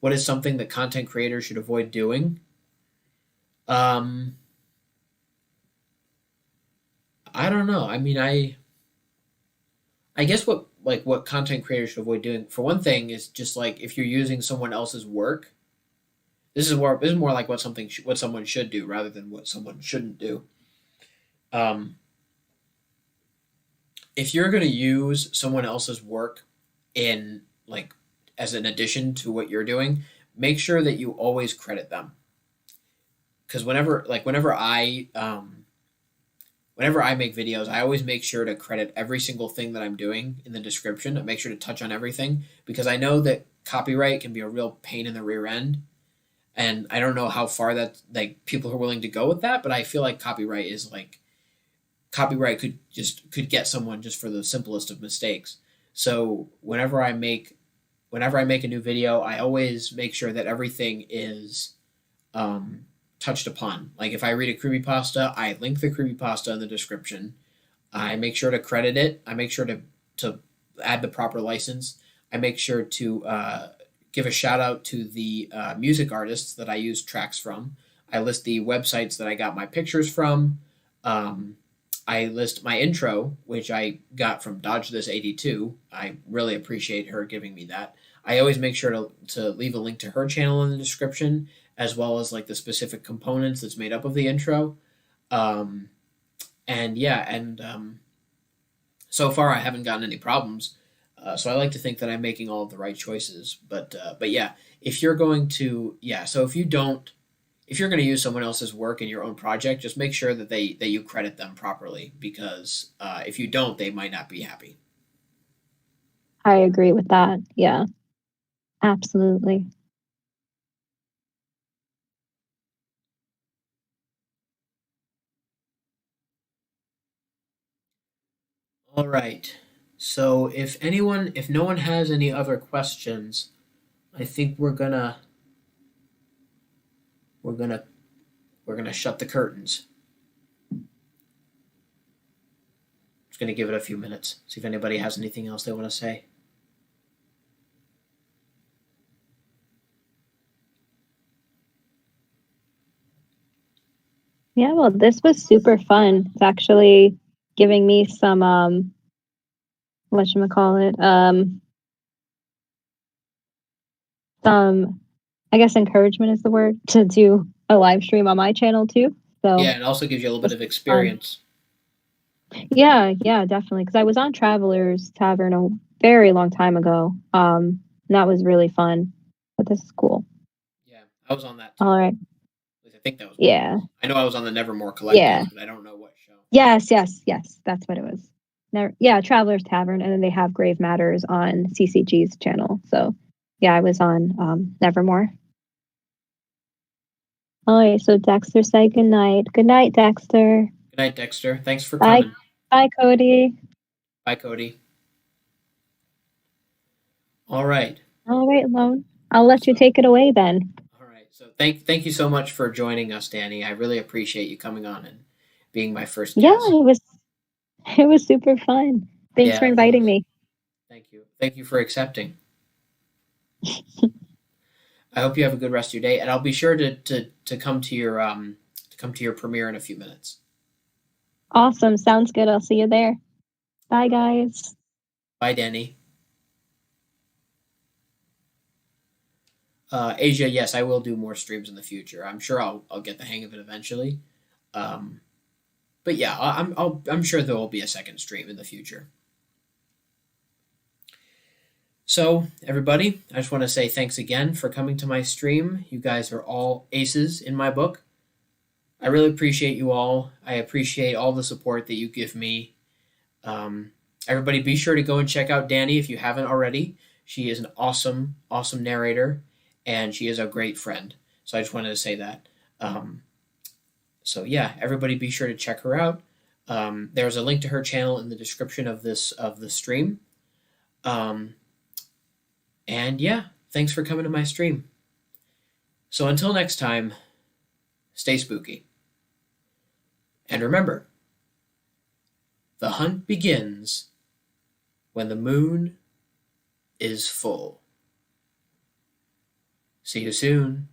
What is something that content creators should avoid doing? Um, I don't know. I mean, I guess what content creators should avoid doing for one thing is just like if you're using someone else's work. This is more like what someone should do rather than what someone shouldn't do. Um, if you're going to use someone else's work in like as an addition to what you're doing, make sure that you always credit them. Because whenever I make videos, I always make sure to credit every single thing that I'm doing in the description. I make sure to touch on everything because I know that copyright can be a real pain in the rear end, and I don't know how far that like people are willing to go with that. But I feel like copyright could get someone just for the simplest of mistakes. So whenever I make a new video, I always make sure that everything is um, touched upon. Like if I read a creepypasta, I link the creepypasta in the description. I make sure to credit it. I make sure to add the proper license. I make sure to give a shout out to the music artists that I use tracks from. I list the websites that I got my pictures from. Um, I list my intro, which I got from Dodge This 82. I really appreciate her giving me that. I always make sure to leave a link to her channel in the description, as well as like the specific components that's made up of the intro. Um, and yeah, and so far I haven't gotten any problems. So I like to think that I'm making all of the right choices. But yeah, if you're going to yeah, so if you're going to use someone else's work in your own project, just make sure that you credit them properly because if you don't, they might not be happy. I agree with that. Yeah, absolutely. All right. So if no one has any other questions, I think we're gonna we're gonna shut the curtains. Just gonna give it a few minutes. See if anybody has anything else they want to say. Yeah, well, this was super fun. It's actually giving me some whatchamacallit, some, I guess encouragement is the word, to do a live stream on my channel too. So Yeah, and it also gives you a little bit this of is fun. experience. Yeah, yeah, definitely. Because I was on Traveler's Tavern a very long time ago. And that was really fun. But this is cool. Yeah, I was on that too. All right. At least I think that was what it Yeah. was. I know I was on the Nevermore Yeah. Collectives, but I don't know what show. Yes, yes, yes. That's what it was. Yeah, Traveler's Tavern, and then they have Grave Matters on CCG's channel. So yeah, I was on Nevermore. All right, so Dexter said good night. Good night, Dexter. Good night, Dexter. Thanks for Bye. coming. Bye, Cody. Bye, Cody. All right. All right, Lone. I'll let you So, take it away then. all right. So thank you so much for joining us, Danie. I really appreciate you coming on and being my first Yeah, guest. it was super fun. Thanks for Yeah, it inviting was. me. Thank you. Thank you for accepting. I hope you have a good rest of your day, and I'll be sure to come to your premiere in a few minutes. Awesome. Sounds good. I'll see you there. Bye, guys. Bye, Danie. Asia, yes, I will do more streams in the future. I'm sure I'll get the hang of it eventually. Um, but yeah, I'm sure there will be a second stream in the future. So everybody, I just want to say thanks again for coming to my stream. You guys are all aces in my book. I really appreciate you all. I appreciate all the support that you give me. Um, Everybody, be sure to go and check out Danie if you haven't already. She is an awesome, awesome narrator, and she is a great friend. So I just wanted to say that. Um, so yeah, everybody, be sure to check her out. There's a link to her channel in the description of the stream. Um, and yeah, thanks for coming to my stream. So until next time, stay spooky. And remember, the hunt begins when the moon is full. See you soon.